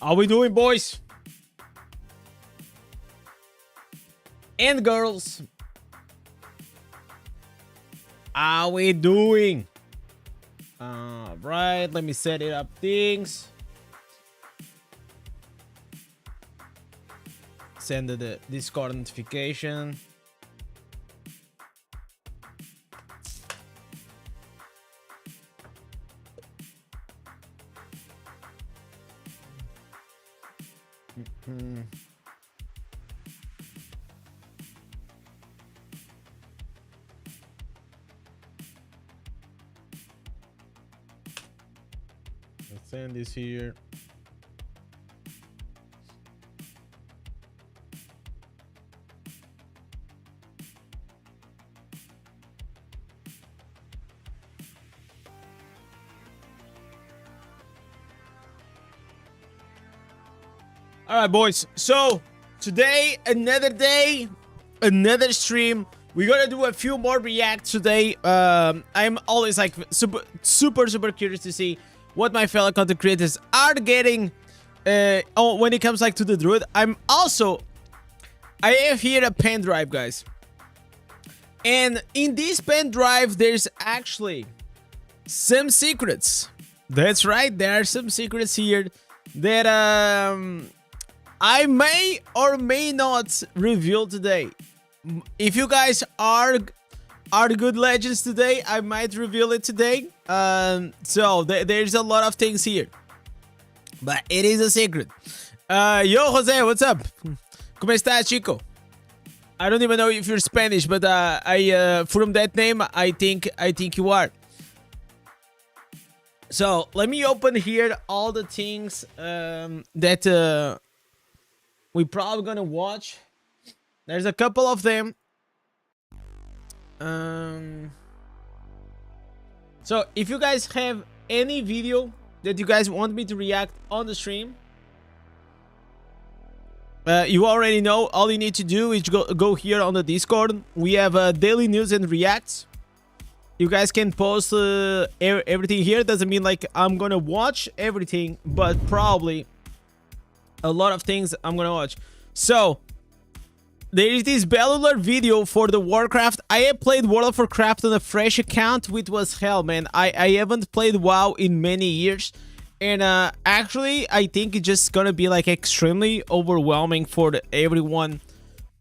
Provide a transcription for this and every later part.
How we doing, boys and girls? How we doing? Right, let me set it up things. Send the Discord notification. Let's send this here. All right, boys. So today, another day, another stream. We're gonna do a few more reacts today. I'm always like super curious to see what my fellow content creators are getting when it comes like to the Druid. I have here a pen drive, guys, and in this pen drive, there's actually some secrets. That's right, there are some secrets here that I may or may not reveal today. If you guys are good legends today, I might reveal it today. So there's a lot of things here, but it is a secret. Yo, Jose, what's up? ¿Cómo estás, chico? I don't even know if you're Spanish, but from that name, I think you are. So let me open here all the things that we're probably gonna watch. There's a couple of them. So if you guys have any video that you guys want me to react on the stream, you already know. All you need to do is go here on the Discord. We have daily news and reacts. You guys can post everything here. Doesn't mean like I'm gonna watch everything, but probably a lot of things I'm gonna watch. So there is this Bellular video for the Warcraft. I have played World of Warcraft on a fresh account, which was hell, man. I haven't played WoW in many years, and actually I think it's just gonna be like extremely overwhelming for everyone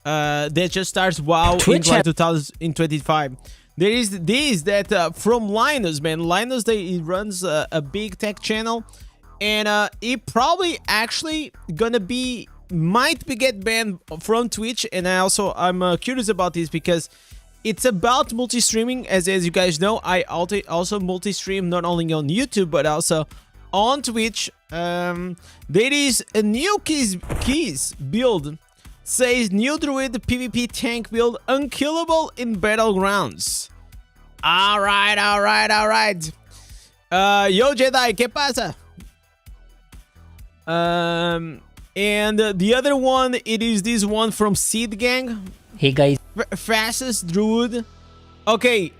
that just starts WoW in 2025. There is this that from Linus, man. Linus, he runs a big tech channel, and it probably actually gonna might get banned from Twitch. And I'm curious about this because it's about multi-streaming. As you guys know, I also multi-stream not only on YouTube but also on Twitch. There is a new keys build. Says new Druid PvP tank build unkillable in battlegrounds. Alright. Yo, Jedi, ¿qué pasa? And the other one, it is this one from Seed Gang. Hey guys. Fastest Druid. Okay,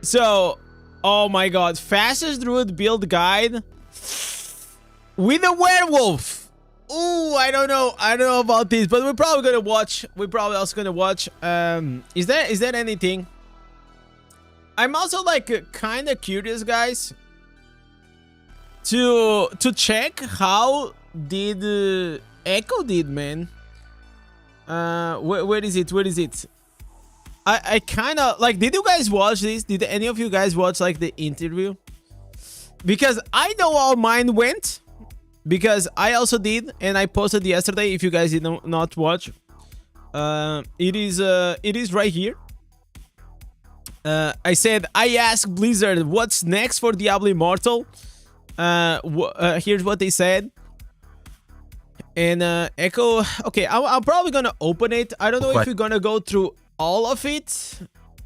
so, oh my god, fastest Druid build guide with a werewolf. Ooh, I don't know about this, but we're probably gonna watch. We're probably also gonna watch. Is there anything? I'm also like kind of curious, guys, to check how did Echo did, man. Where is it? I kind of like, did you guys watch this? Did any of you guys watch like the interview? Because I know how mine went, because I also did, and I posted yesterday. If you guys did not watch, it is right here. I said, I asked Blizzard what's next for Diablo Immortal. Here's what they said. And Echo, okay, I'm probably gonna open it. I don't know if we're gonna go through all of it,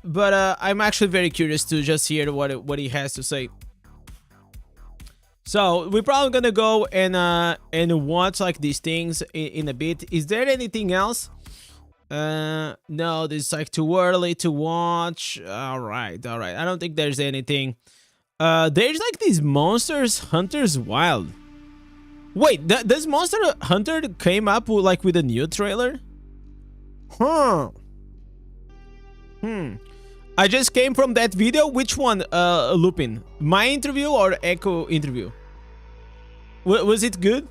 but I'm actually very curious to just hear what he has to say. So we're probably gonna go and watch like these things in a bit. Is there anything else? No, this is like too early to watch. All right. I don't think there's anything. There's like these monsters hunters wild. Wait, does Monster Hunter came up with, like, with a new trailer? Huh. I just came from that video. Which one, Lupin? My interview or Echo interview? Was it good?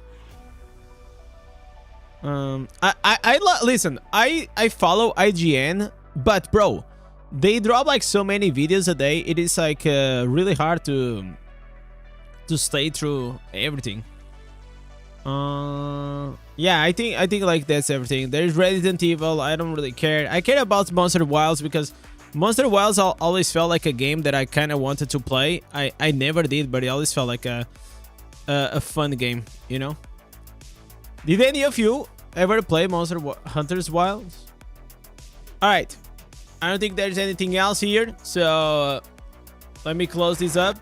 Listen, I follow IGN, but bro, they drop like so many videos a day. It is like really hard to stay through everything. Yeah, I think like that's everything. There's Resident Evil. I don't really care. I care about Monster Wilds because Monster Wilds always felt like a game that I kind of wanted to play. I never did, but it always felt like a fun game, you know? Did any of you ever play Monster Hunter's Wilds? Alright. I don't think there's anything else here, so let me close this up.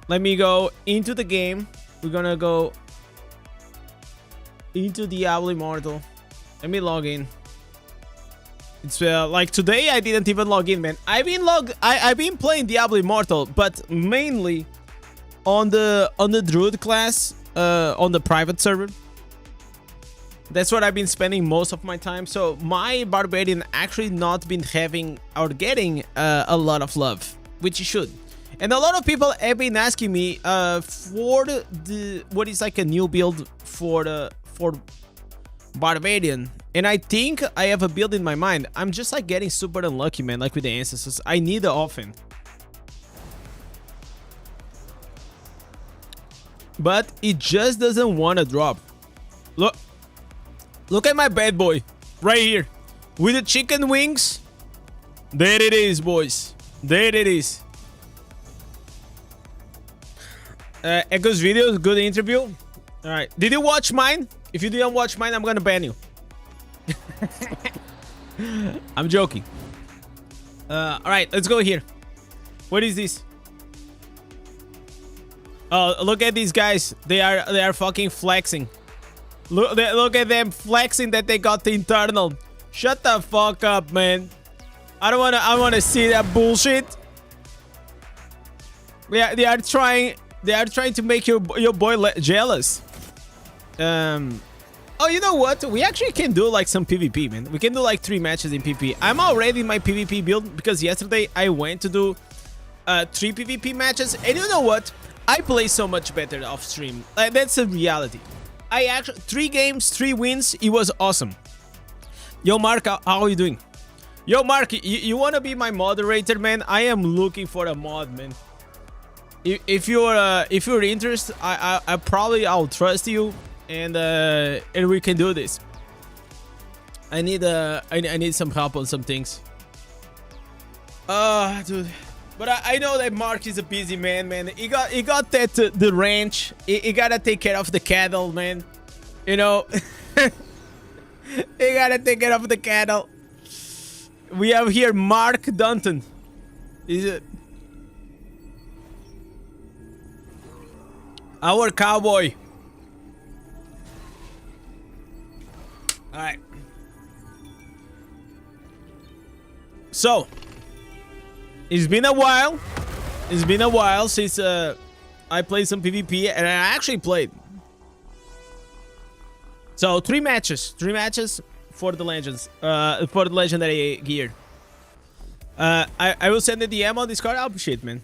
Let me go into the game. We're gonna go into Diablo Immortal. Let me log in. It's like today I didn't even log in, man. I've been playing Diablo Immortal, but mainly on the Druid class, on the private server. That's what I've been spending most of my time. So my Barbarian actually not been having or getting a lot of love, which it should. And a lot of people have been asking me for what is like a new build for Barbarian. And I think I have a build in my mind. I'm just like getting super unlucky, man, like with the ancestors. I need the often. But it just doesn't want to drop. Look at my bad boy right here with the chicken wings. There it is, boys. There it is. Echo's video, good interview. All right, did you watch mine? If you didn't watch mine, I'm gonna ban you. I'm joking. All right, let's go here. What is this? Oh, look at these guys. They are fucking flexing. Look at them flexing that they got the internal. Shut the fuck up, man. I wanna see that bullshit. Yeah, they are trying to make your boy jealous. Oh, you know what? We actually can do like some PvP, man. We can do like 3 matches in PvP. I'm already in my PvP build because yesterday I went to do 3 PvP matches, and you know what? I play so much better off stream. That's a reality. I actually 3 games, 3 wins. It was awesome. Yo, Mark, how are you doing? Yo, Mark, you wanna be my moderator, man? I am looking for a mod, man. If you're interested, I'll trust you, and we can do this. I need some help on some things. Dude. But I know that Mark is a busy man. He got that the ranch. He gotta take care of the cattle, man. You know, he gotta take care of the cattle. We have here Mark Dunton. Is it our cowboy? All right. So. It's been a while. It's been a while since I played some PvP, and I actually played. So 3 matches for the legends, for the legendary gear. I will send the DM on Discord. I'll appreciate it, man.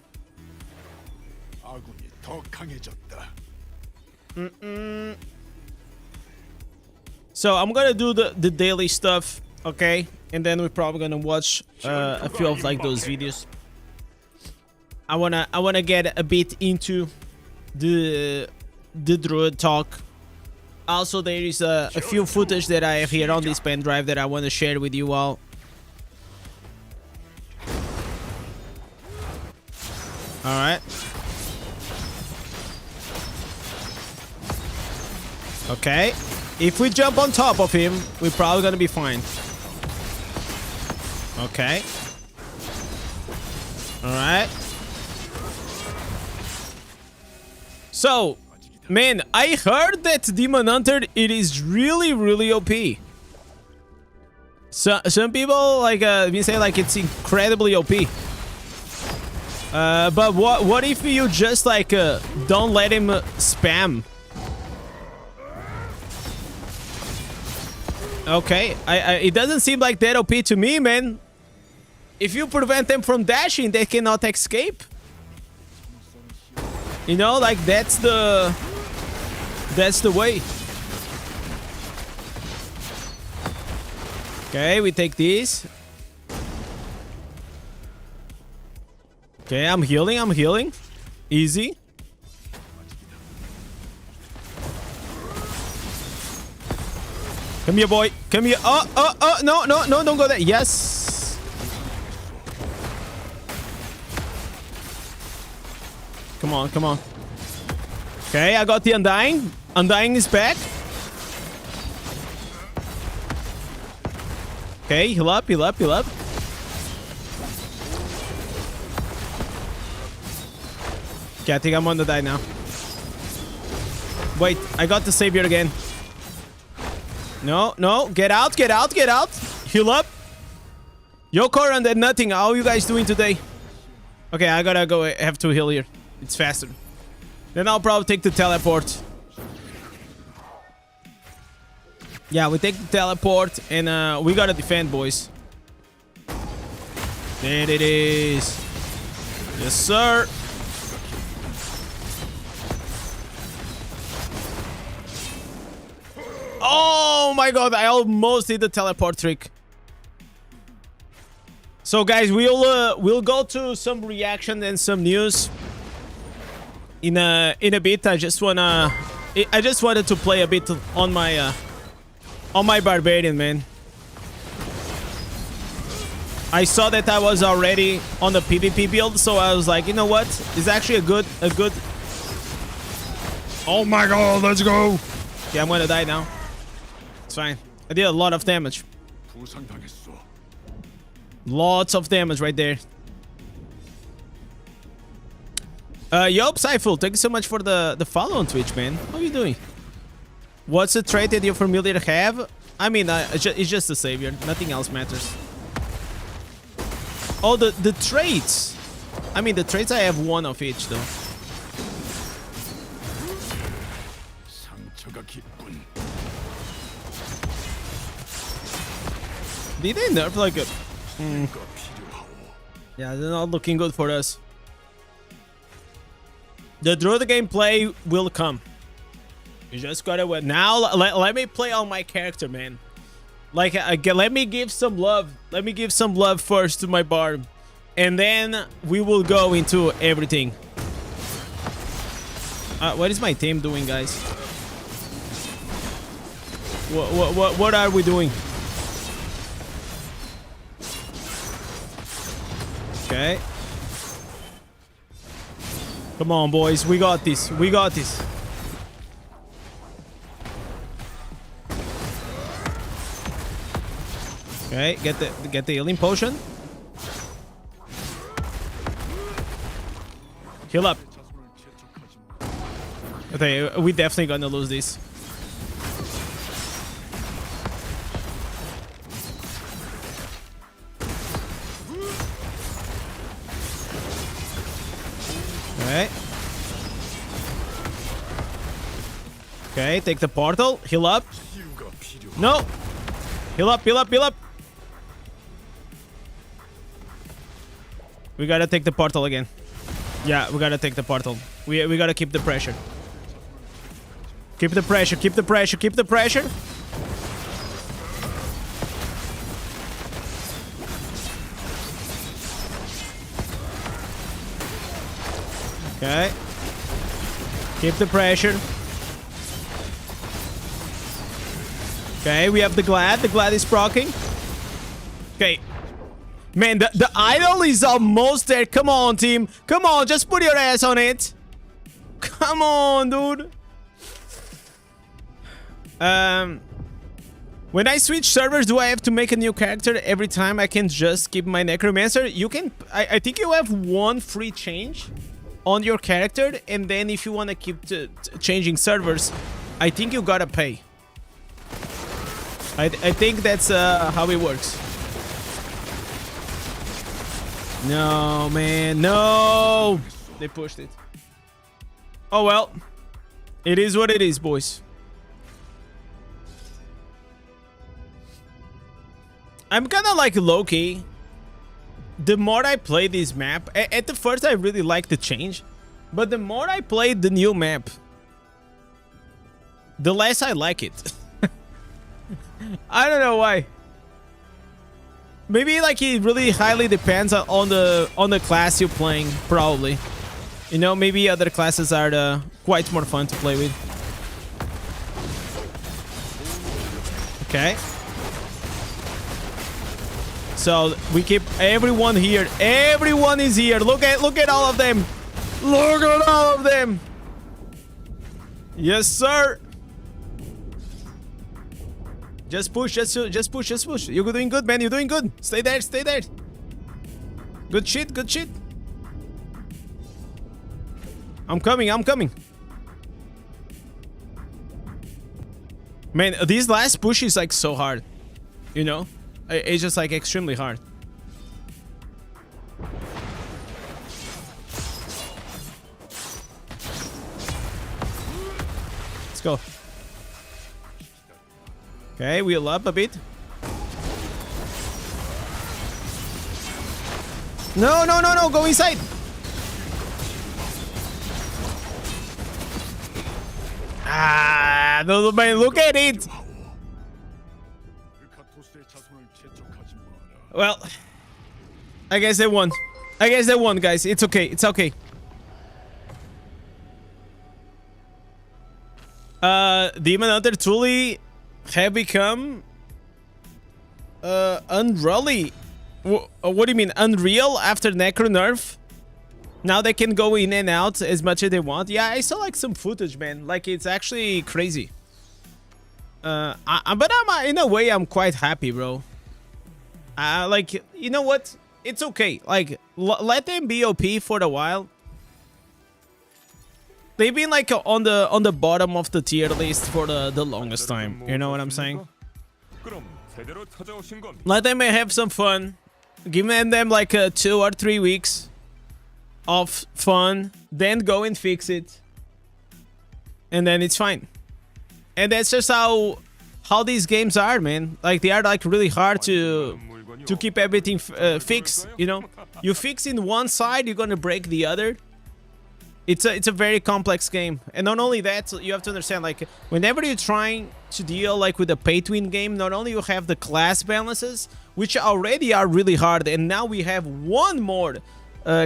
So I'm gonna do the daily stuff, okay, and then we're probably gonna watch a few of like those videos. I wanna get a bit into the Druid talk. Also, there is a few footage that I have here on this pen drive that I want to share with you all. All right. Okay. If we jump on top of him, we're probably gonna be fine. Okay. All right. So, man, I heard that Demon Hunter, it is really, really OP. So, some people like been saying like it's incredibly OP. But what if you just like don't let him spam? Okay, it doesn't seem like that OP to me, man. If you prevent them from dashing, they cannot escape. You know, like that's the way. Okay, we take these. Okay, I'm healing. Easy. Come here, boy. Come here. Oh, no, don't go there. Yes. Come on. Okay, I got the Undying. Undying is back. Okay, heal up. Okay, I think I'm on the die now. Wait, I got the savior again. No, get out. Heal up. Yoko and then nothing. How are you guys doing today? Okay, I gotta go. I have to heal here. It's faster. Then I'll probably take the teleport. Yeah, we take the teleport and we gotta defend, boys. There it is. Yes, sir. Oh my god, I almost did the teleport trick. So guys, we'll go to some reaction and some news in a bit. I just wanted to play a bit on my barbarian, man. I saw that I was already on the PvP build, so I was like, you know what? It's actually a good. Oh my god, let's go. Okay, I'm gonna die now. It's fine. I did a lot of damage. Lots of damage right there. Yo, Psyful, thank you so much for the follow on Twitch, man. How are you doing? What's a trait that you're familiar to have? I mean, it's just the savior. Nothing else matters. Oh, the traits. I mean, the traits, I have one of each, though. Did they nerf like a... Yeah, they're not looking good for us. The Druid gameplay will come. You just gotta wait. Now, let me play on my character, man. Like, let me give some love. Let me give some love first to my barb. And then we will go into everything. What is my team doing, guys? What are we doing? Okay. Come on, boys. We got this. Okay, get the healing potion. Heal up. Okay, we definitely gonna lose this. Okay. Okay, take the portal. Heal up. No. Heal up. We gotta take the portal again. Yeah, we gotta take the portal. We gotta keep the pressure. Keep the pressure. Okay. Keep the pressure. Okay, we have the Glad. The Glad is proccing. Okay. Man, the idol is almost there. Come on, team. Come on, just put your ass on it. Come on, dude. When I switch servers, do I have to make a new character every time? I can just keep my Necromancer. You can... I think you have one free change on your character, and then if you want to keep changing servers, I think you gotta pay. I think that's how it works. No, man. No. They pushed it. Oh, well. It is what it is, boys. I'm kind of like low-key. The more I play this map, at the first I really liked the change, but the more I played the new map, the less I like it. I don't know why. Maybe like it really highly depends on the class you're playing, probably. You know, maybe other classes are quite more fun to play with. Okay. So we keep everyone here. Everyone is here. Look at all of them. Look at all of them. Yes, sir. Just push, just push, just push. You're doing good, man. You're doing good. Stay there, stay there. Good shit, good shit. I'm coming, I'm coming. Man, these last push is like so hard. You know? It's just like extremely hard. Let's go. Okay, wheel up a bit. No, no, no, no, go inside. Ah, no, man, look at it. Well, I guess they won. I guess they won, guys. It's okay. It's okay. Demon Hunter truly have become unreal. What do you mean unreal after Necro nerf? Now they can go in and out as much as they want. Yeah, I saw like some footage, man. Like it's actually crazy. But I'm in a way I'm quite happy, bro. Like, you know what? It's okay. Like, let them be OP for a while. They've been like on the bottom of the tier list for the longest time. You know what I'm saying? Let them have some fun. Give them like 2 or 3 weeks of fun. Then go and fix it. And then it's fine. And that's just how these games are, man. Like, they are like really hard to keep everything fixed, you know? You fix in one side, you're gonna break the other. It's a very complex game. And not only that, you have to understand, like, whenever you're trying to deal like with a pay-to-win game, not only you have the class balances, which already are really hard, and now we have one more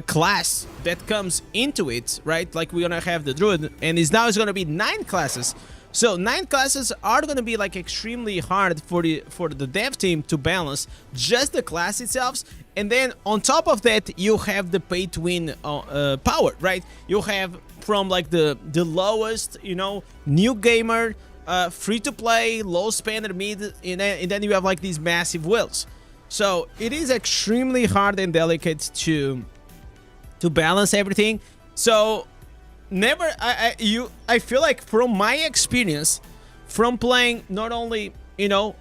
class that comes into it, right? Like, we're gonna have the Druid, and now it's gonna be 9 classes. So 9 classes are going to be like extremely hard for the dev team to balance just the class itself, and then on top of that you have the pay to win power, right? You have from like the lowest, you know, new gamer, free to play, low spender, mid, and then you have like these massive whales. So it is extremely hard and delicate to balance everything. So never, I feel like from my experience, from playing not only, you know,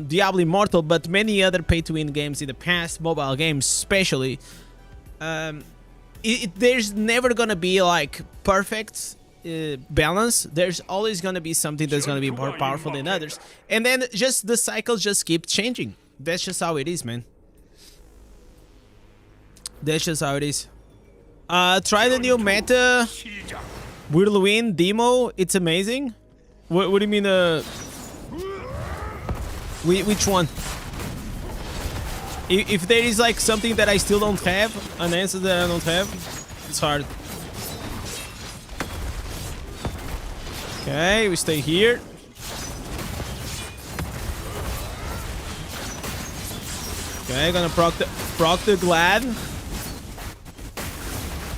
Diablo Immortal, but many other pay-to-win games in the past, mobile games especially, there's never gonna be like perfect balance. There's always gonna be something that's gonna be more powerful than others, and then just the cycles just keep changing. That's just how it is, man. That's just how it is. Try the new meta Whirlwind demo. It's amazing. What do you mean? Which one? If there is like something that I still don't have, an answer that I don't have, it's hard. Okay, we stay here. Okay, gonna proc the Glad.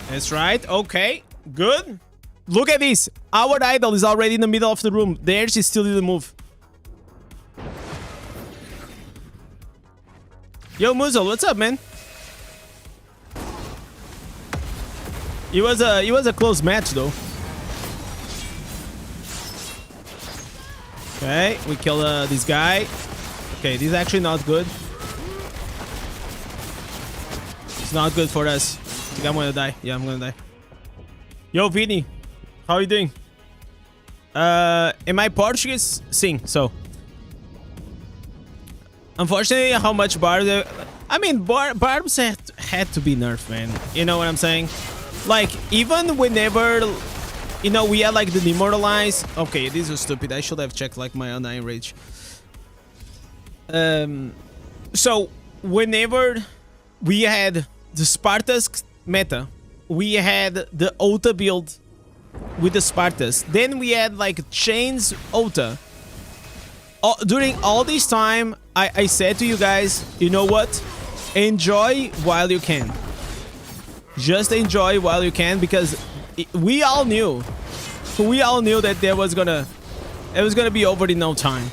That's right. Okay, good. Look at this. Our idol is already in the middle of the room. Theirs is still in the move. Yo, Muzzle, what's up, man? It was a close match, though. Okay, we kill this guy. Okay, this is actually not good. It's not good for us. I think I'm gonna die. Yeah, I'm gonna die. Yo, Vini. How are you doing? Am I Portuguese? Sim, so. Unfortunately, how much barbs... I mean, barbs had to be nerfed, man. You know what I'm saying? Like, even whenever... You know, we had, like, the demoralize... Okay, this is stupid. I should have checked, like, my Undying Rage. So, whenever we had the Spartus meta, we had the Ota build with the Spartus. Then we had, like, Chains Ota. During all this time, I said to you guys, you know what? Enjoy while you can. Just enjoy while you can, because we all knew that it was gonna be over in no time.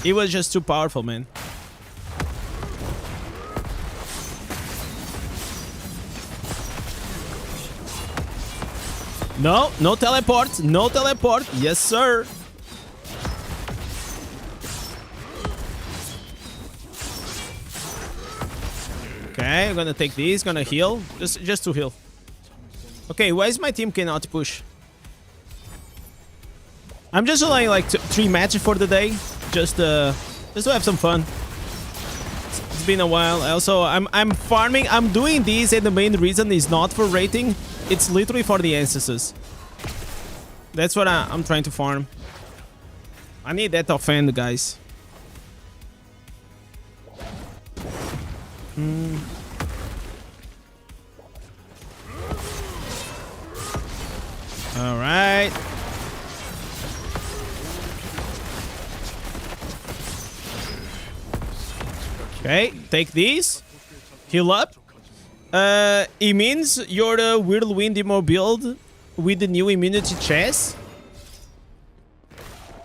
It was just too powerful, man. No teleport, no teleport. Yes, sir. Okay, I'm gonna take these, gonna heal. Just to heal. Okay, why is my team cannot push? I'm just playing like 3 matches for the day. Just to have some fun. It's been a while. Also, I'm farming. I'm doing this, and the main reason is not for rating. It's literally for the ancestors. That's what I'm trying to farm. I need that offend, guys. All right. Okay, take these. Heal up. It means you're the Whirlwind Demo build with the new immunity chest.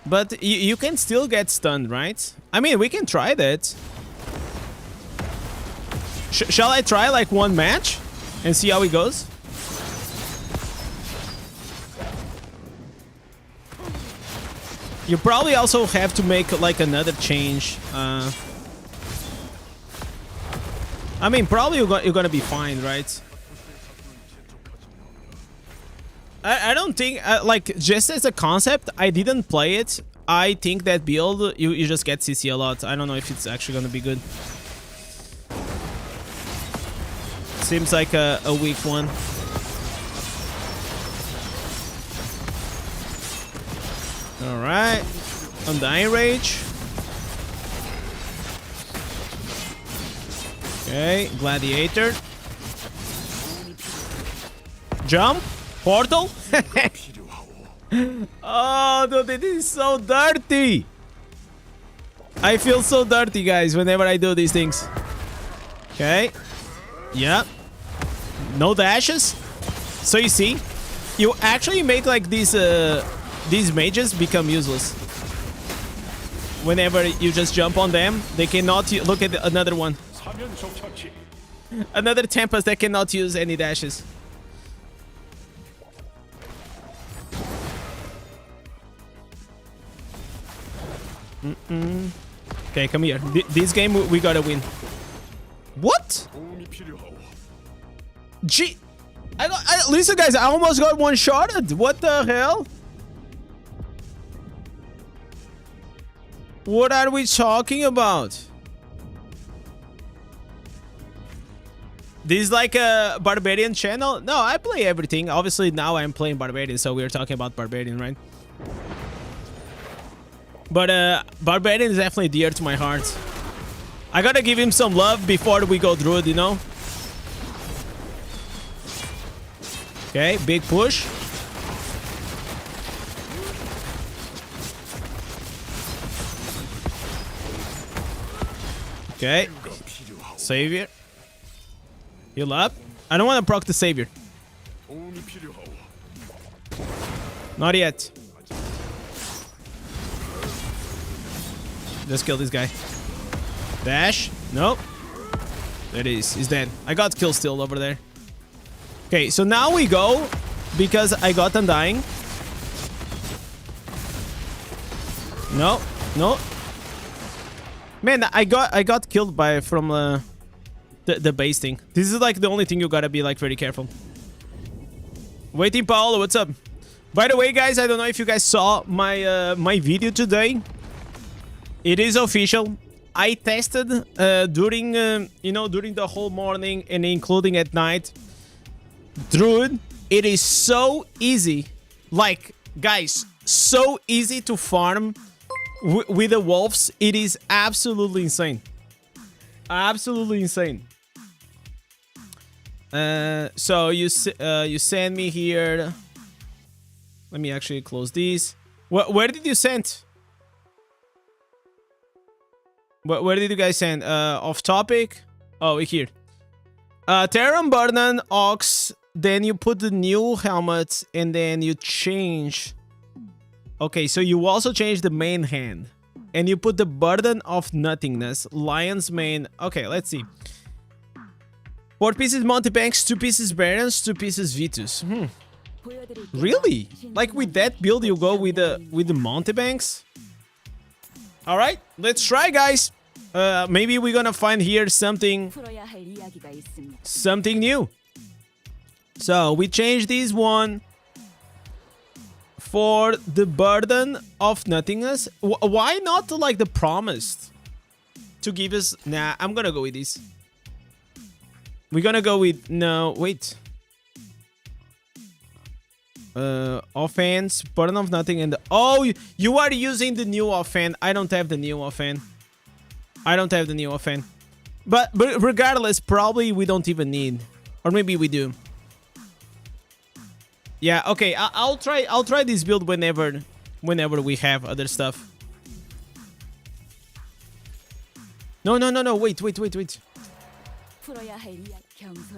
But you can still get stunned, right? I mean, we can try that. Shall I try like 1 match and see how it goes? You probably also have to make like another change. I mean, probably you're gonna be fine, right? I don't think, like, just as a concept, I didn't play it. I think that build, you just get CC a lot. I don't know if it's actually gonna be good. Seems like a weak one. Alright. Undying Rage. Okay, Gladiator. Jump. Portal. Oh, dude, it is so dirty. I feel so dirty, guys, whenever I do these things. Okay. Yeah. No dashes. So you see, you actually make like these mages become useless. Whenever you just jump on them, they cannot look at another one. Another Tempest that cannot use any dashes. Okay, come here. This game we gotta win. What? Gee, listen, guys, I almost got one-shotted. What the hell? What are we talking about? This is like a Barbarian channel? No, I play everything. Obviously, now I'm playing Barbarian, so we're talking about Barbarian, right? But Barbarian is definitely dear to my heart. I gotta give him some love before we go Druid, you know? Okay, big push. Okay. Savior. Heal up. I don't want to proc the Savior. Not yet. Just kill this guy. Dash. Nope. There it is. He's dead. I got kill still over there. Okay, so now we go because I got Undying. No. No. Man, I got killed from the base thing. This is like the only thing you gotta be like very careful. Waiting Paolo, what's up? By the way, guys, I don't know if you guys saw my my video today. It is official. I tested during you know, during the whole morning and including at night. Druid, it is so easy. Like, guys, so easy to farm with the wolves. It is absolutely insane. Absolutely insane. So you send me here. Let me actually close these. Where did you send? Where did you guys send? Off topic? Oh, here. Terran Burden, Ox. Then you put the new helmet and then you change. Okay, so you also change the main hand. And you put the Burden of Nothingness. Lion's Mane. Okay, let's see. 4 pieces Montebanks, 2 pieces Barons, 2 pieces Vitus. Really? Like with that build you go with the Montebanks? Alright, let's try, guys. Maybe we're gonna find here something new. So we change this one for the Burden of Nothingness. Why not like the Promised to give us? Nah, I'm gonna go with this. We're gonna go with, no, wait. Offense, Burden of Nothing, and oh, you are using the new offense. I don't have the new offense. I don't have the new offense. But regardless, probably we don't even need, or maybe we do. Yeah, okay. I'll try this build whenever we have other stuff. No. Wait.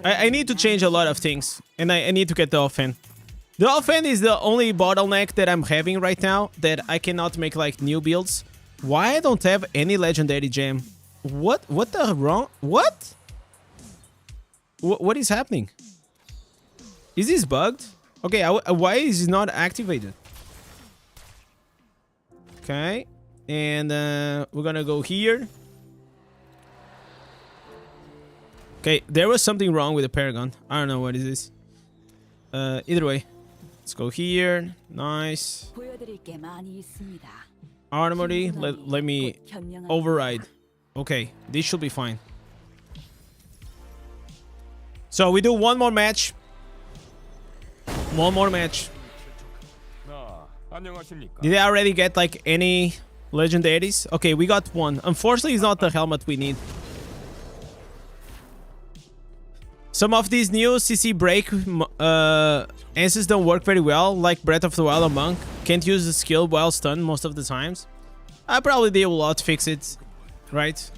I need to change a lot of things, and I need to get the offense. The offense is the only bottleneck that I'm having right now, that I cannot make like new builds. Why I don't have any legendary gem? What the wrong? What is happening? Is this bugged? Okay, why is it not activated? Okay, and we're gonna go here. Okay, there was something wrong with the Paragon. I don't know what is this. Either way, let's go here. Nice. Armory. Let me override. Okay, this should be fine. So we do one more match. One more match. Did I already get like any legendaries? Okay, we got one. Unfortunately, it's not the helmet we need. Some of these new CC break answers don't work very well, like Breath of the Wild or Monk. Can't use the skill while stunned most of the times. Probably they will fix it, right?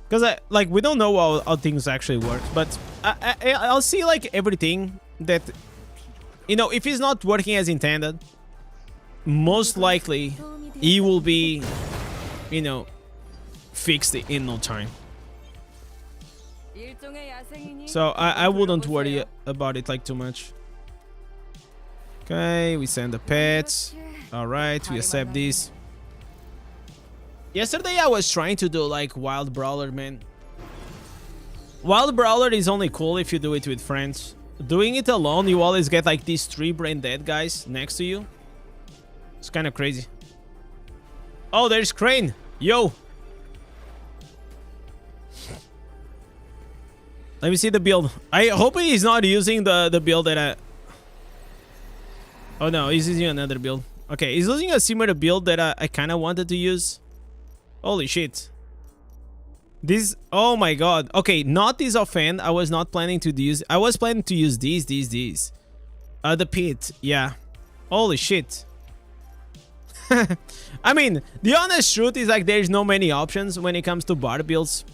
Because like we don't know how things actually work, but I'll see like everything that, you know, if it's not working as intended, most likely he will be, you know, fixed in no time. So I wouldn't worry about it like too much. Okay, we send the pets. All right, we accept this. Yesterday I was trying to do like Wild Brawler, man. Wild Brawler is only cool if you do it with friends. Doing it alone, you always get like these 3 brain dead guys next to you. It's kind of crazy. Oh, there's Crane. Yo. Let me see the build. I hope he's not using the build that I... Oh no, he's using another build. Okay, he's using a similar build that I kind of wanted to use. Holy shit. This, oh my god. Okay, not this offhand. I was not planning to use. I was planning to use these. The pit, yeah. Holy shit. I mean, the honest truth is like there's no many options when it comes to bar builds.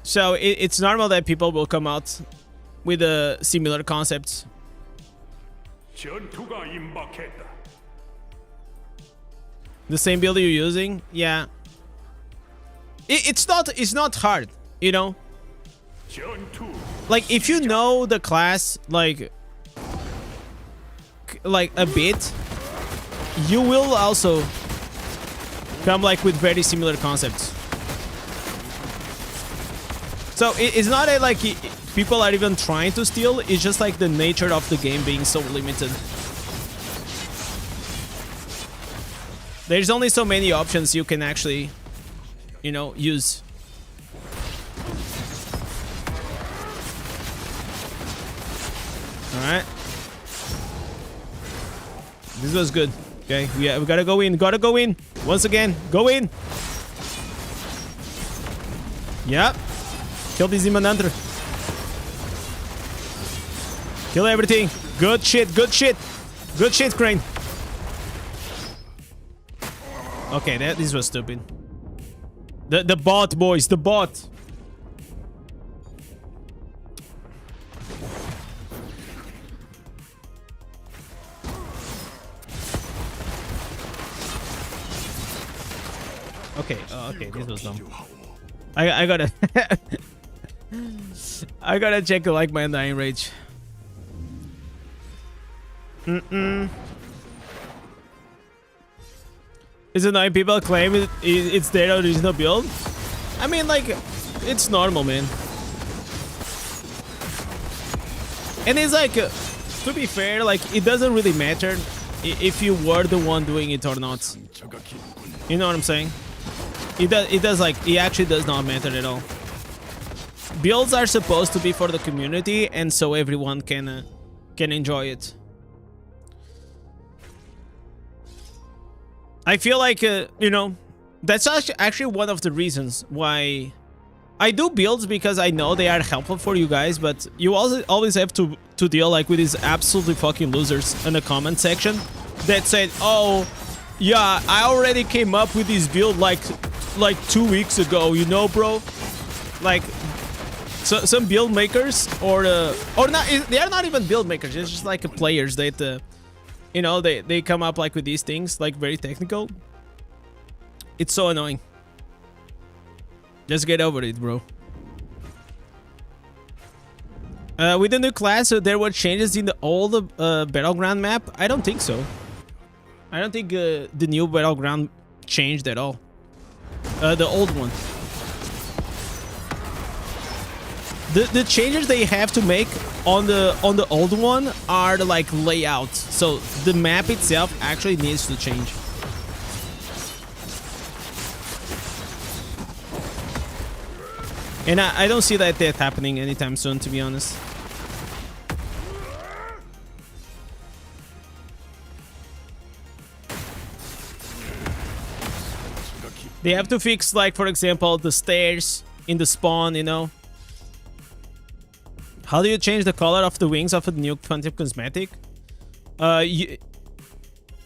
So it's normal that people will come out with similar concepts. The same build you're using, yeah. It's not hard, you know. like if you know the class like a bit, you will also come like with very similar concepts. So it's not that like people are even trying to steal, it's just like the nature of the game being so limited. There's only so many options you can actually, you know, use. Alright. This was good. Okay, we gotta go in. Gotta go in. Once again, go in. Yep. Kill this Demon Hunter. Kill everything. Good shit, good shit. Good shit, Crane. Okay, this was stupid. The bot, boys, the bot. Okay, okay, this was dumb. I gotta I gotta check like my Undying Rage. Is it annoying people claim it's their original build? I mean, like, it's normal, man. And it's like, to be fair, like, it doesn't really matter if you were the one doing it or not. You know what I'm saying? It does like, it actually does not matter at all. Builds are supposed to be for the community, and so everyone can enjoy it. I feel like, you know, that's actually one of the reasons why I do builds, because I know they are helpful for you guys, but you also always have to deal like with these absolutely fucking losers in the comment section that said, oh, yeah, I already came up with this build like 2 weeks ago, you know, bro? Like, so some build makers or not, they are not even build makers, it's just like players that you know, they come up like with these things, like very technical. It's so annoying. Just get over it, bro. With the new class, there were changes in the old Battleground map? I don't think so. I don't think the new Battleground changed at all. The old one. The changes they have to make on the old one are the like layout. So the map itself actually needs to change. And I don't see that happening anytime soon, to be honest. They have to fix, like, for example, the stairs in the spawn, you know. How do you change the color of the wings of the new Phantom Cosmetic?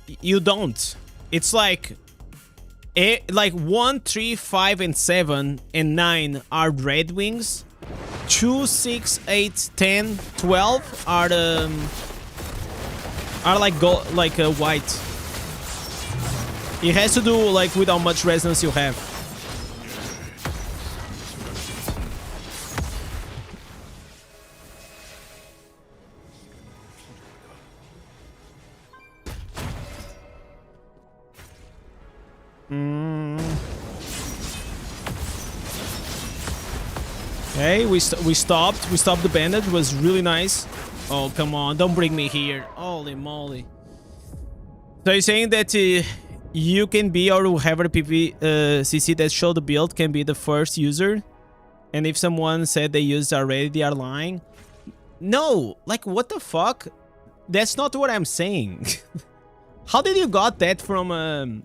You don't. It's like 1, 3, 5, and 7, and 9 are red wings. 2, 6, 8, 10, 12 are the white. It has to do like with how much resonance you have. Okay, we stopped the bandit. It was really nice. Oh, come on, don't bring me here. Holy moly. So you're saying that you can be, or whoever PvP CC that showed the build can be the first user, and if someone said they used already, they are lying? No, like, what the fuck? That's not what I'm saying. How did you got that from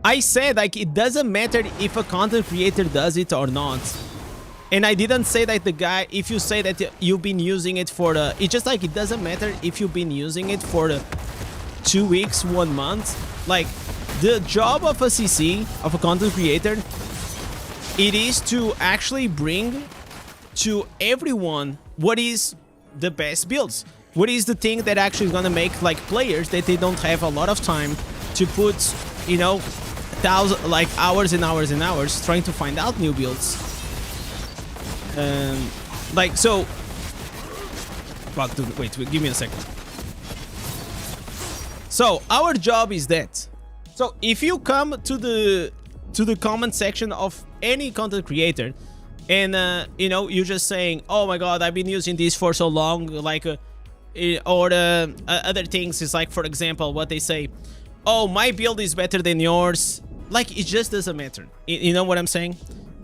I said, like, it doesn't matter if a content creator does it or not. And I didn't say that the guy, if you say that you've been using it for the... It's just like, it doesn't matter if you've been using it for the 2 weeks, 1 month. Like, the job of a CC, of a content creator, it is to actually bring to everyone what is the best builds. What is the thing that actually is gonna make, like, players that they don't have a lot of time to put, you know, hours and hours and hours trying to find out new builds. Like, so Fuck, dude, wait, give me a second. So our job is that. So if you come to the comment section of any content creator, and you know, you're just saying, oh my god, I've been using this for so long, like, or other things is like, for example, what they say, oh, my build is better than yours. Like, it just doesn't matter. You know what I'm saying?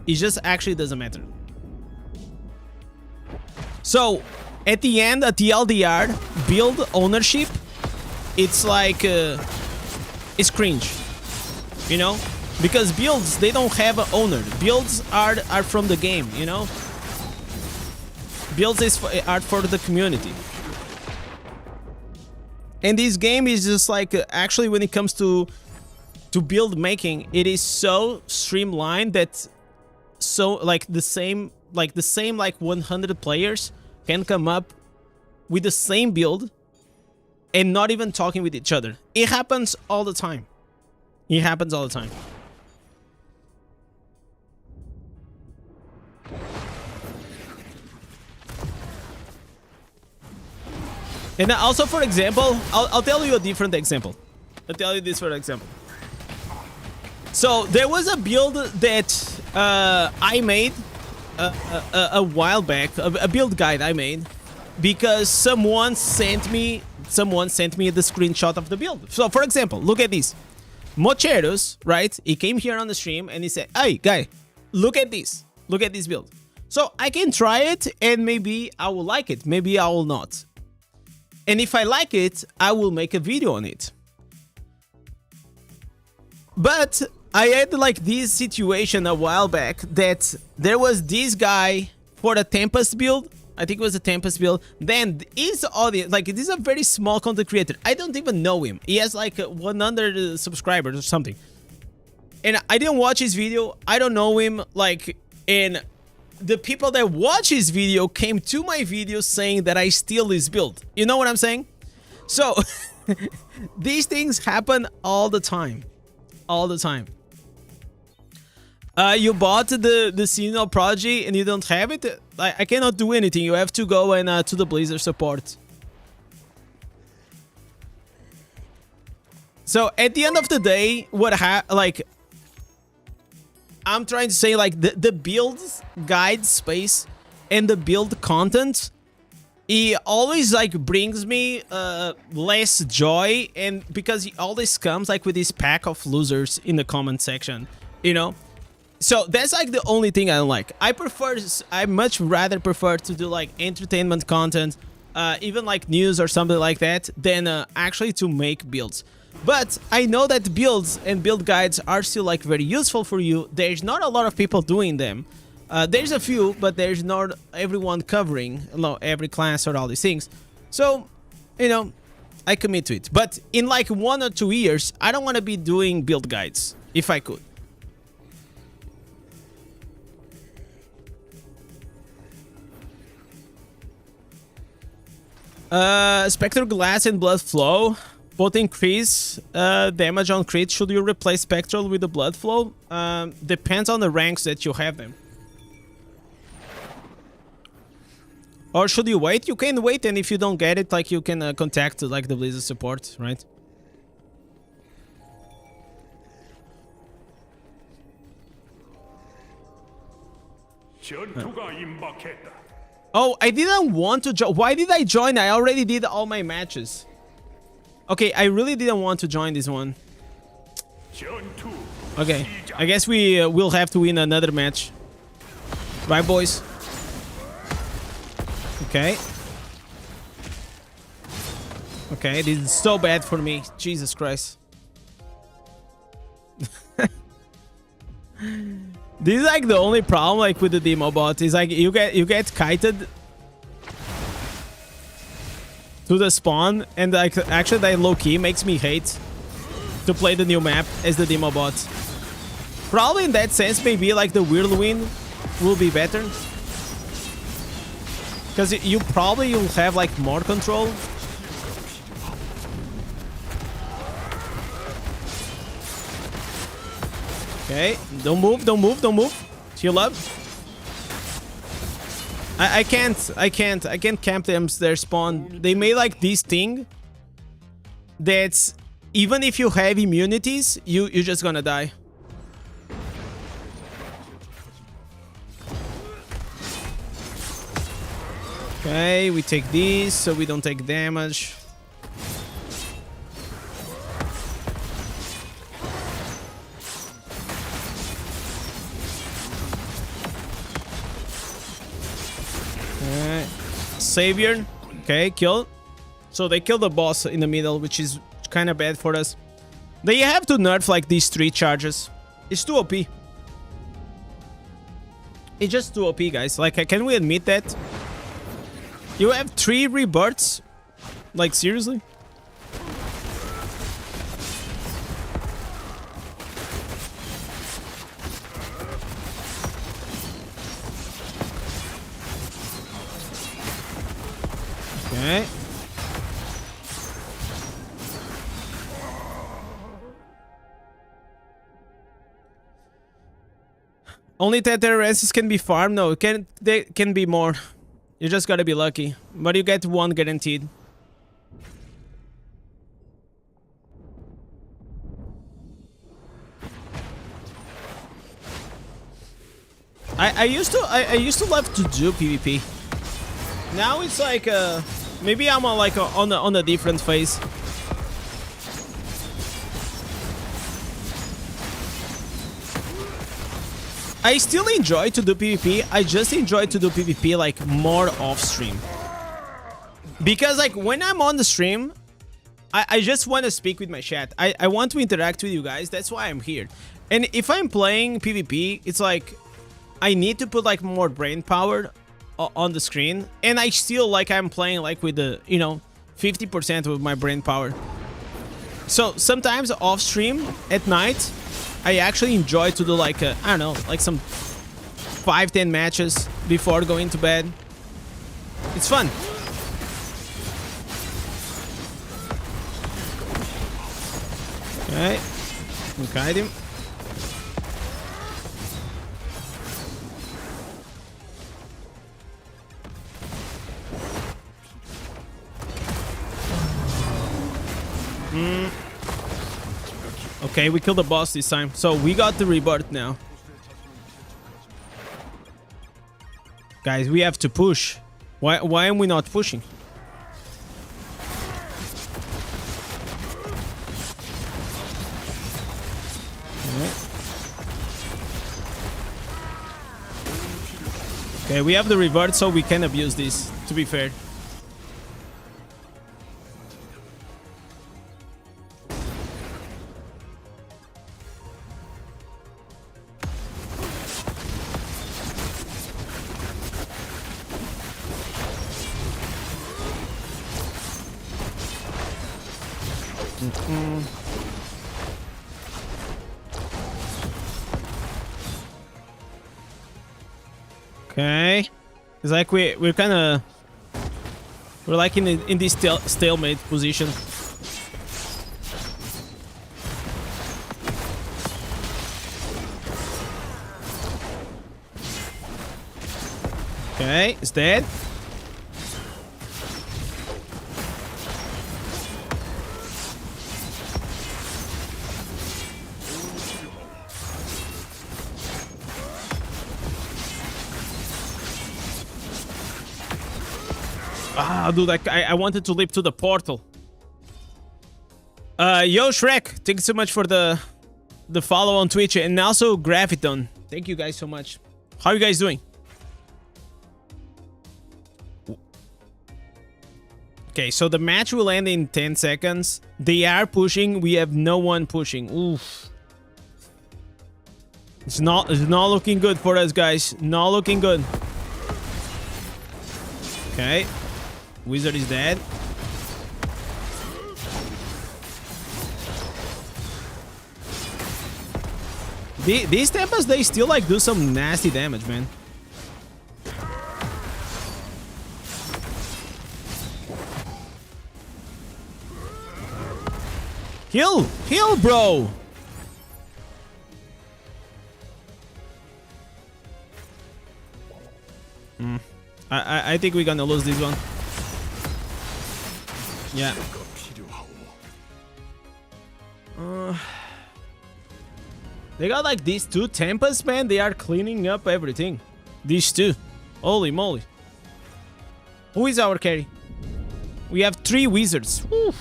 It just actually doesn't matter. So at the end, at the LDR, build ownership, it's like, it's cringe, you know? Because builds, they don't have an owner. Builds are from the game, you know? Builds are for the community. And this game is just like, actually, when it comes to build making, it is so streamlined that so like the same 100 players can come up with the same build and not even talking with each other. It happens all the time. It happens all the time. And also, for example, I'll tell you a different example. I'll tell you this for example. So there was a build that I made a while back, a build guide I made, because someone sent me the screenshot of the build. So for example, look at this. Mocheros, right? He came here on the stream and he said, hey guy, look at this. Look at this build. So I can try it and maybe I will like it. Maybe I will not. And if I like it, I will make a video on it. But I had like this situation a while back that there was this guy for the Tempest build. I think it was a Tempest build. Then his audience, like, this is a very small content creator. I don't even know him. He has like 100 subscribers or something. And I didn't watch his video. I don't know him. Like, and the people that watch his video came to my video saying that I steal his build. You know what I'm saying? So these things happen all the time. All the time. You bought the seasonal prodigy and you don't have it? I cannot do anything. You have to go and to the Blizzard support. So at the end of the day, like, I'm trying to say, like, the build guide space and the build content, it always like brings me less joy, and because it always comes like with this pack of losers in the comment section, you know. So that's like the only thing I don't like. I much rather prefer to do like entertainment content, even like news or something like that, than actually to make builds. But I know that builds and build guides are still like very useful for you. There's not a lot of people doing them. There's a few, but there's not everyone covering, you know, every class or all these things. So, you know, I commit to it. But in like 1 or 2 years, I don't want to be doing build guides if I could. Spectral Glass and Blood Flow both increase damage on crit. Should you replace Spectral with the Blood Flow? Depends on the ranks that you have them. Or should you wait? You can wait, and if you don't get it, like, you can contact like the Blizzard support, right? Oh, I didn't want to join. Why did I join? I already did all my matches. Okay, I really didn't want to join this one. Okay, I guess we will have to win another match. Right, boys? Okay. Okay, this is so bad for me. Jesus Christ. This is like the only problem like with the demo bot is like you get kited to the spawn, and like actually that low key makes me hate to play the new map as the demo bot. Probably in that sense, maybe like the whirlwind will be better, because you probably will have like more control. Okay, don't move, don't move, don't move. Heal up. I can't camp them their spawn. They made like this thing that's even if you have immunities, you're just gonna die. Okay, we take these so we don't take damage. Okay. Savior. Okay, kill. So they kill the boss in the middle, which is kind of bad for us. They have to nerf like these 3 charges. It's too OP. It's just too OP, guys. Like, can we admit that? You have 3 rebirths? Like, seriously? Okay. Only Teterensis can be farmed? No, they can be more. You just gotta be lucky. But you get 1 guaranteed. I used to love to do PvP. Now it's like maybe I'm on a different phase. I still enjoy to do PvP. I just enjoy to do PvP like more off stream. Because like when I'm on the stream, I just want to speak with my chat. I want to interact with you guys. That's why I'm here. And if I'm playing PvP, it's like I need to put like more brain power on the screen. And I still like I'm playing like with the, you know, 50% of my brain power. So sometimes off stream at night, I actually enjoy to do like, I don't know, like some 5-10 matches before going to bed. It's fun. Okay. We kite him. Okay, we killed the boss this time. So we got the rebirth now. Guys, we have to push. Why am we not pushing? Okay, we have the rebirth, so we can abuse this, to be fair. Okay, it's like we're kind of like in this stalemate position. Okay, it's dead. Ah, dude, I wanted to leap to the portal. Yo, Shrek, thanks so much for the follow on Twitch, and also Graviton. Thank you guys so much. How are you guys doing? Okay, so the match will end in 10 seconds. They are pushing. We have no one pushing. Oof. It's not looking good for us, guys. Not looking good. Okay. Wizard is dead. These temples, they still like do some nasty damage, man. Heal, bro. I think we're gonna lose this one. Yeah. They got like these two Tempests, man. They are cleaning up everything. These two. Holy moly. Who is our carry? We have 3 wizards. Woo.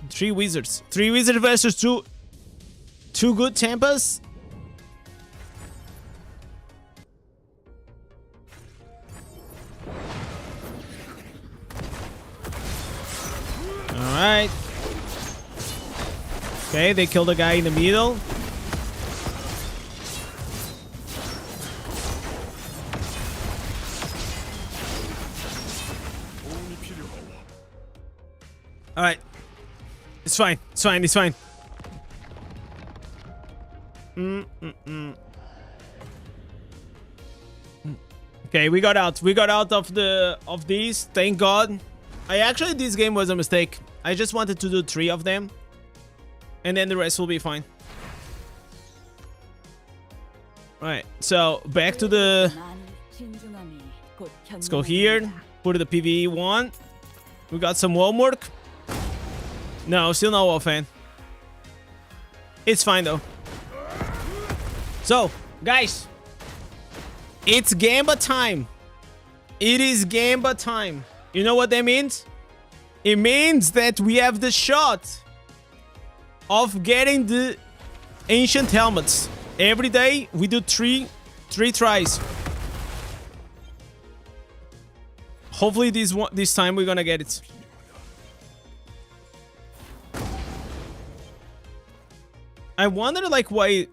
3 wizards. 3 wizards versus 2 good Tempests. Alright. Okay, they killed the guy in the middle. Alright. It's fine. It's fine. It's fine. Okay, we got out. We got out of these. Thank God. Actually, this game was a mistake. I just wanted to do 3 of them. And then the rest will be fine. Alright, so back to the... Let's go here. Put the PvE 1. We got some homework. No, still no offhand. It's fine though. So, guys. It's Gamba time. It is Gamba time. You know what that means? It means that we have the shot of getting the ancient helmets. Every day we do three tries. Hopefully this time we're gonna get it. I wonder like why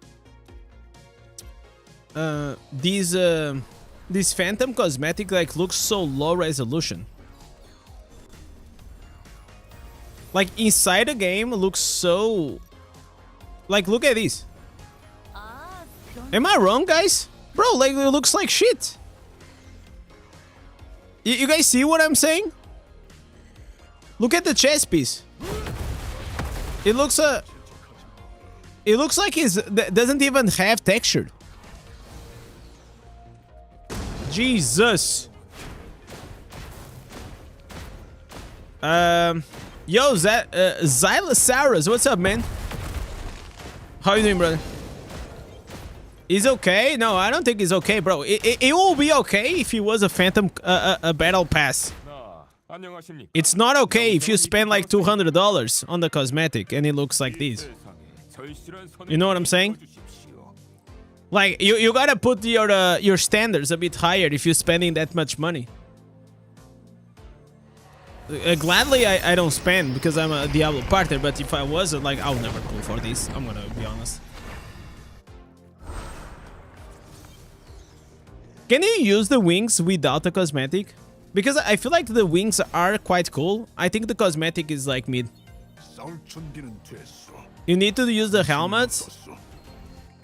this Phantom Cosmetic like looks so low resolution. Like inside the game looks so... Like look at this. Am I wrong, guys? Bro, like it looks like shit. You guys see what I'm saying? Look at the chess piece. It looks like it doesn't even have texture. Jesus. Yo, Xylosaurus, what's up, man? How you doing, brother? He's okay? No, I don't think he's okay, bro. It will be okay if he was a Phantom a battle pass. It's not okay if you spend like $200 on the cosmetic and it looks like this. You know what I'm saying? Like you gotta put your standards a bit higher if you're spending that much money. Gladly, I don't spend because I'm a Diablo partner, but if I was, like, I'll never go for this. I'm gonna be honest. Can you use the wings without the cosmetic? Because I feel like the wings are quite cool. I think the cosmetic is like mid. You need to use the helmets.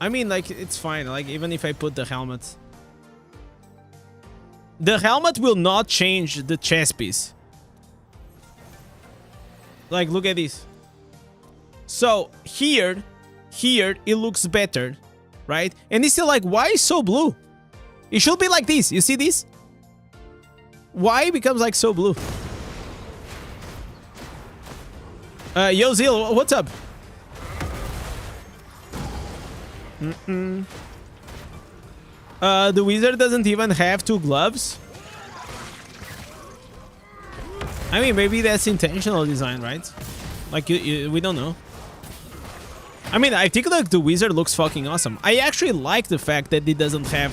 I mean, like, it's fine. Like, even if I put the helmet. The helmet will not change the chess piece. Like, look at this. So, here, it looks better, right? And it's still like, why is so blue? It should be like this. You see this? Why it becomes like so blue? Yo, Zil, what's up? The wizard doesn't even have 2 gloves. I mean, maybe that's intentional design, right? Like, we don't know. I mean, I think like the wizard looks fucking awesome. I actually like the fact that it doesn't have...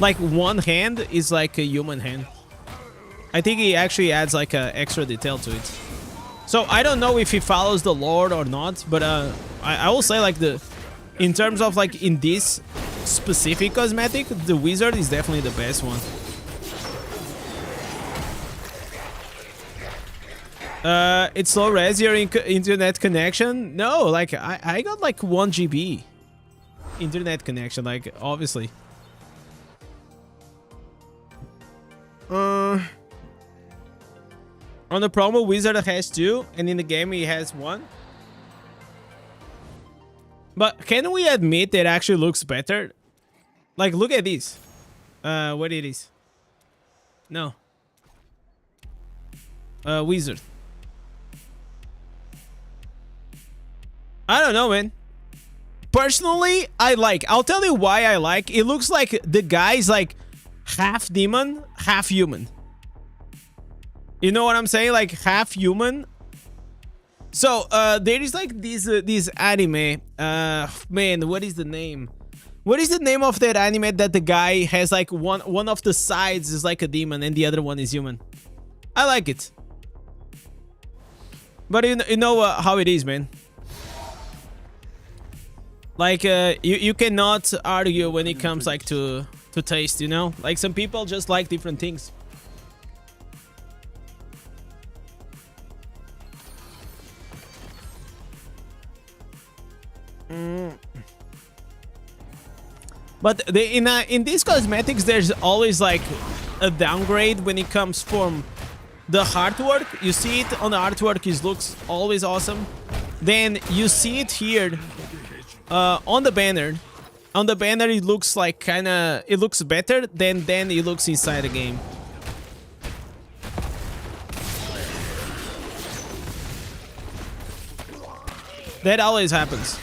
Like, one hand is like a human hand. I think he actually adds like a extra detail to it. So, I don't know if he follows the lore or not, but I will say like in terms of like in this specific cosmetic, the wizard is definitely the best one. It's low res your internet connection? No, like I got like 1 GB internet connection, like obviously. On the promo, wizard has 2, and in the game he has 1. But can we admit that it actually looks better? Like, look at this. What it is. No. Wizard. I don't know, man. Personally, I like. I'll tell you why I like. It looks like the guy's like half demon, half human. You know what I'm saying? Like half human. So there is like this anime. Man, what is the name? What is the name of that anime that the guy has like one of the sides is like a demon and the other one is human? I like it. But you know how it is, man. Like you cannot argue when it comes like to taste, you know? Like some people just like different things. But in these cosmetics, there's always like a downgrade when it comes from the artwork. You see it on the artwork, it looks always awesome. Then you see it here on the banner. On the banner, it looks like it looks better than it looks inside the game. That always happens.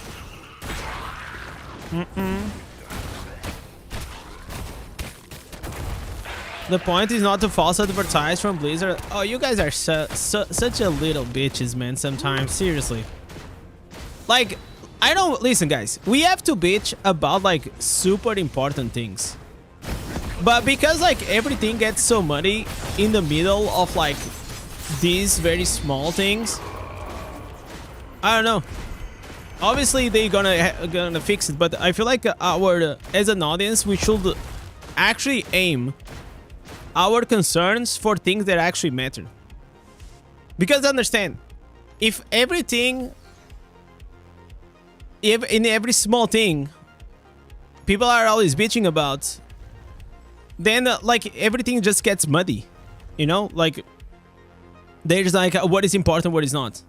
The point is not to false advertise from Blizzard. Oh, you guys are such a little bitches, man, sometimes. Seriously. Like, I don't... Listen, guys. We have to bitch about, like, super important things. But because, like, everything gets so muddy in the middle of, like, these very small things, I don't know. Obviously, they're gonna fix it, but I feel like as an audience, we should actually aim our concerns for things that actually matter. Because understand, if everything, if in every small thing, people are always bitching about, then like everything just gets muddy, you know? Like there's like what is important, what is not.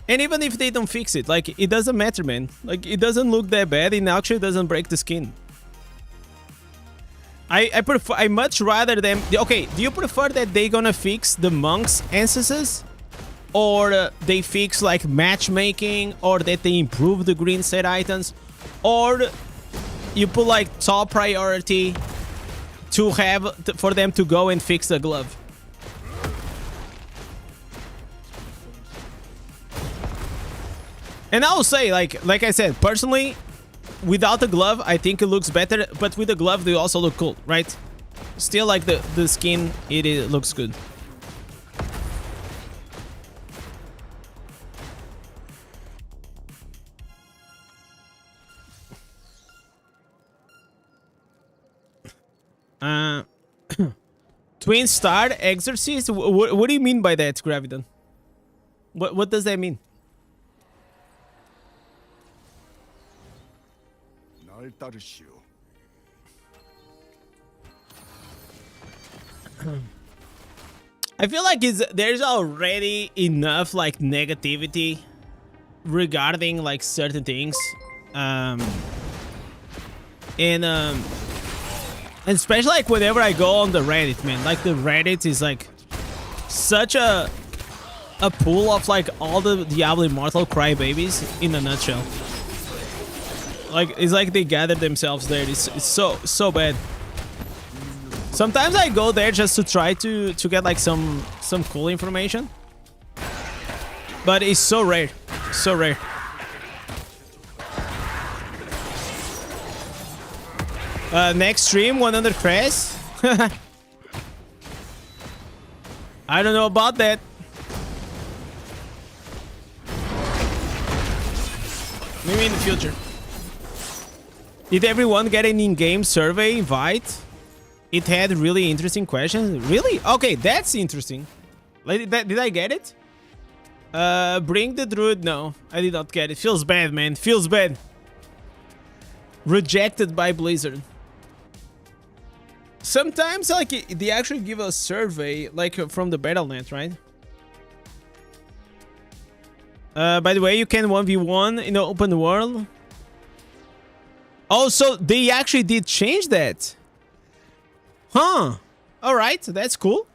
And even if they don't fix it, like it doesn't matter, man. Like it doesn't look that bad. It actually doesn't break the skin. I much rather them. Okay, do you prefer that they gonna fix the monk's instances, or they fix like matchmaking, or that they improve the green set items, or you put like top priority to have for them to go and fix the glove? And I will say, like I said, personally, without the glove, I think it looks better, but with the glove, they also look cool, right? Still, like the skin, it looks good. Twin Star Exorcist? What do you mean by that, Graviton? What does that mean? I feel like there's already enough like negativity regarding like certain things, and especially like whenever I go on the Reddit, man, like the Reddit is like such a pool of like all the Diablo Immortal crybabies in a nutshell. Like it's like they gather themselves there. It's so bad. Sometimes I go there just to try to get like some cool information, but it's so rare, so rare. Next stream 100 crest. I don't know about that. Maybe in the future. Did everyone get an in-game survey invite? It had really interesting questions. Really? Okay, that's interesting. Did I get it? Bring the Druid? No, I did not get it. Feels bad, man. Feels bad. Rejected by Blizzard. Sometimes, like, they actually give a survey, like, from the Battle.net, right? By the way, you can 1v1 in the open world. Oh, so they actually did change that. Huh. All right, that's cool.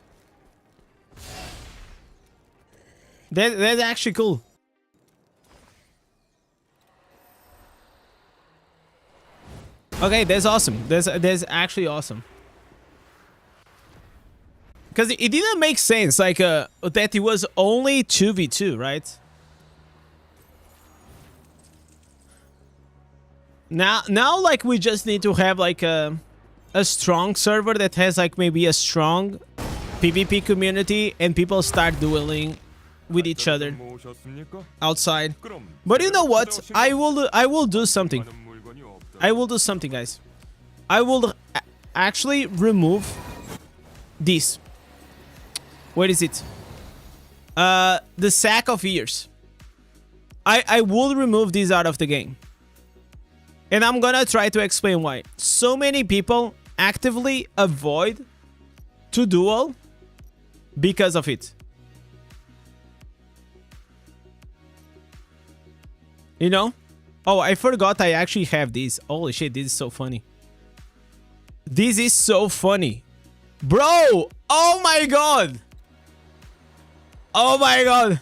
That's actually cool. Okay, that's awesome. That's actually awesome. Because it didn't make sense, like, that it was only 2v2, right? Now, like, we just need to have, like, a strong server that has, like, maybe a strong PvP community and people start dueling with each other outside. But you know what? I will do something. I will do something, guys. I will actually remove this. Where is it? The sack of ears. I will remove this out of the game. And I'm gonna try to explain why. So many people actively avoid to duel because of it. You know? Oh, I forgot I actually have this. Holy shit, this is so funny. This is so funny. Bro! Oh my god! Oh my god!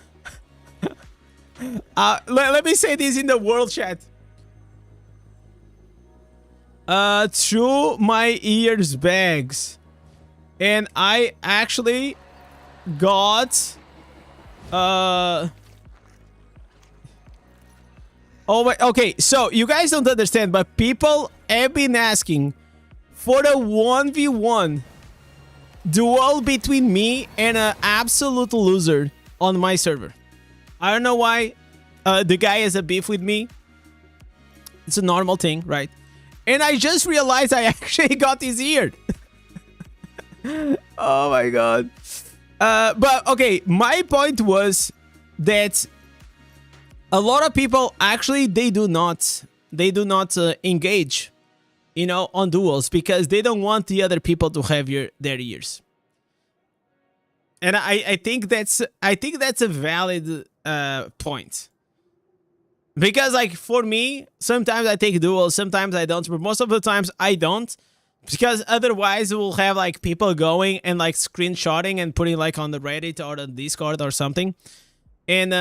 Let me say this in the world chat. Through my ears bags. And I actually got... Oh my, okay, so you guys don't understand, but people have been asking for a 1v1 duel between me and an absolute loser on my server. I don't know why. The guy has a beef with me. It's a normal thing, right? And I just realized I actually got his ear. Oh my god. But okay, my point was that a lot of people actually they do not engage, you know, on duels because they don't want the other people to have their ears. And I think that's a valid point. Because like for me, sometimes I take duels, sometimes I don't, but most of the times I don't. Because otherwise we'll have like people going and like screenshotting and putting like on the Reddit or the Discord or something. And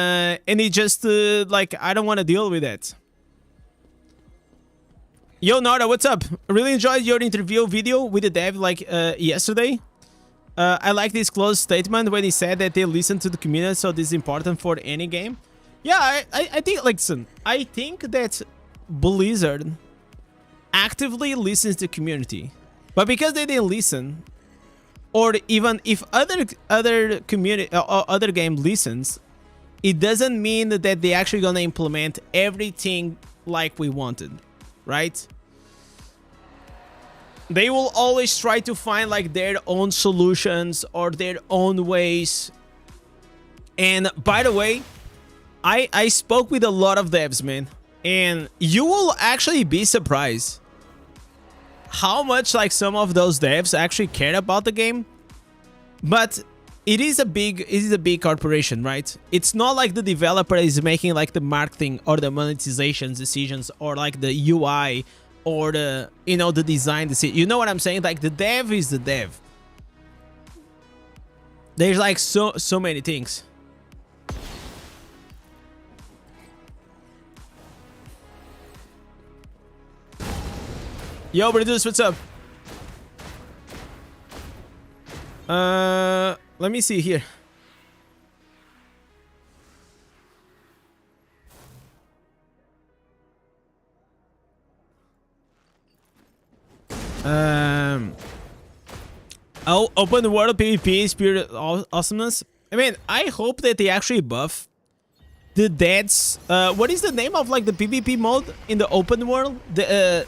it just like I don't want to deal with that. Yo Nara, what's up? I really enjoyed your interview video with the dev like yesterday. I like this close statement when he said that they listen to the community, so this is important for any game. Yeah, I think, listen, I think that Blizzard actively listens to community, but because they didn't listen, or even if other community or other game listens, it doesn't mean that they're actually gonna implement everything like we wanted, right? They will always try to find like their own solutions or their own ways. And by the way, I spoke with a lot of devs, man, and you will actually be surprised how much like some of those devs actually care about the game. But it is a big corporation, right? It's not like the developer is making like the marketing or the monetization decisions or like the UI or the, you know, the design decision. You know what I'm saying? Like the dev is the dev. There's like so many things. Yo, Bradus, what's up? Let me see here. Oh, open world PvP is pure awesomeness. I mean, I hope that they actually buff the deads. What is the name of like the PvP mode in the open world? The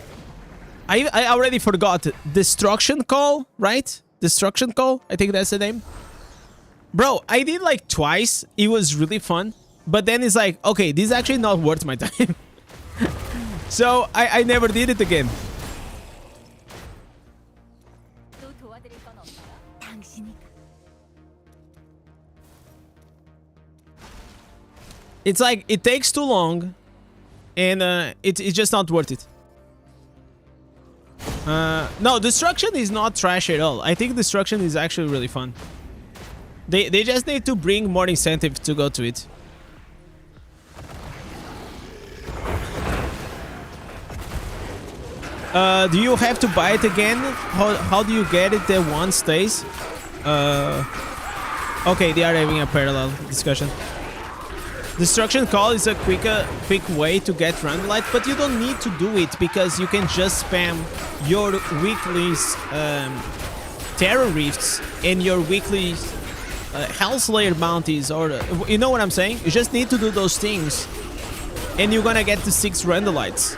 I already forgot. Destruction Call, right? Destruction Call, I think that's the name. Bro, I did like twice. It was really fun. But then it's like, okay, this is actually not worth my time. So I never did it again. It's like, it takes too long. And it's just not worth it. No, destruction is not trash at all. I think destruction is actually really fun. They just need to bring more incentive to go to it. Do you have to buy it again? How do you get it that one stays? Okay, they are having a parallel discussion. Destruction Call is a quick way to get random light, but you don't need to do it because you can just spam your weekly Terror Rifts and your weekly Hellslayer bounties, or you know what I'm saying? You just need to do those things and you're gonna get the 6 random lights.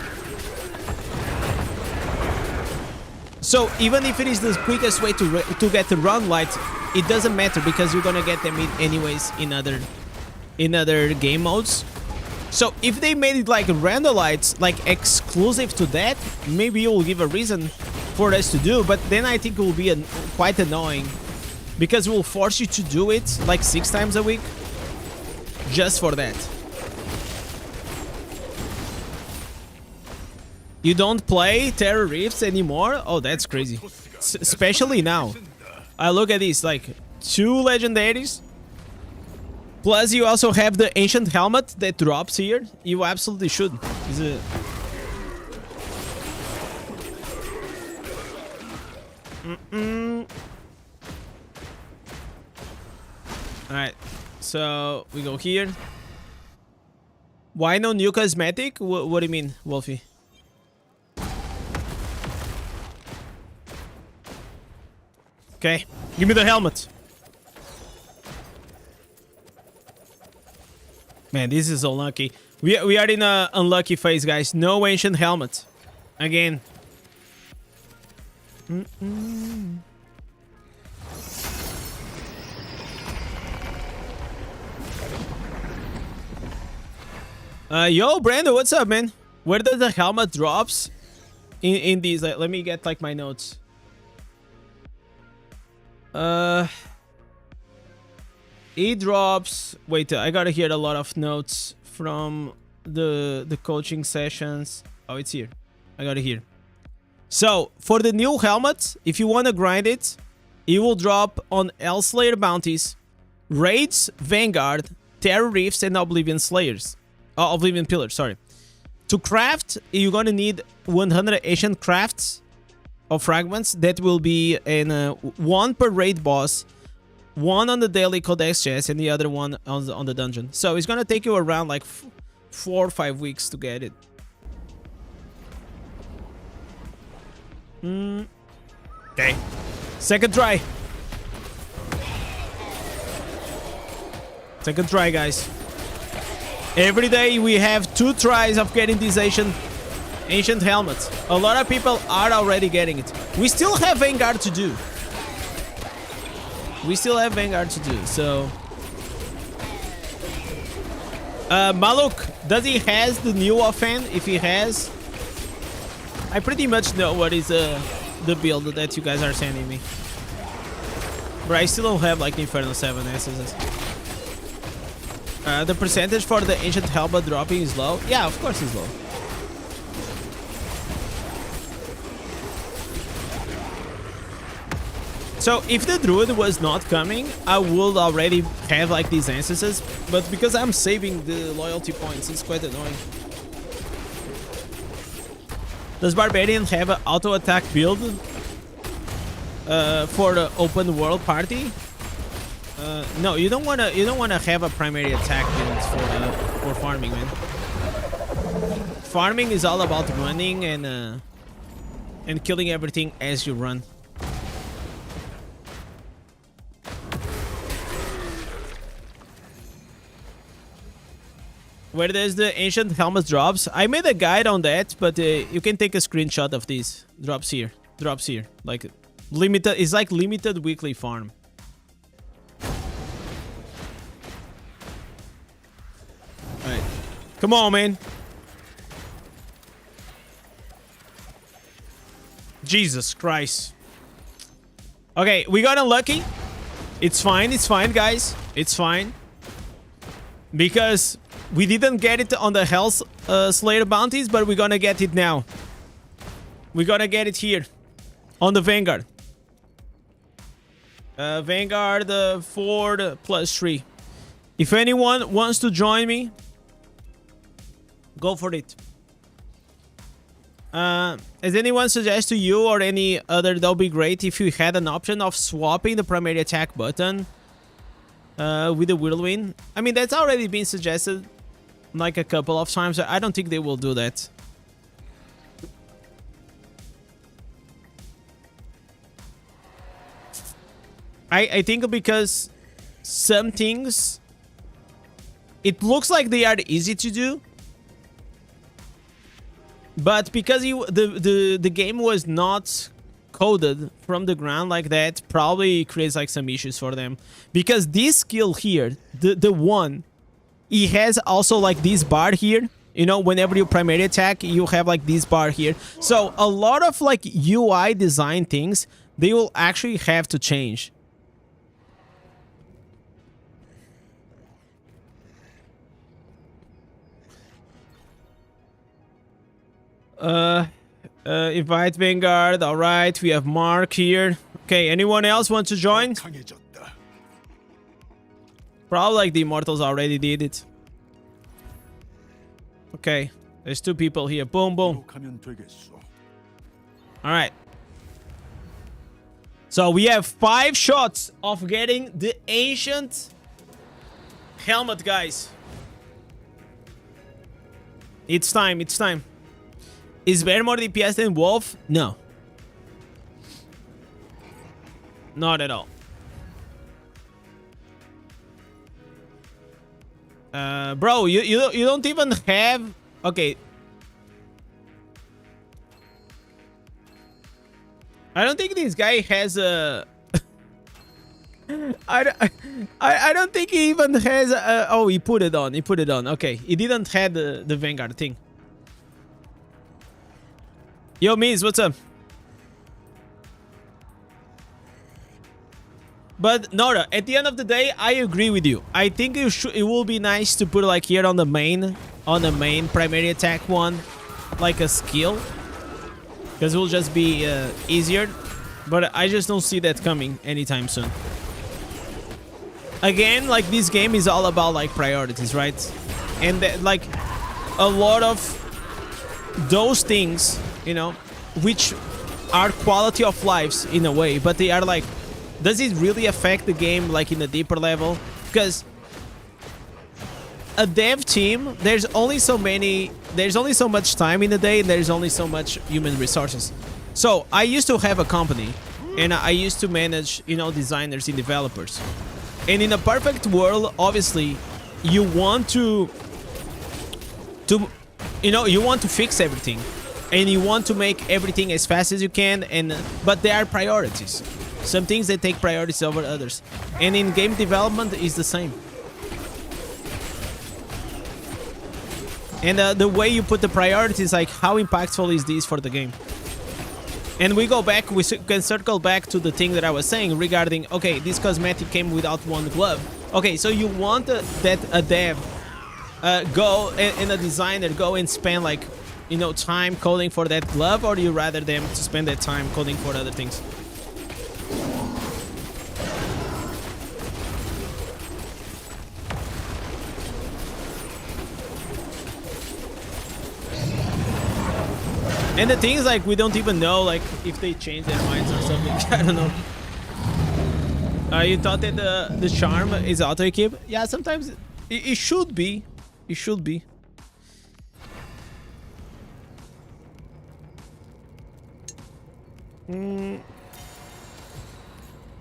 So even if it is the quickest way to get the run light, it doesn't matter because you're gonna get them anyways in other game modes. So if they made it like random lights, like exclusive to that, maybe it will give a reason for us to do. But then I think it will be quite annoying because it will force you to do it like 6 times a week just for that. You don't play Terror Rifts anymore? Oh, that's crazy. Especially now. I look at this, like 2 legendaries. Plus you also have the Ancient Helmet that drops here. You absolutely should. Alright, so we go here. Why no new cosmetic? What do you mean, Wolfie? Okay, give me the helmet. Man, this is unlucky. We are in a unlucky phase, guys. No ancient helmet. Again. Yo, Brando, what's up, man? Where does the helmet drops in these? Let me get like my notes. It drops. Wait, I gotta hear a lot of notes from the coaching sessions. Oh, it's here. I gotta hear. So for the new helmet, if you want to grind it, it will drop on Hellslayer bounties, raids, Vanguard, Terror Rifts, and Oblivion Slayers. Oblivion Pillars. Sorry. To craft, you're gonna need 100 ancient crafts of fragments. That will be in 1 per raid boss, 1 on the daily codex chest, and the other one on the dungeon. So it's gonna take you around like 4 or 5 weeks to get it. Okay, second try. Second try, guys. Every day we have 2 tries of getting this ancient helmet. A lot of people are already getting it. We still have Vanguard to do. So Maluk, does he has the new offhand? If he has, I pretty much know what is the build that you guys are sending me. But I still don't have like the Inferno 7 SSS. The percentage for the ancient helmet dropping is low. Yeah, of course it's low. So if the Druid was not coming, I would already have like these instances, but because I'm saving the loyalty points, it's quite annoying. Does Barbarian have an auto attack build for the open world party? No, you don't wanna have a primary attack build for farming, man. Farming is all about running and killing everything as you run. Where does the ancient helmet drops? I made a guide on that, but you can take a screenshot of these. Drops here. Like limited. It's like limited weekly farm. Alright. Come on, man. Jesus Christ. Okay, we got unlucky. It's fine, guys. It's fine. Because we didn't get it on the Hellslayer bounties, but we're gonna get it now. We're gonna get it here. On the Vanguard. Vanguard, Ford, +3. If anyone wants to join me, go for it. Has anyone suggest to you or any other, that would be great if you had an option of swapping the primary attack button with the whirlwind? I mean, that's already been suggested like a couple of times. I don't think they will do that. I think because some things, it looks like they are easy to do, but because the game was not coded from the ground like that, probably creates like some issues for them. Because this skill here, the one, it has also like this bar here. You know, whenever you primary attack, you have like this bar here. So a lot of like UI design things, they will actually have to change. Invite Vanguard. All right, we have Mark here. Okay, anyone else want to join? Probably like the Immortals already did it. Okay, there's 2 people here. Boom, boom. All right. So we have 5 shots of getting the ancient helmet, guys. It's time. It's time. Is Bear more DPS than Wolf? No. Not at all. Bro, you don't even have... Okay. I don't think this guy has a... I don't think he even has a... Oh, he put it on. He put it on. Okay. He didn't have the Vanguard thing. Yo, Miz, what's up? But Nora, at the end of the day, I agree with you. I think it will be nice to put like here on the main primary attack one, like a skill, because it will just be easier. But I just don't see that coming anytime soon. Again, like this game is all about like priorities, right? And like a lot of those things, you know, which are quality of lives in a way, but they are like, does it really affect the game like in a deeper level? Because a dev team, there's only so much time in the day, and there's only so much human resources. So I used to have a company, and I used to manage, you know, designers and developers. And in a perfect world, obviously, you want to you know, you want to fix everything, and you want to make everything as fast as you can, but there are priorities. Some things that take priorities over others. And in game development is the same. And the way you put the priorities, like how impactful is this for the game? And we can circle back to the thing that I was saying regarding, okay, this cosmetic came without 1 glove. Okay, so you want that a dev go and a designer go and spend like, you know, time coding for that glove, or do you rather them to spend that time coding for other things? And the thing is, like, we don't even know, like, if they change their minds or something. I don't know. You thought that the charm is auto-equip? Yeah, sometimes it should be. It should be.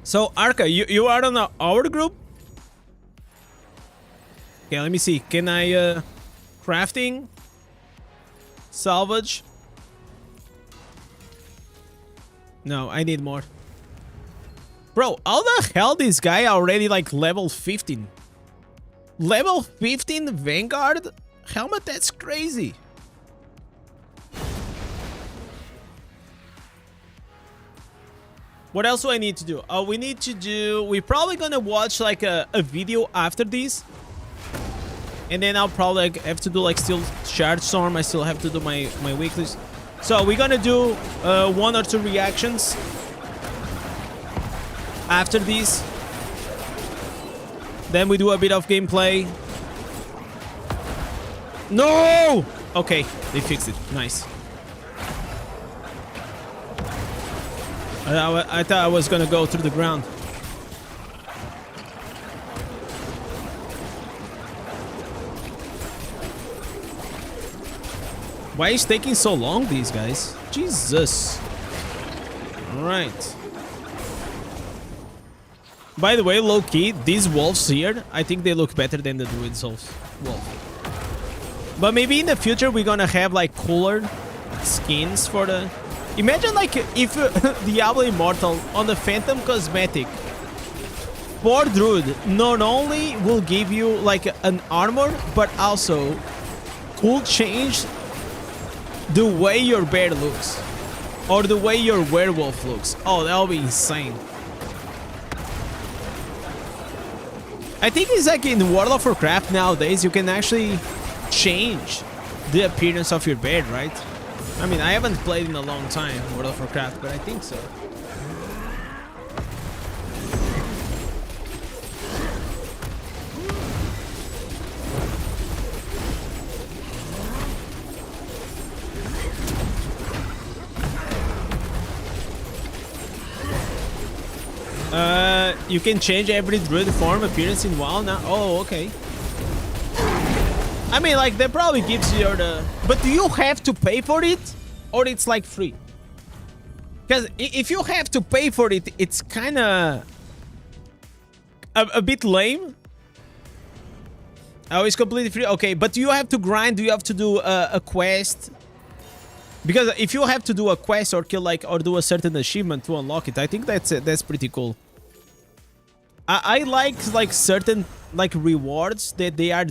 So, Arca, you are on our group? Okay, let me see. Can I... crafting? Salvage? No, I need more. Bro, how the hell this guy already like level 15? Level 15 Vanguard helmet? That's crazy. What else do I need to do? We're probably gonna watch like a video after this. And then I'll probably like, have to do like still Shard Storm. I still have to do my weeklies. So we're gonna do 1 or 2 reactions after these. Then we do a bit of gameplay. No! Okay, they fixed it. Nice. I thought I was gonna go through the ground. Why is it taking so long, these guys? Jesus. Alright. By the way, low-key, these wolves here, I think they look better than the Druid wolf. But maybe in the future we're gonna have like cooler skins for the... Imagine like if Diablo Immortal on the Phantom Cosmetic for Druid not only will give you like an armor, but also could change the way your bear looks or the way your werewolf looks. Oh, that'll be insane. I think it's like in World of Warcraft nowadays you can actually change the appearance of your bear, right? I mean, I haven't played in a long time World of Warcraft, but I think so. You can change every druid form appearance in WoW now. Oh, okay. I mean, like, that probably gives you the... But do you have to pay for it? Or it's, like, free? Because if you have to pay for it, it's kind of... A bit lame. Oh, it's completely free? Okay, but do you have to grind? Do you have to do a quest? Because if you have to do a quest or kill, like, or do a certain achievement to unlock it, I think that's pretty cool. I like certain, like, rewards that they are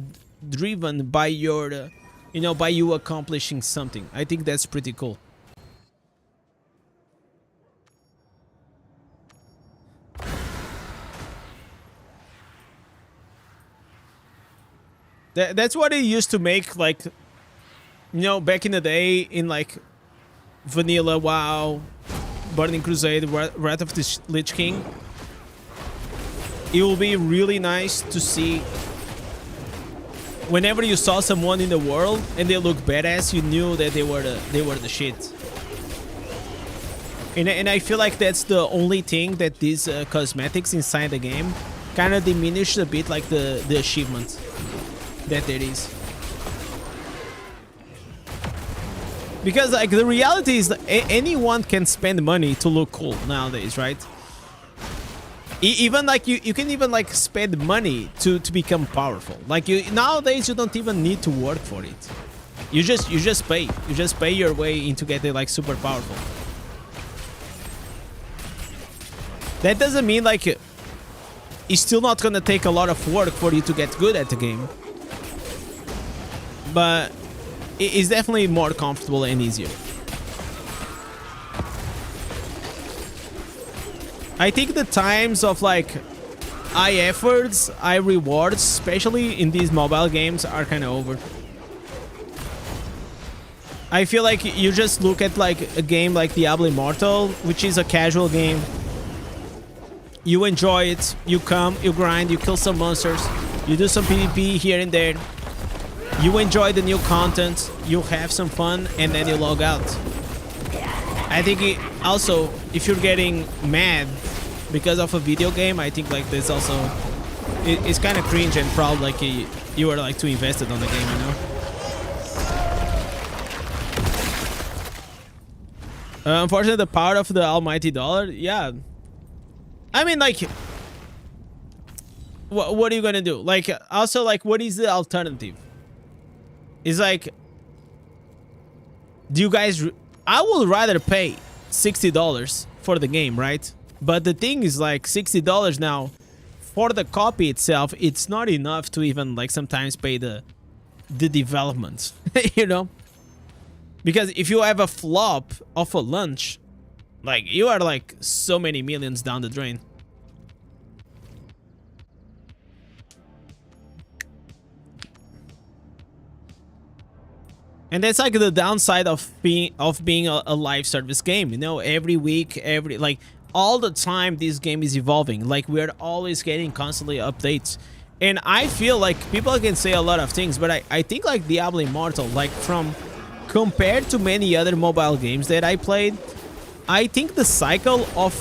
driven by your, you know, by you accomplishing something. I think that's pretty cool. That's what it used to make, like, you know, back in the day in, like, Vanilla, WoW, Burning Crusade, Wrath of the Lich King. It will be really nice to see whenever you saw someone in the world and they look badass, you knew that they were the shit. And I feel like that's the only thing that these cosmetics inside the game kind of diminish a bit, like the achievement that there is. Because, like, the reality is that anyone can spend money to look cool nowadays, right? Even, like, you can even, like, spend money to become powerful. Like, nowadays you don't even need to work for it. You just pay. You just pay your way into getting, like, super powerful. That doesn't mean, like, it's still not gonna take a lot of work for you to get good at the game. But it's definitely more comfortable and easier. I think the times of, like, high efforts, high rewards, especially in these mobile games, are kind of over. I feel like you just look at, like, a game like Diablo Immortal, which is a casual game. You enjoy it, you come, you grind, you kill some monsters, you do some PvP here and there. You enjoy the new content, you have some fun, and then you log out. I think also, if you're getting mad because of a video game, I think, like, this also... It's kind of cringe and proud, like, you were, like, too invested on the game, you know? Unfortunately, the power of the almighty dollar, yeah. I mean, like... What are you gonna do? Like, also, like, what is the alternative? It's like, do you guys... I would rather pay $60 for the game, right? But the thing is, like, $60 now, for the copy itself, it's not enough to even, like, sometimes pay the development, you know? Because if you have a flop of a launch, like, you are, like, so many millions down the drain. And that's like the downside of being a live service game. You know, every week, like all the time, this game is evolving. Like we're always getting constantly updates. And I feel like people can say a lot of things, but I think like Diablo Immortal, like from compared to many other mobile games that I played, I think the cycle of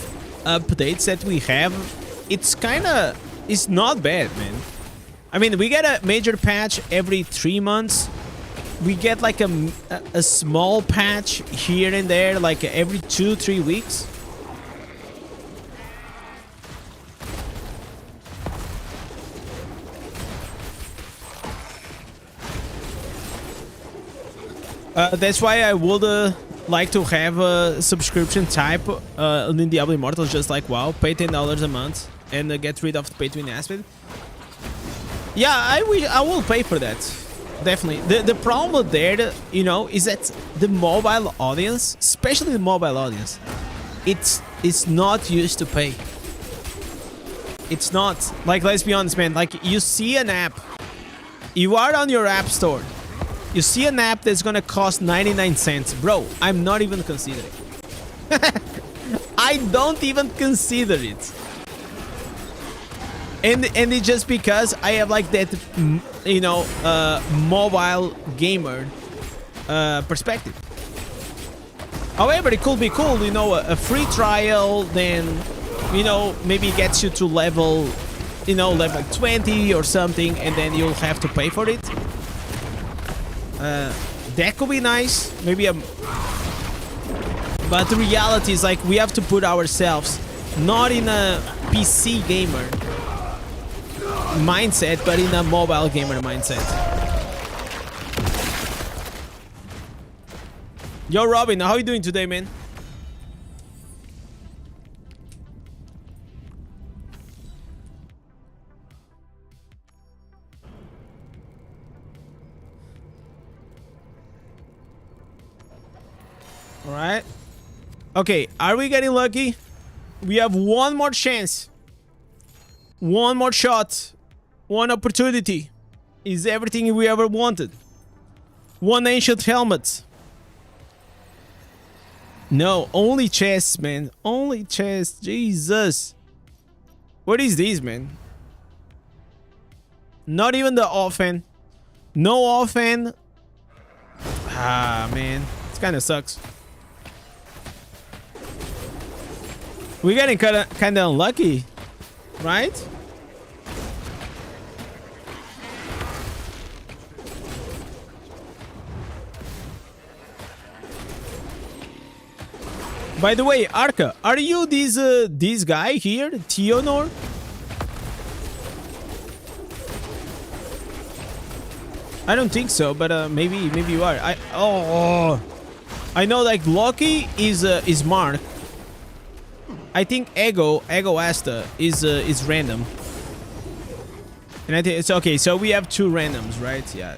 updates that we have, it's not bad, man. I mean, we get a major patch every 3 months. We get like a small patch here and there, like every 2-3 weeks. That's why I would like to have a subscription type in Diablo Immortal, just like WoW. Pay $10 a month and get rid of the pay-to-win aspect. Yeah, I will pay for that. Definitely. The problem there, you know, is that the mobile audience, especially the mobile audience, it's not used to pay. It's not. Like, let's be honest, man. Like, you see an app. You are on your app store. You see an app that's gonna cost 99 cents. Bro, I'm not even considering. I don't even consider it. And it's just because I have like that, you know, mobile gamer perspective. However, it could be cool, you know, a free trial, then, you know, maybe gets you to level, you know, level 20 or something, and then you'll have to pay for it. That could be nice, maybe a... But the reality is, like, we have to put ourselves not in a PC gamer mindset, but in a mobile gamer mindset. Yo, Robin, how you doing today, man? All right. Okay, are we getting lucky? We have one more chance. One more shot. One opportunity. Is everything we ever wanted. One ancient helmet. No, only chests, man. Only chests. Jesus. What is this, man? Not even the offhand. No offhand. Ah, man. This kind of sucks. We're getting kind of unlucky, right? By the way, Arca, are you this guy here, Theonor? I don't think so, but maybe you are. I know like Loki is Mark. I think Ego Asta is random. And I think it's okay, so we have two randoms, right? Yeah.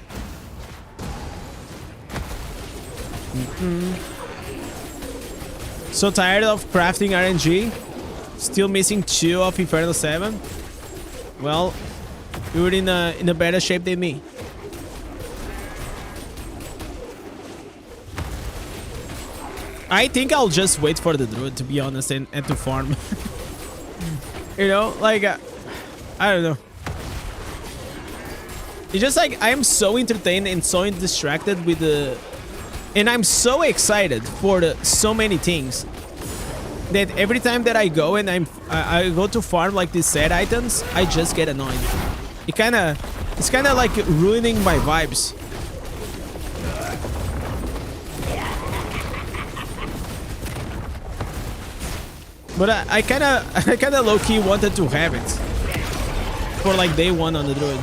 So tired of crafting RNG. Still missing 2 of Infernal 7. Well, you're in a better shape than me. I think I'll just wait for the Druid, to be honest, and to farm. You know, like, I don't know. It's just like, I'm so entertained and so distracted with the... And I'm so excited for so many things that every time that I go and I go to farm like these sad items, I just get annoyed. It's kind of like ruining my vibes. But I kind of low-key wanted to have it for like day 1 on the Druid.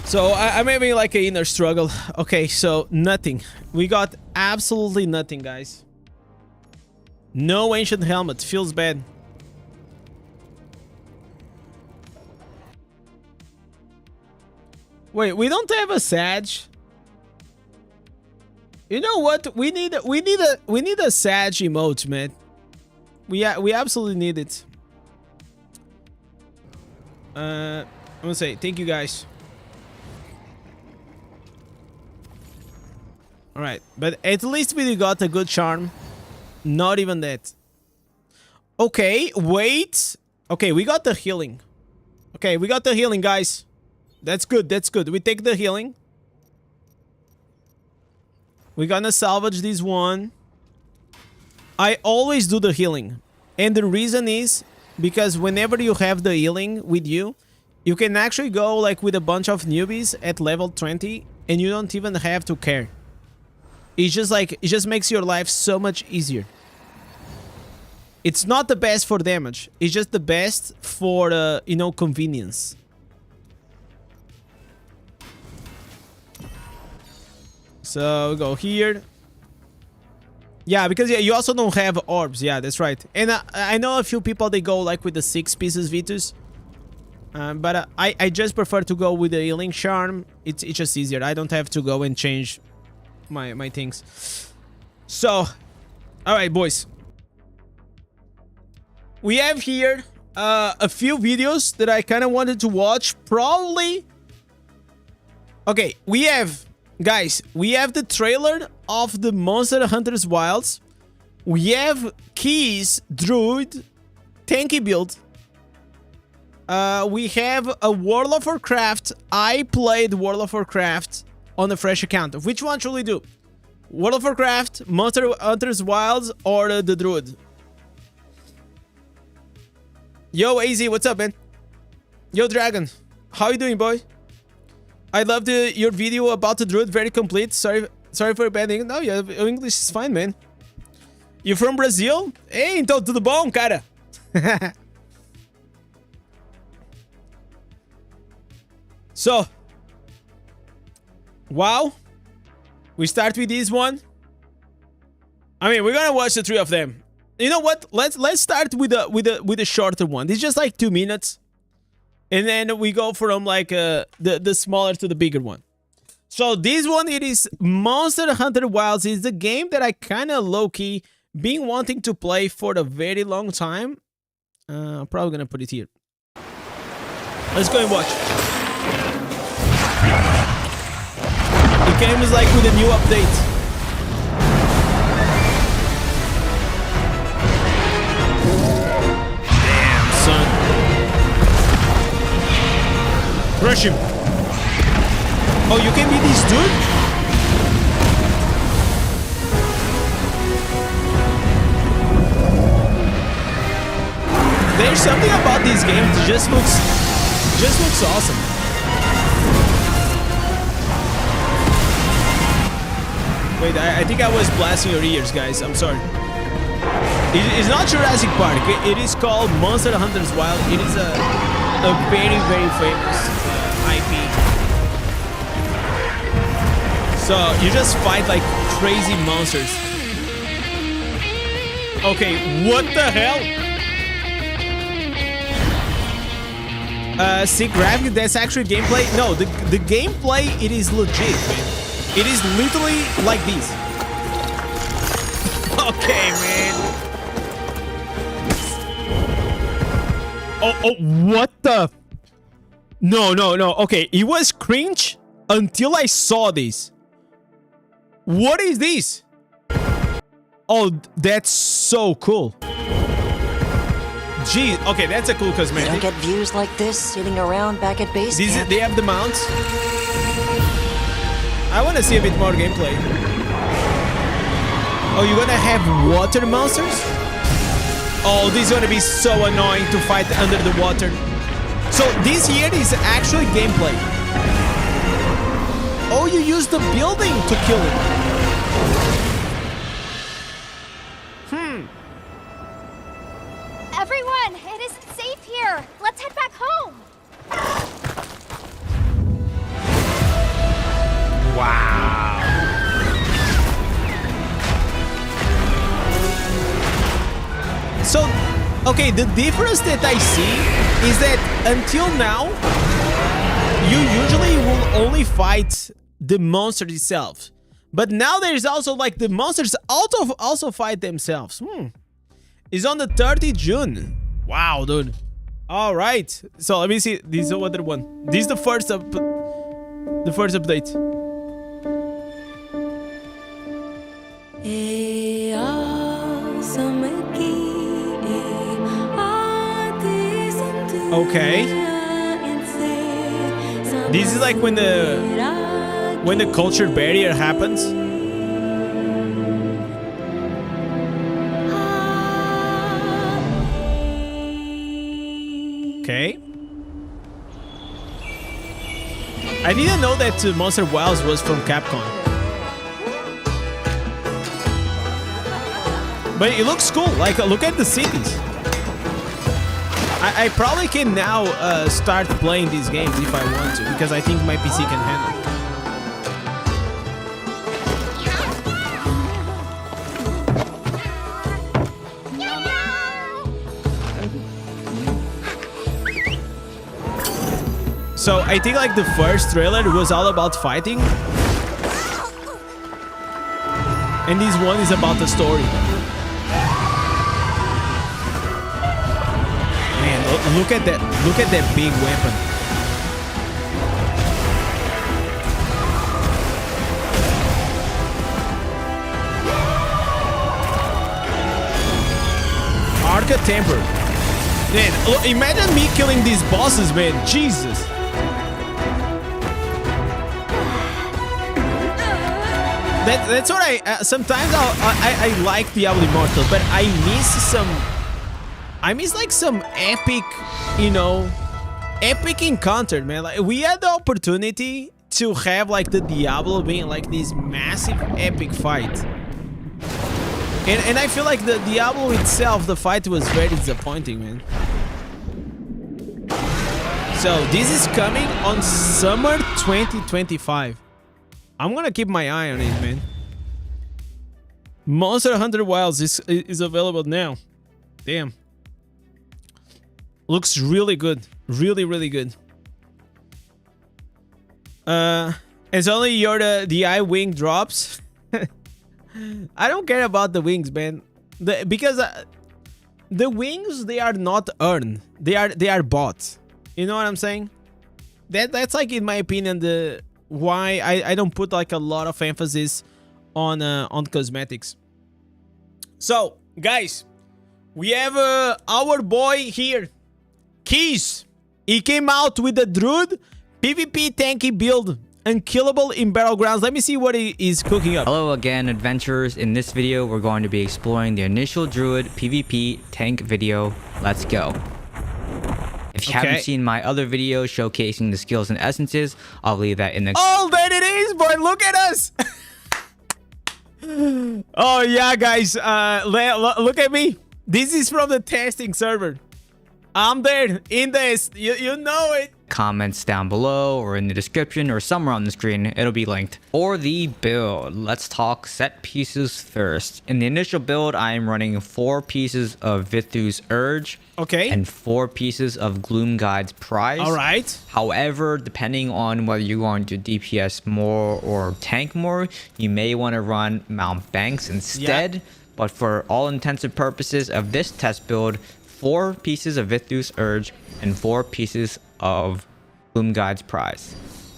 So I'm having like an inner struggle. Okay, so nothing. We got absolutely nothing, guys. No ancient helmet. Feels bad. Wait, we don't have a Sage. You know what? We need a Sage emote, man. We absolutely need it. I'm gonna say thank you, guys. All right, but at least we got a good charm. Not even that. Okay, wait. Okay, we got the healing. Okay, we got the healing, guys. That's good. That's good. We take the healing. We're gonna salvage this one. I always do the healing. And the reason is because whenever you have the healing with you, you can actually go like with a bunch of newbies at level 20 and you don't even have to care. It's just like, it just makes your life so much easier. It's not the best for damage. It's just the best for, you know, convenience. So we go here. Yeah, because you also don't have orbs. Yeah, that's right. And I know a few people, they go like with the 6 pieces Vitus. But I just prefer to go with the healing charm. It's just easier. I don't have to go and change my things. So, alright, boys. We have here a few videos that I kind of wanted to watch. Probably. Okay, we have... Guys, we have the trailer of the Monster Hunter's Wilds. We have Keys, Druid, tanky build. We have a World of Warcraft. I played World of Warcraft on a fresh account. Which one should we do? World of Warcraft, Monster Hunter's Wilds, or the Druid? Yo, AZ, what's up, man? Yo, Dragon, how you doing, boy? I loved your video about the Druid, very complete. Sorry for bad English. No, yeah, English is fine, man. You from Brazil? Hey, então tudo bom, cara? So, wow. We start with this one. I mean, we're gonna watch the 3 of them. You know what? Let's start with the shorter one. It's just like 2 minutes. And then we go from like the smaller to the bigger one. So this one, it is Monster Hunter Wilds. It's a game that I kind of low-key been wanting to play for a very long time. I'm probably gonna put it here. Let's go and watch. It came like with a new update. Damn, son. Rush him. Oh, you can be this dude? There's something about this game that just looks awesome. Wait, I think I was blasting your ears, guys. I'm sorry. It's not Jurassic Park. It is called Monster Hunter's Wild. It is a very, very famous IP. So you just fight like crazy monsters. Okay, what the hell? Sick graphic, that's actually gameplay. No, the gameplay, it is legit, man. It is literally like this. Okay, man. Oh, what the? No. Okay, it was cringe until I saw this. What is this? Oh, that's so cool. Gee, okay, that's a cool cosmetic. You don't get views like this sitting around back at base camp. They have the mounts. I want to see a bit more gameplay. Oh, you're gonna have water monsters? Oh, this is gonna be so annoying to fight under the water. So this here is actually gameplay. Oh, you use the building to kill it. Everyone, it isn't safe here. Let's head back home. Wow. So, okay, the difference that I see is that until now, you usually will only fight the monster itself. But now there's also like the monsters also fight themselves. It's on the 30th June. Wow, dude. All right. So let me see. This is the other one. This is the first update. Okay. This is like when the culture barrier happens. Okay. I didn't know that Monster Wilds was from Capcom. But it looks cool. Like, look at the cities. I probably can now start playing these games if I want to, because I think my PC can handle it. So I think like the first trailer was all about fighting, and this one is about the story. Man, look at that! Look at that big weapon. Arca Temper. Man, imagine me killing these bosses, man. Jesus. That's what I sometimes I like Diablo Immortal, but I miss like some epic, you know, epic encounter, man. Like we had the opportunity to have like the Diablo being like this massive epic fight, and I feel like the Diablo itself, the fight was very disappointing, man. So this is coming on summer 2025. I'm gonna keep my eye on it, man. Monster Hunter Wilds is available now. Damn. Looks really good. Really, really good. It's only the eye wing drops. I don't care about the wings, man. Because the wings, they are not earned. They are bought. You know what I'm saying? That's like, in my opinion, why I don't put like a lot of emphasis on cosmetics. So guys, we have our boy here, Keys. He came out with the Druid PvP tanky build, unkillable in Battlegrounds. Let me see what he is cooking up. Hello again, adventurers. In this video we're going to be exploring the initial Druid PvP tank video. Let's go. If you haven't seen my other video showcasing the skills and essences, I'll leave that in the... Oh, there it is, boy. Look at us. Oh, yeah, guys. Look at me. This is from the testing server. I'm there. Indez. You know it. Comments down below or in the description or somewhere on the screen, it'll be linked. For the build, let's talk set pieces first. In the initial build, I am running 4 pieces of Vithu's Urge, and 4 pieces of Gloomguide's Prize. All right. However, depending on whether you're going to DPS more or tank more, you may want to run Mount Banks instead. Yeah. But for all intents purposes of this test build, 4 pieces of Vithu's Urge and 4 pieces of Gloomguide's Prize.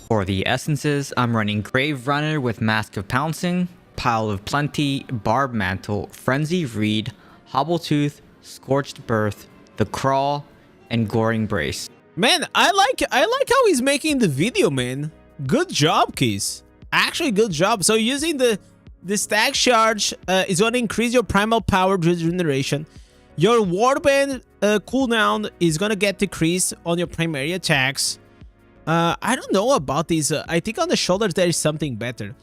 For the essences, I'm running Grave Runner with Mask of Pouncing, Pile of Plenty, Barb Mantle, Frenzy Reed, Hobbletooth, Scorched Birth, The Crawl, and Goring Brace. Man, I like how he's making the video, man. Good job, Keys. Actually, good job. So using the stack charge is going to increase your primal power regeneration. Your warband cooldown is gonna get decreased on your primary attacks. I don't know about these. I think on the shoulders there is something better.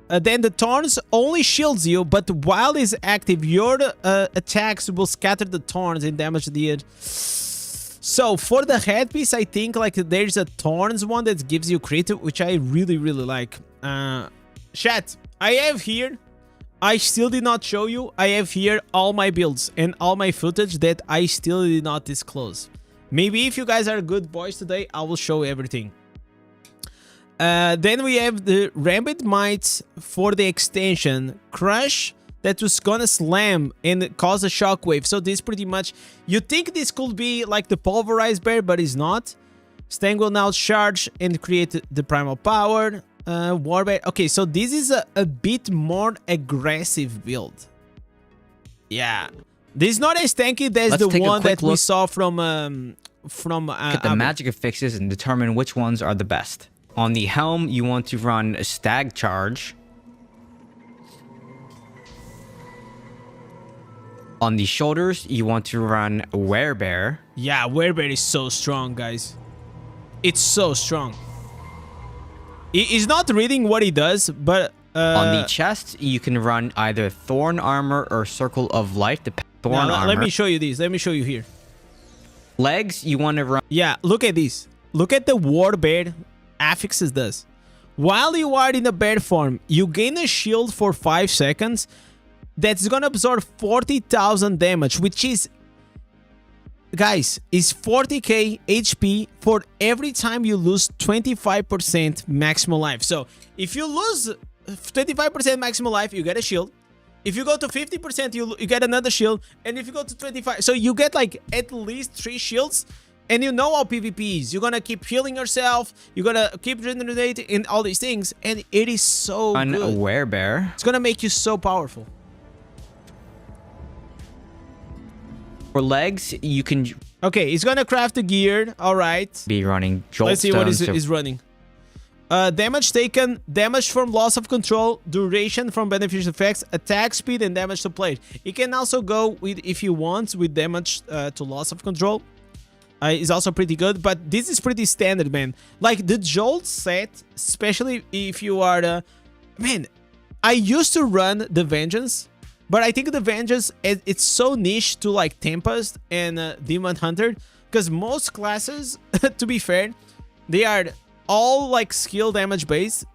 Then the thorns only shields you, but while it's active, your attacks will scatter the thorns and damage the edge. So for the headpiece, I think like there's a thorns one that gives you crit, which I really like. Chat, I have here. I still did not show you. I have here all my builds and all my footage that I still did not disclose. Maybe if you guys are good boys today, I will show everything. Then we have the Rampant Mites for the extension. Crush that was gonna slam and cause a shockwave. So this pretty much, you think this could be like the Pulverized Bear, but it's not. Stang will now charge and create the primal power. Warband. Okay, so this is a bit more aggressive build. Yeah, this is not as tanky as the one that we saw from from Look at the Abu. magic affixes and determine which ones are the best. On the helm, you want to run a Stag Charge. On the shoulders, you want to run Werebear. Yeah, Werebear is so strong, guys. It's so strong. He's not reading what he does, but On the chest, you can run either Thorn Armor or Circle of Life. Thorn Armor. let me show you this. Let me show you here. Legs, you want to run... Yeah, look at this. Look at the Warbear affixes this. While you are in the bear form, you gain a shield for 5 seconds that's gonna absorb 40,000 damage, which is, guys, is 40k HP for every time you lose 25% maximum life. So if you lose 25% maximum life, you get a shield. If you go to 50%, you get another shield. And if you go to 25, so you get like at least 3 shields. And you know how PvP is. You're gonna keep healing yourself. You're gonna keep regenerating and all these things. And it is so good. A Werebear. It's gonna make you so powerful. For legs, you can... Okay, he's gonna craft the gear. All right. Be running Jolt Let's see what Stones. is running. Damage taken, damage from loss of control, duration from beneficial effects, attack speed, and damage to plate. You can also go with, if you want, with damage to loss of control. Is also pretty good, but this is pretty standard, man. Like the Jolt set, especially if you are man, I used to run the Vengeance, but I think the Vengeance, it's so niche to like Tempest and Demon Hunter, because most classes, to be fair, they are all like skill damage based.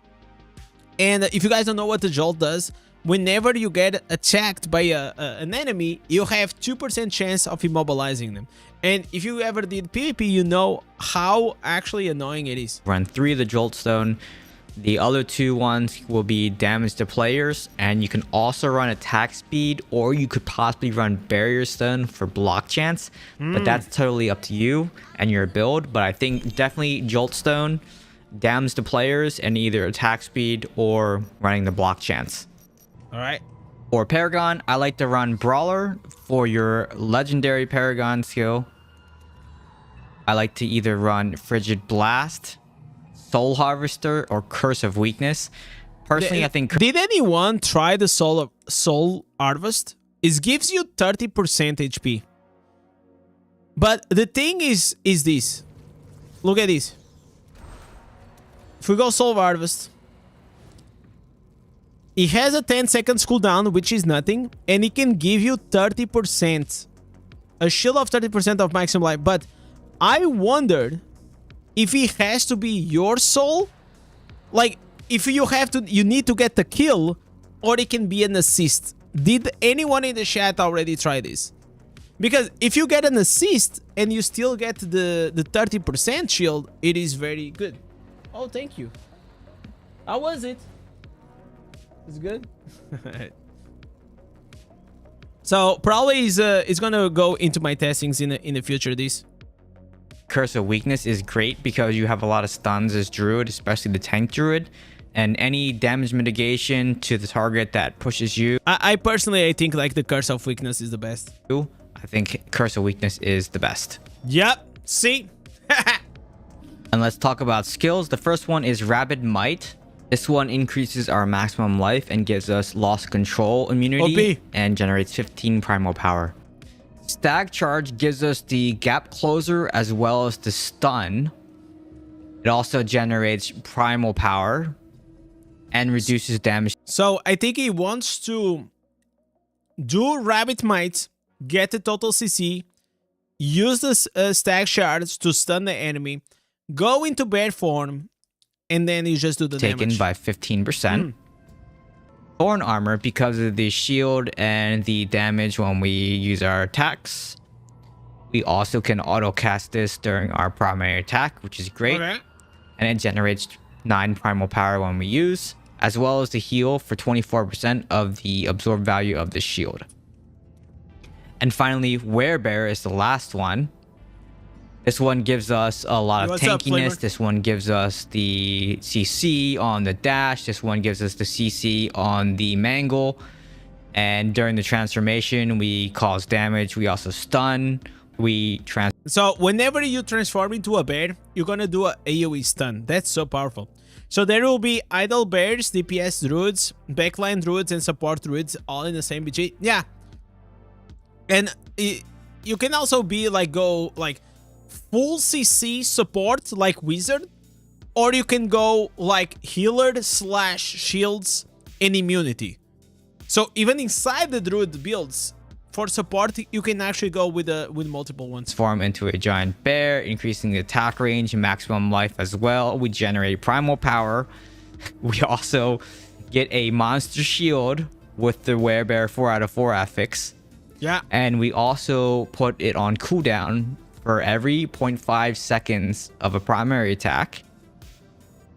And if you guys don't know what the Jolt does, whenever you get attacked by an enemy, you have 2% chance of immobilizing them. And if you ever did PvP, you know how actually annoying it is. Run 3 of the Jolt Stone. The other 2 ones will be damage to players, and you can also run attack speed, or you could possibly run Barrier Stone for block chance. But that's totally up to you and your build. But I think definitely Jolt Stone, damage to players, and either attack speed or running the block chance. All right. Or Paragon, I like to run Brawler for your legendary Paragon skill. I like to either run Frigid Blast, Soul Harvester, or Curse of Weakness. Personally, I think... Did anyone try the Soul Harvest? It gives you 30% HP. But the thing is this. Look at this. If we go Soul Harvest, it has a 10 seconds cooldown, which is nothing, and it can give you 30%. A shield of 30% of maximum life. But I wondered if it has to be your soul. Like, if you need to get the kill, or it can be an assist. Did anyone in the chat already try this? Because if you get an assist and you still get the 30% shield, it is very good. Oh, thank you. How was it? It's good. So probably is gonna go into my testings in the future. This Curse of Weakness is great because you have a lot of stuns as Druid, especially the tank Druid, and any damage mitigation to the target that pushes you. I personally think like the Curse of Weakness is the best. I think Curse of Weakness is the best. Yep. See. And let's talk about skills. The first one is Rabid Might. This one increases our maximum life and gives us loss control immunity and generates 15 primal power. Stag Charge gives us the gap closer as well as the stun. It also generates primal power and reduces damage. So I think he wants to do Rabbit Might, get the total CC, use the Stag Charge to stun the enemy, go into bear form, and then you just do the taken damage. By 15%. Thorn Armor because of the shield and the damage when we use our attacks. We also can auto cast this during our primary attack, which is great. Okay. And it generates 9 primal power when we use, as well as the heal for 24% of the absorb value of the shield. And finally, Werebear is the last one. This one gives us a lot of tankiness. This one gives us the CC on the dash. This one gives us the CC on the mangle. And during the transformation, we cause damage. We also stun. we trans. So whenever you transform into a bear, you're gonna do a AoE stun. That's so powerful. So there will be idle bears, DPS druids, backline druids, and support druids all in the same BG. Yeah. And you can also be like go like full CC support like wizard, or you can go like healer / shields and immunity. So even inside the druid builds, for support, you can actually go with multiple ones. Form into a giant bear, increasing the attack range and maximum life as well. We generate primal power. We also get a monster shield with the werebear 4 out of 4 affix. Yeah. And we also put it on cooldown for every 0.5 seconds of a primary attack.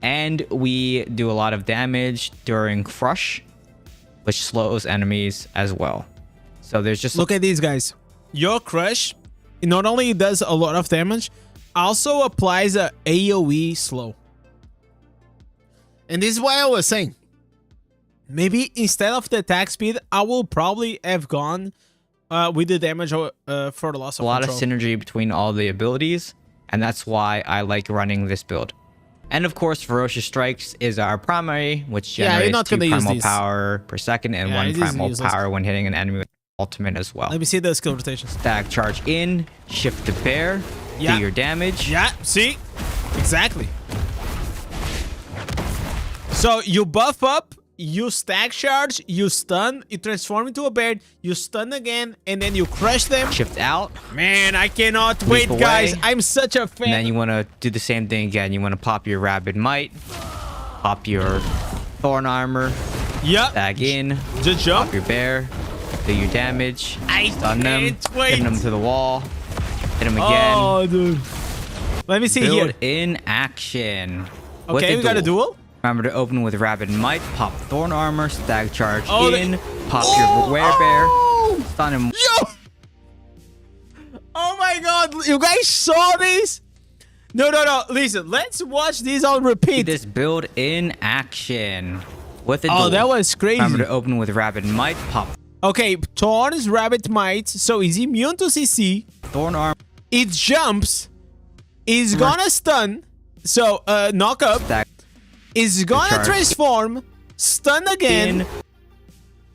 And we do a lot of damage during crush, which slows enemies as well. So there's just... Look at these guys. Your crush, it not only does a lot of damage, also applies a AoE slow. And this is why I was saying, maybe instead of the attack speed, I will probably have gone with the damage for the loss of a lot control. of synergy between all the abilities, and that's why I like running this build. And of course, Ferocious Strikes is our primary, which generates 2 primal power per second and 1 primal power when hitting an enemy with ultimate as well. Let me see the skill rotations. Stag charge in, shift to bear, do your damage. Yeah, see? Exactly. So you buff up, you stag charge, you stun, you transform into a bear, you stun again, and then you crush them. Shift out. Man, I cannot wait, guys. I'm such a fan. And then you want to do the same thing again. You want to pop your Rabid Might, pop your Thorn Armor, stag in, just jump. Pop your bear, do your damage, stun them, hit them to the wall, hit them again. Oh, dude. Let me see Build here. in action. Okay, we got a duel. Remember to open with Rabid Might, pop Thorn Armor, stag charge in, pop your werebear, stun him. Yo! Oh my god, you guys saw this? No. Listen, let's watch this on repeat. This build in action. With a duel. That was crazy. Remember to open with Rabid Might, pop. Okay, Thorn's Rabbit Might, so he's immune to CC. Thorn Armor. It jumps. Is gonna stun. So, knock up. Stag. Is gonna transform. Stun again. In.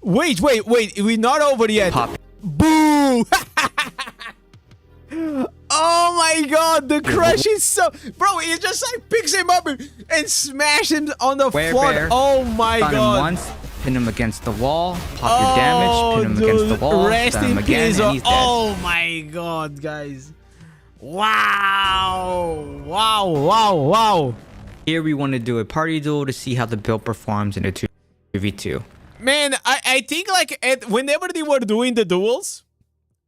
Wait. We're not over yet. Pop. Boo! Oh my god, the crush is so... Bro, it just like picks him up and smash him on the floor. Oh my god. Stun him once, pin him against the wall, pop your damage, pin him against the wall, stun him again, and he's dead. Oh my god, guys. Wow. Here we want to do a party duel to see how the build performs in a 2v2. Man, I think like whenever they were doing the duels,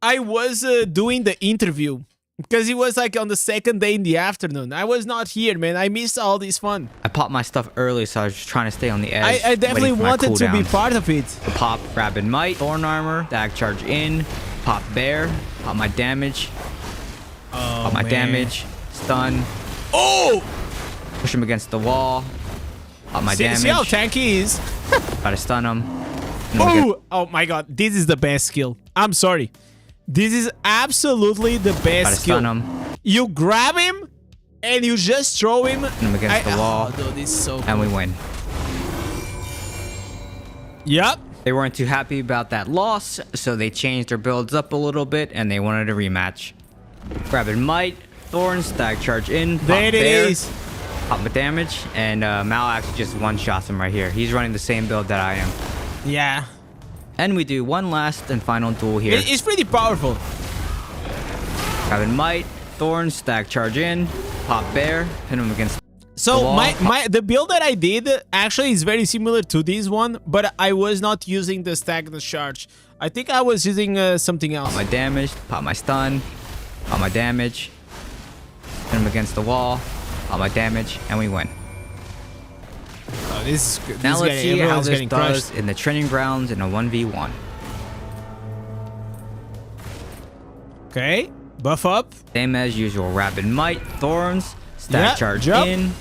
I was doing the interview because it was like on the second day in the afternoon. I was not here, man. I missed all this fun. I popped my stuff early, so I was just trying to stay on the edge. I definitely wanted to be part of it. Pop Rabid Might, Thorn Armor, stag charge in, pop bear, pop my damage, pop my damage, stun. Oh! Push him against the wall. Pop my damage. See how tanky he is? Try to stun him. Oh my god, this is the best skill. I'm sorry. This is absolutely the best skill. Stun him. You grab him and you just throw him. Put him against the wall. Oh, dude, this is so cool. And we win. Yep. They weren't too happy about that loss, so they changed their builds up a little bit and they wanted a rematch. Rabid Might, Thorn, stag charge in, pop there it bear, is. Pop my damage, and Mal actually just one-shots him right here. He's running the same build that I am. Yeah. And we do one last and final duel here. It's pretty powerful. Rabid Might, Thorn, stag charge in, pop bear, pin him against so the wall. the build that I did actually is very similar to this one, but I was not using the stag charge. I think I was using something else. Pop my damage, pop my stun, pop my damage, pin him against the wall, pop my damage, and we win. Oh, this is now let's see how this does crushed in the training grounds in a 1v1. Okay, buff up. Same as usual. Rabid Might, Thorns, stag charge in,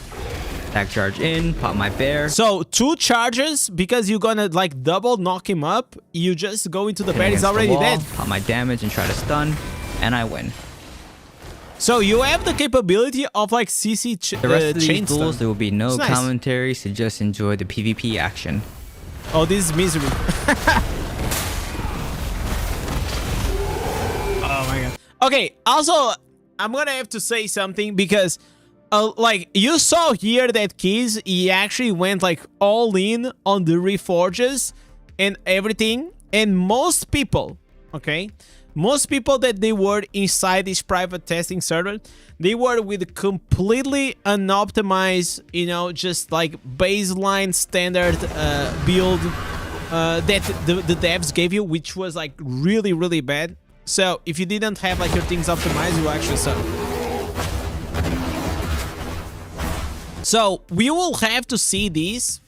stag charge in, pop my bear. So 2 charges because you're gonna like double knock him up. You just go into the bear. He's already dead. Pop my damage and try to stun. and I win. So you have the capability of like CC The rest of these chain duels, stun. there will be no It's nice. commentary, so just enjoy the PvP action. Oh, this is misery. Oh my god. Okay, also, I'm gonna have to say something because, like, you saw here that Keys, he actually went, like, all in on the reforges and everything. And most people, okay, most people that they were inside this private testing server, they were with completely unoptimized, you know, just like baseline standard build that the devs gave you, which was like really, really bad. So if you didn't have like your things optimized, you actually suck. So we will have to see these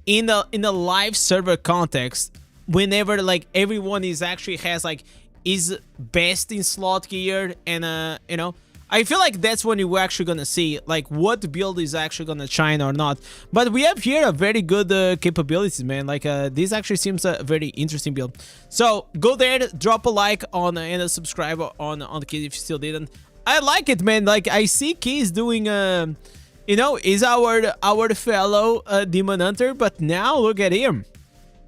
in a live server context whenever like everyone is actually has like is best in slot gear, and you know, I feel like that's when you're actually gonna see like what build is actually gonna shine or not. But we have here a very good capabilities, man. Like this actually seems a very interesting build. So go there, drop a like on and a subscribe on the Keys if you still didn't. I like it, man. Like I see Keys doing you know, is our fellow demon hunter, but now look at him.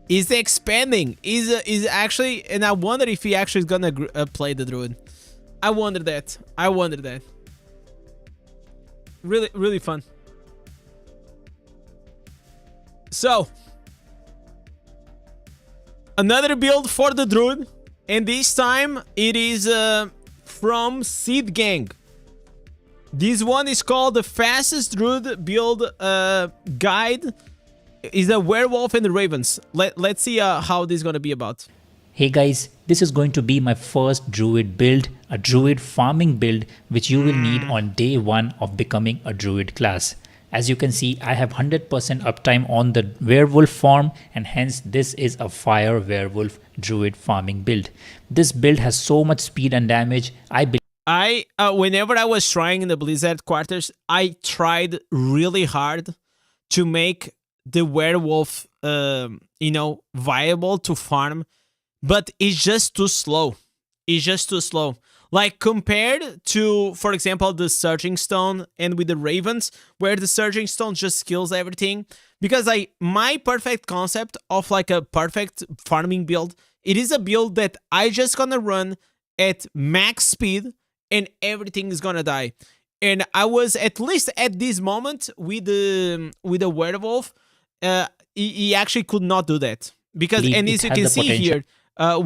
He's expanding. He's actually, and I wonder if he actually is gonna play the druid. I wonder that. I wonder that. Really, really fun. So, another build for the druid, and this time it is from Seed Gang. This one is called the fastest druid build guide. Is a werewolf and the ravens. Let's see how this is gonna be about. Hey guys, this is going to be my first druid build, a druid farming build which you will need on day 1 of becoming a druid class. As you can see, I have 100% uptime on the werewolf farm, and hence this is a fire werewolf druid farming build. This build has so much speed and damage. Whenever I was trying in the Blizzard quarters, I tried really hard to make the werewolf you know, viable to farm, but it's just too slow. It's just too slow. Like compared to, for example, the Surging Stone and with the Ravens, where the Surging Stone just kills everything. Because my perfect concept of like a perfect farming build, it is a build that I just gonna run at max speed and everything is gonna die. And I was, at least at this moment, with the werewolf, he actually could not do that. Because, and as you can see here,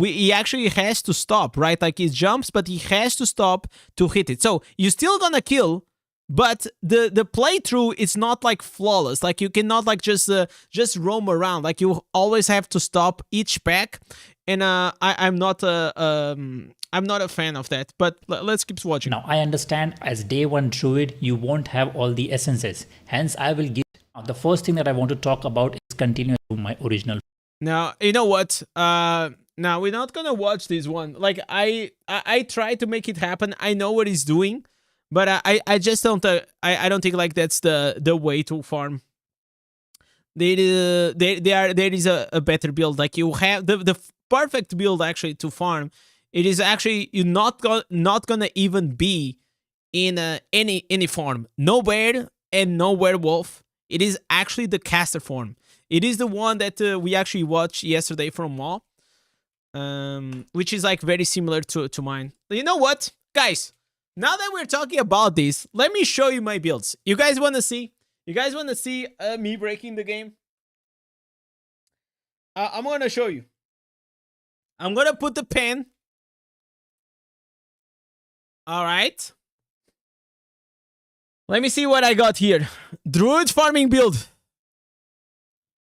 he actually has to stop, right? Like he jumps, but he has to stop to hit it. So you're still gonna kill, but the playthrough is not like flawless. Like you cannot like just roam around. Like you always have to stop each pack. And I'm not a fan of that. But let's keep watching. Now I understand as day 1 druid, you won't have all the essences. Hence I will give. Now, the first thing that I want to talk about is continue to my original. Now, you know what? Now we're not gonna watch this one. Like I try to make it happen. I know what he's doing, but I just don't. I don't think like that's the way to farm. There is a better build. Like you have the perfect build actually to farm. It is actually you're not gonna even be in any form. No bear and no werewolf. It is actually the caster form. It is the one that we actually watched yesterday from Wall, which is like very similar to mine. But you know what, guys? Now that we're talking about this, let me show you my builds. You guys want to see? You guys want to see me breaking the game? I'm gonna show you. I'm gonna put the pen. All right. Let me see what I got here. Druid farming build.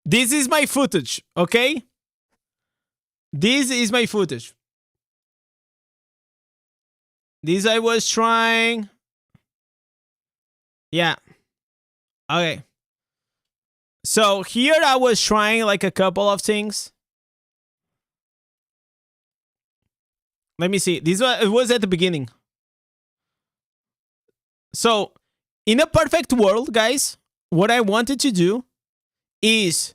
This is my footage, okay? This is my footage. This I was trying. Yeah. Okay. So here I was trying like a couple of things. Let me see. This one, it was at the beginning. So in a perfect world, guys, what I wanted to do is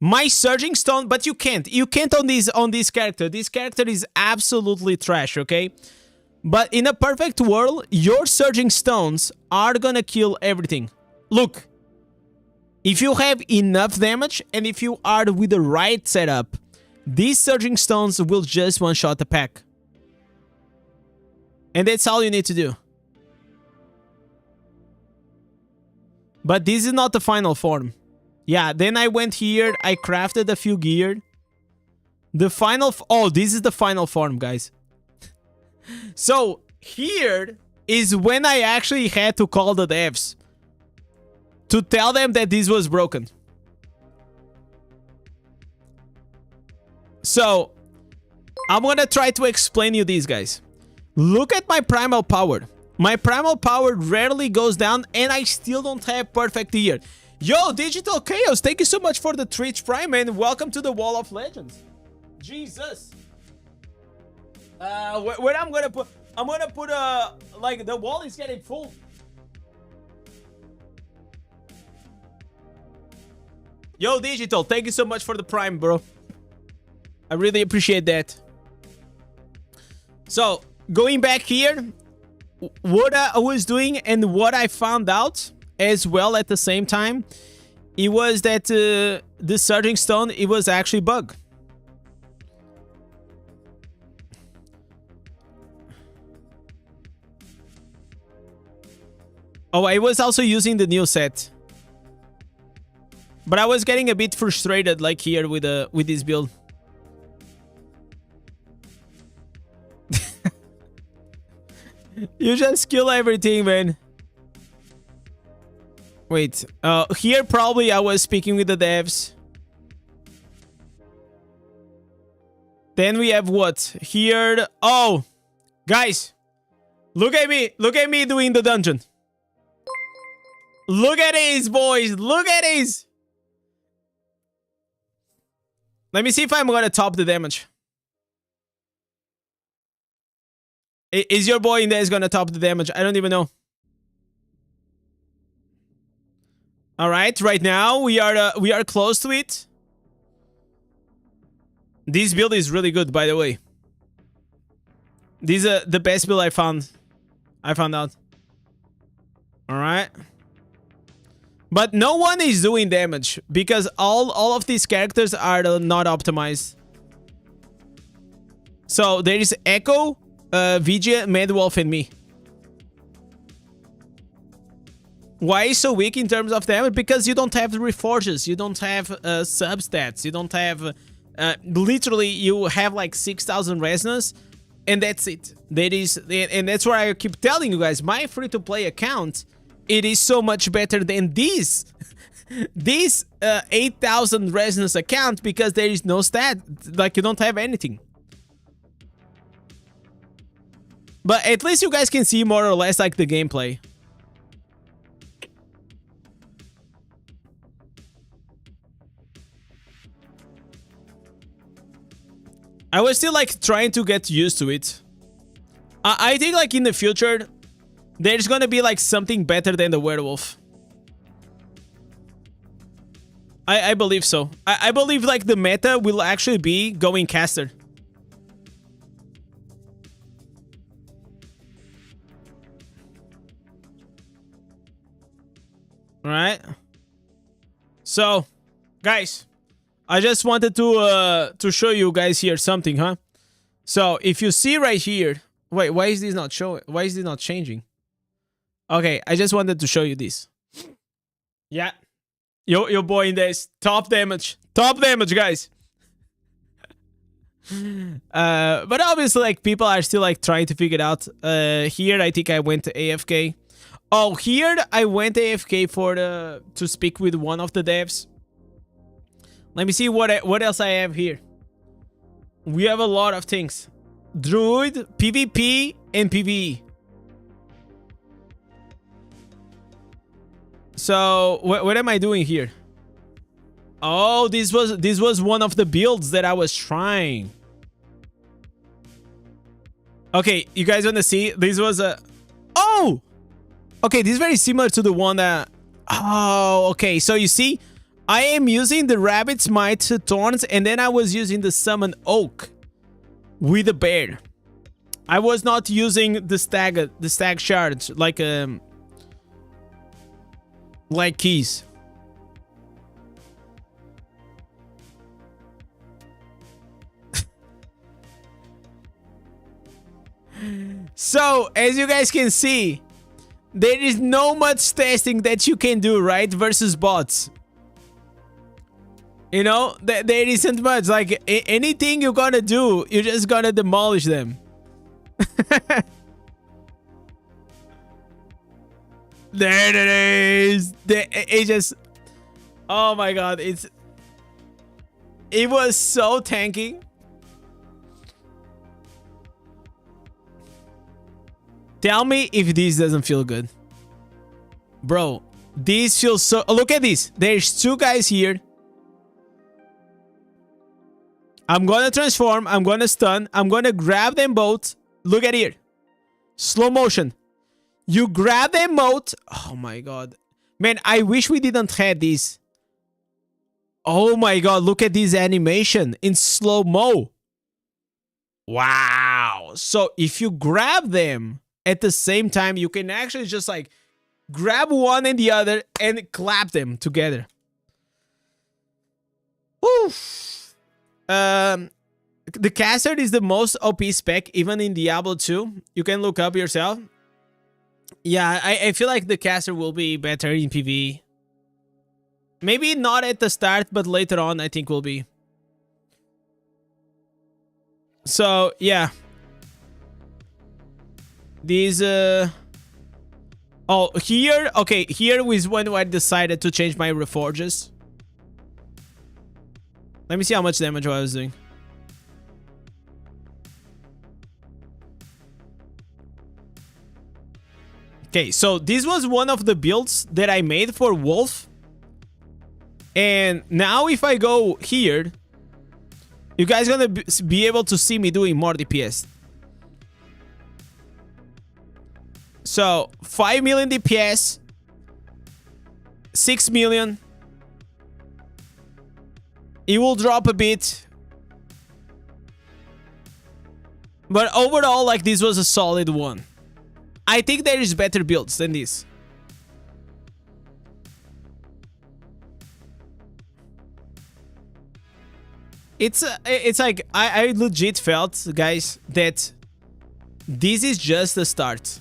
my Surging Stone, but you can't on this character. This character is absolutely trash, okay? But in a perfect world, your surging stones are gonna kill everything. Look, if you have enough damage and if you are with the right setup, these surging stones will just one-shot the pack. And that's all you need to do. But this is not the final form. Yeah, then I went here, I crafted a few gear. The final... Oh, this is the final form, guys. So, here is when I actually had to call the devs to tell them that this was broken. So, I'm gonna try to explain you this, guys. Look at my primal power. My primal power rarely goes down and I still don't have perfect gear. Yo, Digital Chaos, thank you so much for the Twitch Prime and welcome to the Wall of Legends. Jesus. Where I'm gonna put... I'm gonna put like the wall is getting full. Yo, Digital, thank you so much for the Prime, bro. I really appreciate that. So, going back here, what I was doing and what I found out as well at the same time, it was that the Surging Stone, it was actually bug. Oh, I was also using the new set. But I was getting a bit frustrated like here with this build. You just kill everything, man. Wait, here probably I was speaking with the devs. Then we have what? Here, oh, guys, look at me doing the dungeon. Look at this, boys, look at this. Let me see if I'm gonna top the damage. Is your boy Indez gonna top the damage? I don't even know. All right, right now we are close to it. This build is really good, by the way. This is the best build I found out. All right. But no one is doing damage because all of these characters are not optimized. So there is Echo, Vijay, Madwolf, and me. Why is so weak in terms of damage? Because you don't have reforges, you don't have substats, you don't have... literally, you have like 6,000 resonance, and that's it. That is, and that's why I keep telling you guys, my free-to-play account, it is so much better than this 8,000 resonance account because there is no stat, like you don't have anything. But at least you guys can see more or less like the gameplay. I was still like trying to get used to it. I think like in the future, there's gonna be like something better than the werewolf. I believe so. I believe like the meta will actually be going caster. Alright. So, guys, I just wanted to show you guys here something, huh? So, if you see right here... Wait, why is this not showing? Why is this not changing? Okay, I just wanted to show you this. Yeah. Your boy in this. Top damage. Top damage, guys. But obviously, like, people are still, like, trying to figure it out. Here, I think I went to AFK. Oh, here, I went AFK for to speak with one of the devs. Let me see what else I have here. We have a lot of things. Druid, PvP, and PvE. So, what am I doing here? Oh, this was one of the builds that I was trying. Okay, you guys want to see? This was a... Oh! Okay, this is very similar to the one that... Oh, okay. So, you see... I am using the Rabbit's Might Thorns, and then I was using the Summon Oak with the bear. I was not using the stag shards like keys. So, as you guys can see, there is no much testing that you can do, right? Versus bots. You know, there isn't much. Like, anything you're gonna do, you're just gonna demolish them. There it is. It just... Oh my god, it was so tanky. Tell me if this doesn't feel good. Bro, this feels so... Look at this. There's two guys here. I'm gonna transform. I'm gonna stun. I'm gonna grab them both. Look at here. Slow motion. You grab them both. Oh my god. Man, I wish we didn't have this. Oh my god, look at this animation in slow-mo. Wow. So if you grab them at the same time, you can actually just like grab one and the other and clap them together. Woo. The caster is the most OP spec even in Diablo 2. You can look up yourself. Yeah, I feel like the caster will be better in PvE. Maybe not at the start, but later on I think will be. So, yeah. These, oh, here, okay, here is when I decided to change my reforges. Let me see how much damage I was doing. Okay, so this was one of the builds that I made for Wolf. And now if I go here, you guys gonna be able to see me doing more DPS. So, 5 million DPS, 6 million. It will drop a bit. But overall, like, this was a solid one. I think there is better builds than this. It's like, I legit felt, guys, that this is just the start.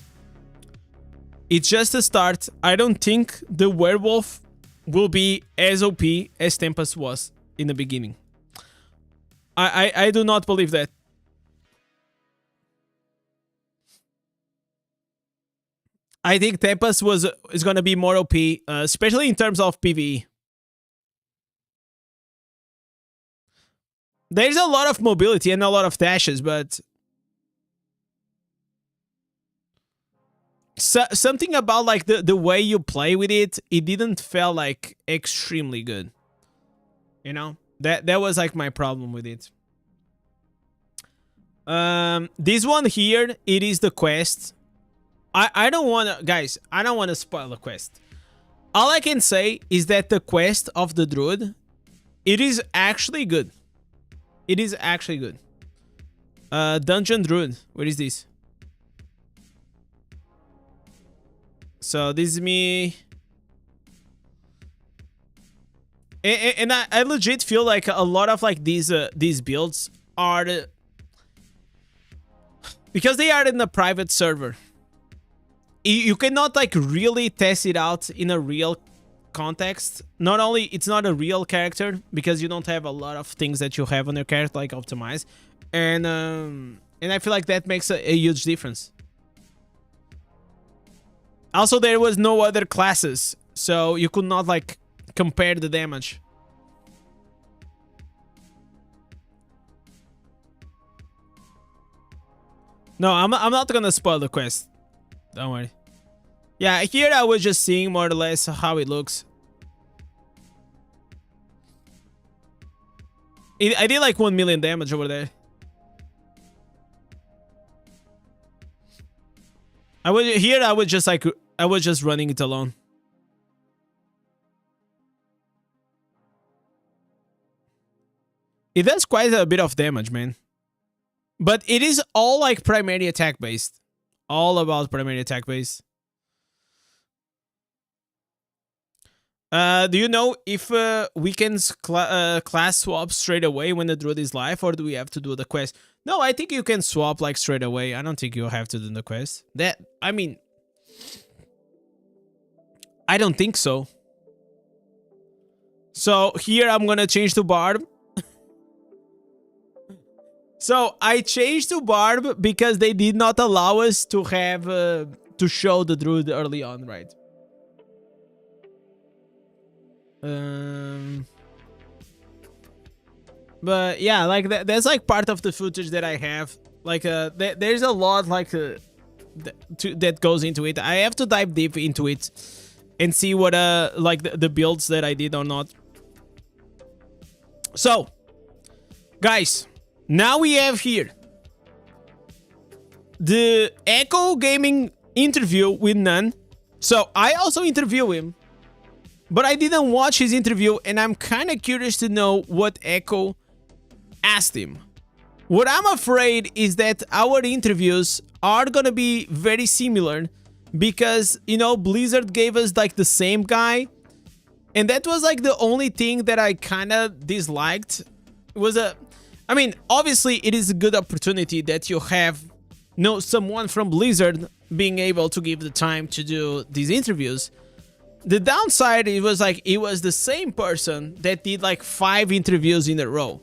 It's just a start. I don't think the werewolf will be as OP as Tempest was in the beginning. I do not believe that. I think Tempest is gonna be more OP, especially in terms of PvE. There's a lot of mobility and a lot of dashes, but something about like the way you play with it, it didn't feel like extremely good. You know, that was like my problem with it. This one here, it is the quest. I don't want to, guys, I don't want to spoil the quest. All I can say is that the quest of the Druid, it is actually good. It is actually good. Dungeon Druid, where is this? So this is me. And I legit feel like a lot of like these builds are because they are in a private server. You cannot like really test it out in a real context. Not only it's not a real character because you don't have a lot of things that you have on your character like optimized, and I feel like that makes a huge difference. Also, there was no other classes, so you could not like compare the damage. No, I'm not gonna spoil the quest. Don't worry. Yeah, here I was just seeing more or less how it looks. I did like 1 million damage over there. I was just running it alone. It does quite a bit of damage, man. But it is all like primary attack based. All about primary attack based. Do you know if we can class swap straight away when the Druid is live, or do we have to do the quest? No, I think you can swap like straight away. I don't think you have to do the quest. I mean, I don't think so. So here I'm gonna change to Barb. So I changed to Barb because they did not allow us to have to show the Druid early on, right? But yeah, like that's like part of the footage that I have. Like there's a lot like that goes into it. I have to dive deep into it and see what like the builds that I did or not. So, guys, now we have here the Echo Gaming interview with Nan. So I also interview him, but I didn't watch his interview, and I'm kind of curious to know what Echo asked him. What I'm afraid is that our interviews are gonna be very similar because, you know, Blizzard gave us like the same guy, and that was like the only thing that I kind of disliked. I mean, obviously it is a good opportunity that you have, you know, someone from Blizzard being able to give the time to do these interviews. The downside, it was the same person that did like 5 interviews in a row.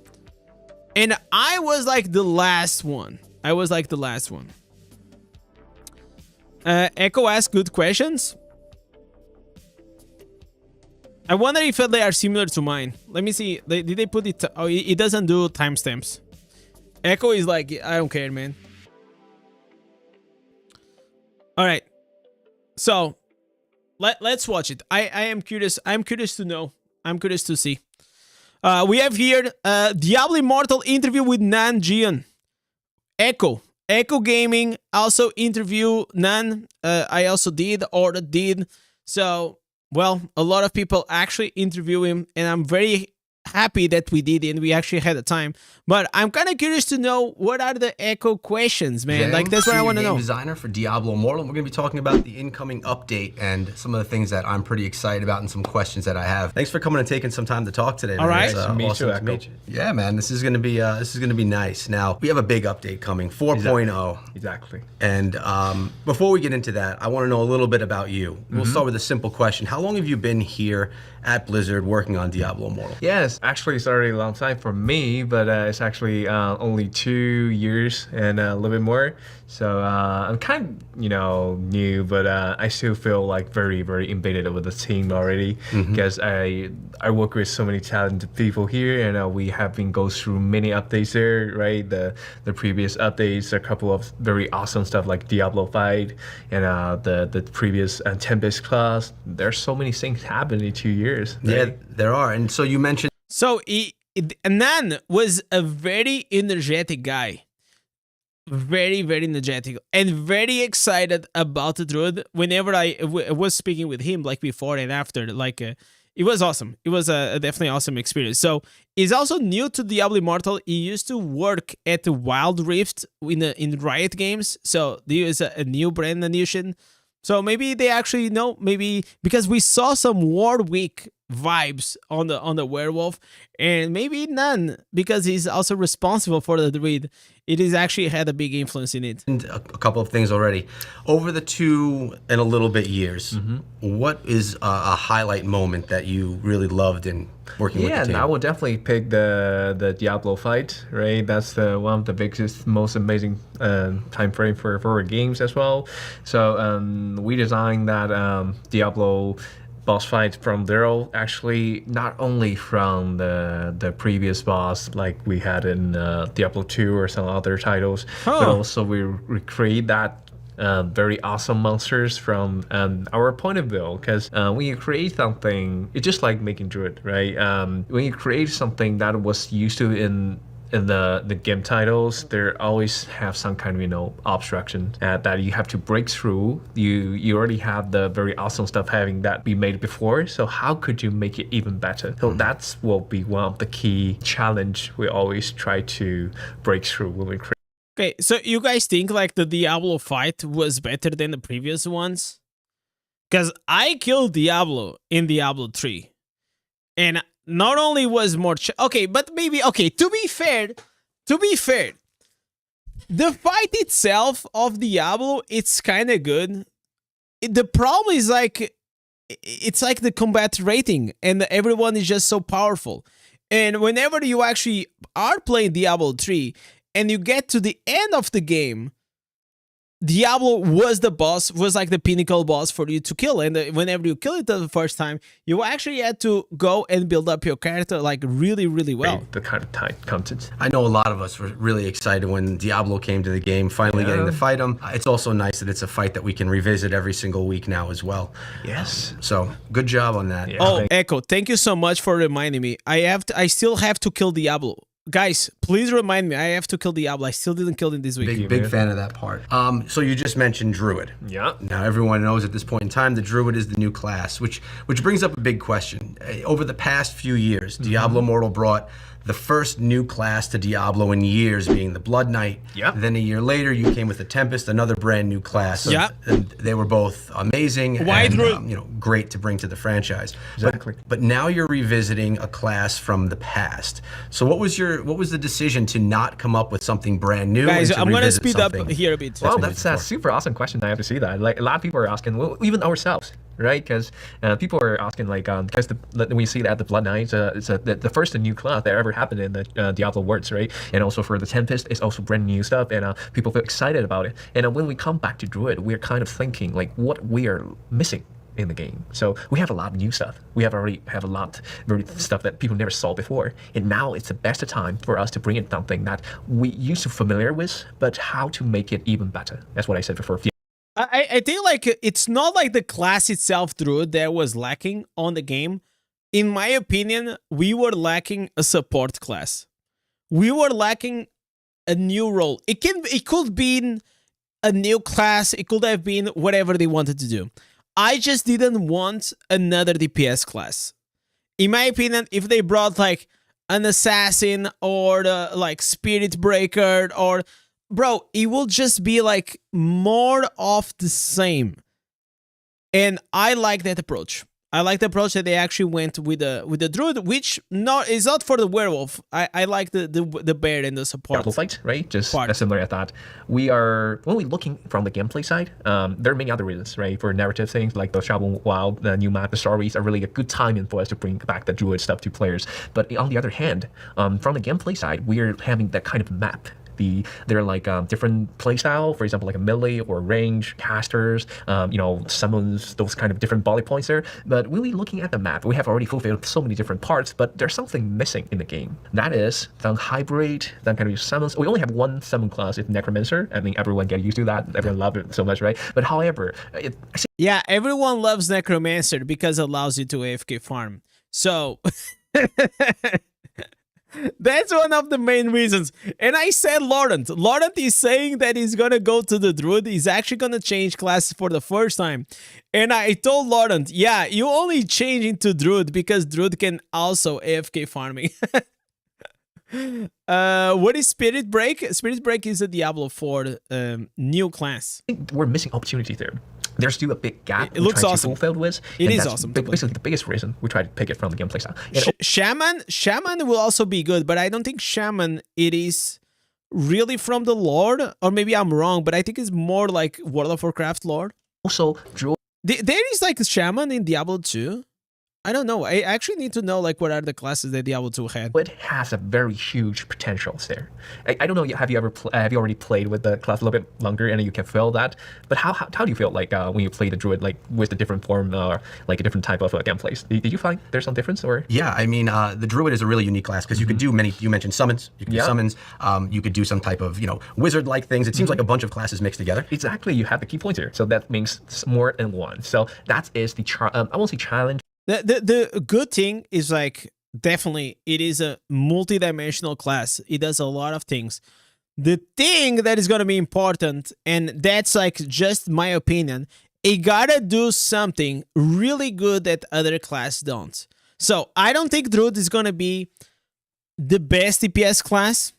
And I was like the last one. Echo asked good questions. I wonder if they are similar to mine. Let me see. Did they put it? Oh, it doesn't do timestamps. Echo is like, I don't care, man. All right. So let's watch it. I am curious. I'm curious to know. I'm curious to see. We have here Diablo Immortal interview with Nan Jian. Echo Gaming also interview Nan. I also did, or did. So, well, a lot of people actually interview him, and I'm very happy that we did, and we actually had the time. But I'm kind of curious to know what are the Echo questions, man. James, like, that's what I want to know. Designer for Diablo Immortal. We're going to be talking about the incoming update and some of the things that I'm pretty excited about and some questions that I have. Thanks for coming and taking some time to talk today. All right. Awesome to meet you. Yeah, man. This is going to be nice. Now, we have a big update coming, 4.0. Exactly. And before we get into that, I want to know a little bit about you. We'll start with a simple question. How long have you been here at Blizzard working on Diablo Immortal? Yes, actually it's already a long time for me, but it's actually only 2 years and a little bit more. So I'm kind of, new, but I still feel like very, very embedded with the team already because I work with so many talented people here, and we have been going through many updates there, right? The previous updates, a couple of very awesome stuff like Diablo Fight and the previous Tempest class. There's so many things happening in 2 years. Right? Yeah, there are. And so you mentioned. So Nan was a very energetic guy. Very, very energetic and very excited about the Druid. Whenever I was speaking with him, like before and after, like it was awesome. It was a definitely awesome experience. So he's also new to Diablo Immortal. He used to work at the Wild Rift in Riot Games. So there is a new brand addition. So maybe they actually know, maybe because we saw some Warwick vibes on the werewolf, and maybe Nan, because he's also responsible for the Druid. It has actually had a big influence in it. And a couple of things already. Over the 2 and a little bit years, what is a highlight moment that you really loved in working with the team? Yeah, I will definitely pick the Diablo fight, right? That's one of the biggest, most amazing time frame for our games as well. So we designed that Diablo boss fight from zero, actually not only from the previous boss like we had in Diablo 2 or some other titles, but also we recreate that very awesome monsters from our point of view, because when you create something, it's just like making Druid, right? When you create something that was used to in the game titles, there always have some kind of obstruction that you have to break through. You already have the very awesome stuff having that be made before, so how could you make it even better? So that's will be one of the key challenge we always try to break through when we create. Okay, so you guys think like the Diablo fight was better than the previous ones? Because I killed Diablo in Diablo 3. And not only was more... okay, but maybe... okay, to be fair, the fight itself of Diablo, it's kind of good. The problem is like... it's like the combat rating, and everyone is just so powerful. And whenever you actually are playing Diablo 3, and you get to the end of the game, Diablo was the boss, was like the pinnacle boss for you to kill. And whenever you kill it the first time, you actually had to go and build up your character like really, really well. The kind of time content. I know a lot of us were really excited when Diablo came to the game, finally getting to fight him. It's also nice that it's a fight that we can revisit every single week now as well. Yes. So good job on that. Yeah. Oh, Echo, thank you so much for reminding me. I still have to kill Diablo. Guys, please remind me. I have to kill Diablo. I still didn't kill him this week. Big fan of that part. So you just mentioned Druid. Yeah. Now everyone knows at this point in time the Druid is the new class, which brings up a big question. Over the past few years, Diablo Immortal brought the first new class to Diablo in years, being the Blood Knight. Yep. Then a year later, you came with the Tempest, another brand new class. Yep. And they were both amazing and great to bring to the franchise. Exactly. But now you're revisiting a class from the past. So what was the decision to not come up with something brand new? Guys, and to I'm gonna revisit speed up something? here a bit. Well, that's a super awesome question. I have to see that. Like a lot of people are asking, well, even ourselves, right? Because people are asking, like, because we see that the Blood Knight is the first new class that ever happened in the Diablo worlds, right? And also for the Tempest, it's also brand new stuff, and people feel excited about it. And when we come back to Druid, we're kind of thinking like what we are missing in the game. So we have a lot of new stuff. We already have a lot of stuff that people never saw before. And now it's the best time for us to bring in something that we used to familiar with, but how to make it even better. That's what I said before. I think like it's not like the class itself, Druid, that was lacking on the game. In my opinion, we were lacking a support class. We were lacking a new role. It could be a new class. It could have been whatever they wanted to do. I just didn't want another DPS class. In my opinion, if they brought like an assassin or the like spirit breaker or bro, it will just be like more of the same. And I like that approach. I like the approach that they actually went with the Druid, which is not for the werewolf. I like the bear and the support. Diablo fight, right? Just part. similar at that. When we're looking from the gameplay side, there are many other reasons, right? For narrative things like the Diablo Wild, the new map, the stories are really a good timing for us to bring back the Druid stuff to players. But on the other hand, from the gameplay side, we're having that kind of map. They're like different playstyle, for example, like a melee or range, casters, summons, those kind of different body points there. But really looking at the map, we have already fulfilled so many different parts, but there's something missing in the game. That is the hybrid, that kind of summons. We only have one summon class, it's Necromancer. I mean, everyone get used to that. Everyone loves it so much, right? But however, yeah, everyone loves Necromancer because it allows you to AFK farm. So... that's one of the main reasons. And I said Laurent. Laurent is saying that he's going to go to the Druid. He's actually going to change classes for the first time. And I told Laurent, yeah, you only change into Druid because Druid can also AFK farming. What is Spirit Break? Spirit Break is a Diablo 4 new class. I think we're missing opportunities there. There's still a big gap. It looks awesome. With, it is awesome. Basically, the biggest reason we try to pick it from the gameplay style. Shaman will also be good, but I don't think Shaman it is really from the lore, or maybe I'm wrong, but I think it's more like World of Warcraft lore. Also, there is like a Shaman in Diablo 2. I don't know. I actually need to know like what are the classes that Diablo 2 had. It has a very huge potentials there. I don't know. Have you already played with the class a little bit longer and you can feel that? But how do you feel like when you play the Druid, like with the different form or like a different type of gameplays? Did you find there's some difference or? Yeah, I mean the Druid is a really unique class because you could do many. You mentioned summons. You could do summons. You could do some type of wizard-like things. It seems like a bunch of classes mixed together. Exactly. You have the key points here, so that means more than one. So that is the I won't say challenge. The good thing is like definitely it is a multi-dimensional class. It does a lot of things. The thing that is going to be important, and that's like just my opinion, it gotta do something really good that other classes don't. So I don't think Druid is going to be the best DPS class.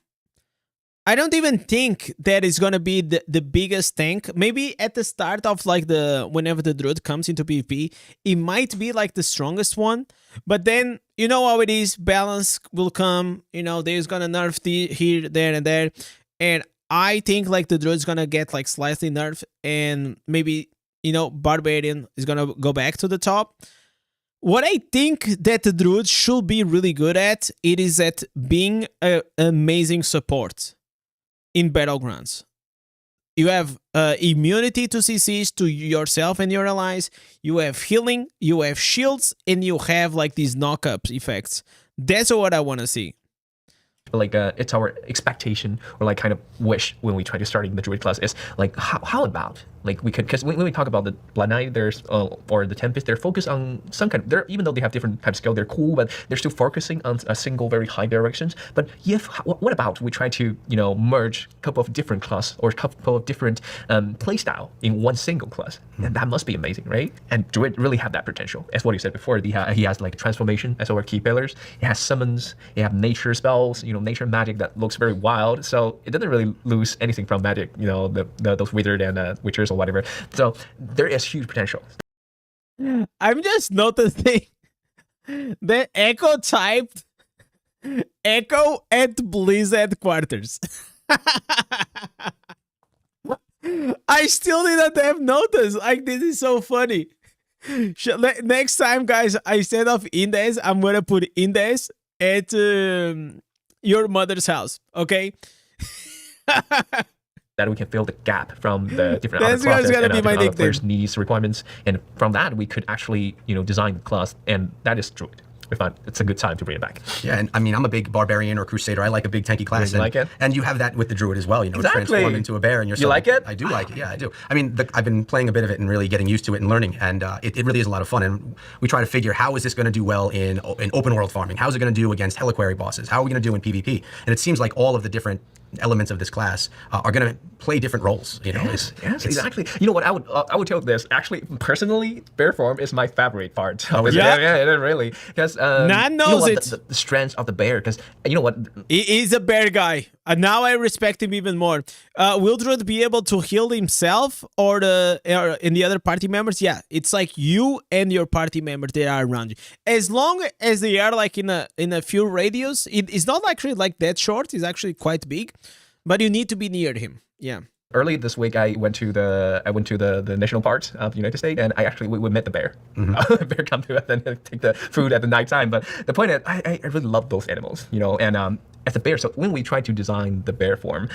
I don't even think that is gonna be the biggest tank. Maybe at the start of like whenever the Druid comes into PvP, it might be like the strongest one. But then you know how it is. Balance will come. You know, there's gonna nerf here, there, and there. And I think like the Druid's gonna get like slightly nerfed, and maybe, you know, Barbarian is gonna go back to the top. What I think that the Druid should be really good at, it is at being an amazing support in Battlegrounds. You have immunity to CCs, to yourself and your allies. You have healing, you have shields, and you have like these knock-up effects. That's what I want to see. Like it's our expectation or like kind of wish when we try to start in the Druid class is like how about like we could, because when we talk about the Blood Knight, there's or the Tempest, they're focused on some kind of, they're, even though they have different types of skill, they're cool, but they're still focusing on a single very high directions. But if what about we try to, you know, merge a couple of different class or a couple of different play style in one single class? And that must be amazing, right? And Druid really have that potential. As what you said before, he has like transformation as our key pillars. He has summons. He have nature spells, you know, nature magic that looks very wild. So it doesn't really lose anything from magic, you know, those withered and witchers or whatever. So there is huge potential. I'm just noticing that Echo typed Echo at Blizzard quarters. I still didn't have noticed. Like, this is so funny. Next time, guys, instead of Indez, I'm gonna put Indez at your mother's house, okay? That we can fill the gap from the different That's other classes gonna and be my other nickname. players' needs, requirements, and from that we could actually, you know, design the class, and that is Druid. We find it's a good time to bring it back. Yeah, and I mean, I'm a big barbarian or crusader. I like a big tanky class. You like it? And you have that with the Druid as well. You know, Exactly. transform into a bear, and you're You like it? I do like it. Yeah, I do. I mean, I've been playing a bit of it and really getting used to it and learning, and it really is a lot of fun. And we try to figure how is this going to do well in open world farming? How is it going to do against Heliquary bosses? How are we going to do in PvP? And it seems like all of the different elements of this class are going to play different roles. You know, Yes, exactly. You know what? I would tell this. Actually, personally, bear form is my favorite part. Oh, yeah? Yeah, really. Because Nan knows it. The strength of the bear. Because you know what? He is a bear guy. And now I respect him even more. Will Druid be able to heal himself or in the other party members? Yeah, it's like you and your party members that are around you. As long as they are like in a few radius, it's not actually like that short. It's actually quite big, but you need to be near him. Yeah. Early this week, I went to the national parks of the United States, and we met the bear. Bear come to us and take the food at the night time. But the point is, I really love those animals, you know. And as a bear, so when we try to design the bear form,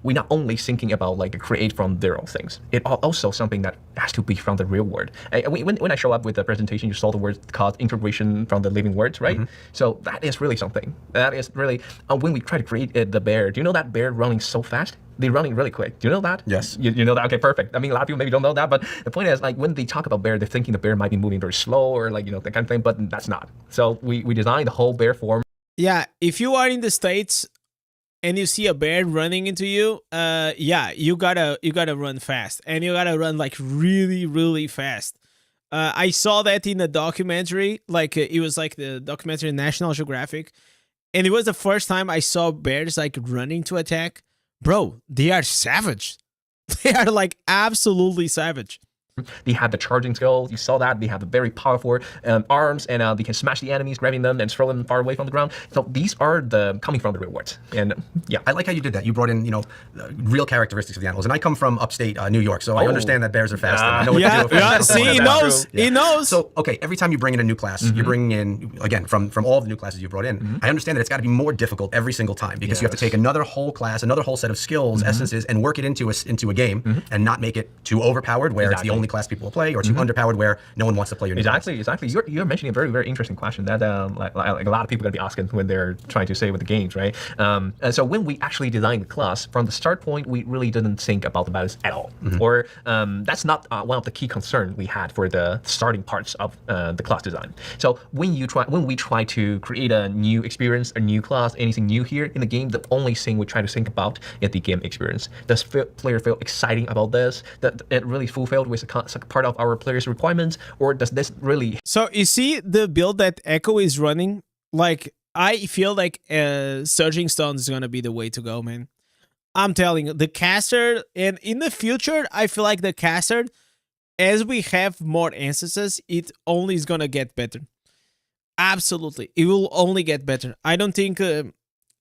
we not only thinking about like create from zero things. It also something that has to be from the real world. When I show up with the presentation, you saw the word called integration from the living words, right? So that is really something. That is really when we try to create the bear. Do you know that bear running so fast? They're running really quick. Do you know that? Yes. You know that? Okay, perfect. I mean, a lot of people maybe don't know that, but the point is, like, when they talk about bear, they're thinking the bear might be moving very slow or like, you know, that kind of thing, but that's not. So we designed the whole bear form. Yeah, if you are in the States and you see a bear running into you, yeah, you gotta run fast, and you gotta run like really, really fast. I saw that in a documentary, like it was like the documentary National Geographic, and it was the first time I saw bears like running to attack. Bro, they are savage. They are like absolutely savage. They have the charging skill. You saw that. They have a very powerful arms, and they can smash the enemies, grabbing them and throw them far away from the ground. So these are coming from the real world. And yeah, I like how you did that. You brought in, you know, real characteristics of the animals. And I come from upstate New York, so I understand that bears are fast. And I know what to do. Yeah, see, he knows. Yeah. He knows. So, okay, every time you bring in a new class, you're bringing in, again, from all of the new classes you brought in, I understand that it's got to be more difficult every single time because you have to take another whole class, another whole set of skills, essences, and work it into a game and not make it too overpowered where it's the only class people will play, or too underpowered where no one wants to play your new class. Exactly. You're mentioning a very, very interesting question that like a lot of people are going to be asking when they're trying to say with the games, right? And so when we actually designed the class, from the start point, we really didn't think about the balance at all. Or that's not one of the key concerns we had for the starting parts of the class design. So when we try to create a new experience, a new class, anything new here in the game, the only thing we try to think about is the game experience. Does player feel exciting about this? That it really fulfilled with a part of our players' requirements, or does this really? So you see the build that Echo is running, like I feel like Surging Stone is gonna be the way to go, man. I'm telling you, the caster, and in the future, I feel like the caster, as we have more instances, it only is gonna get better. Absolutely, it will only get better. I don't think in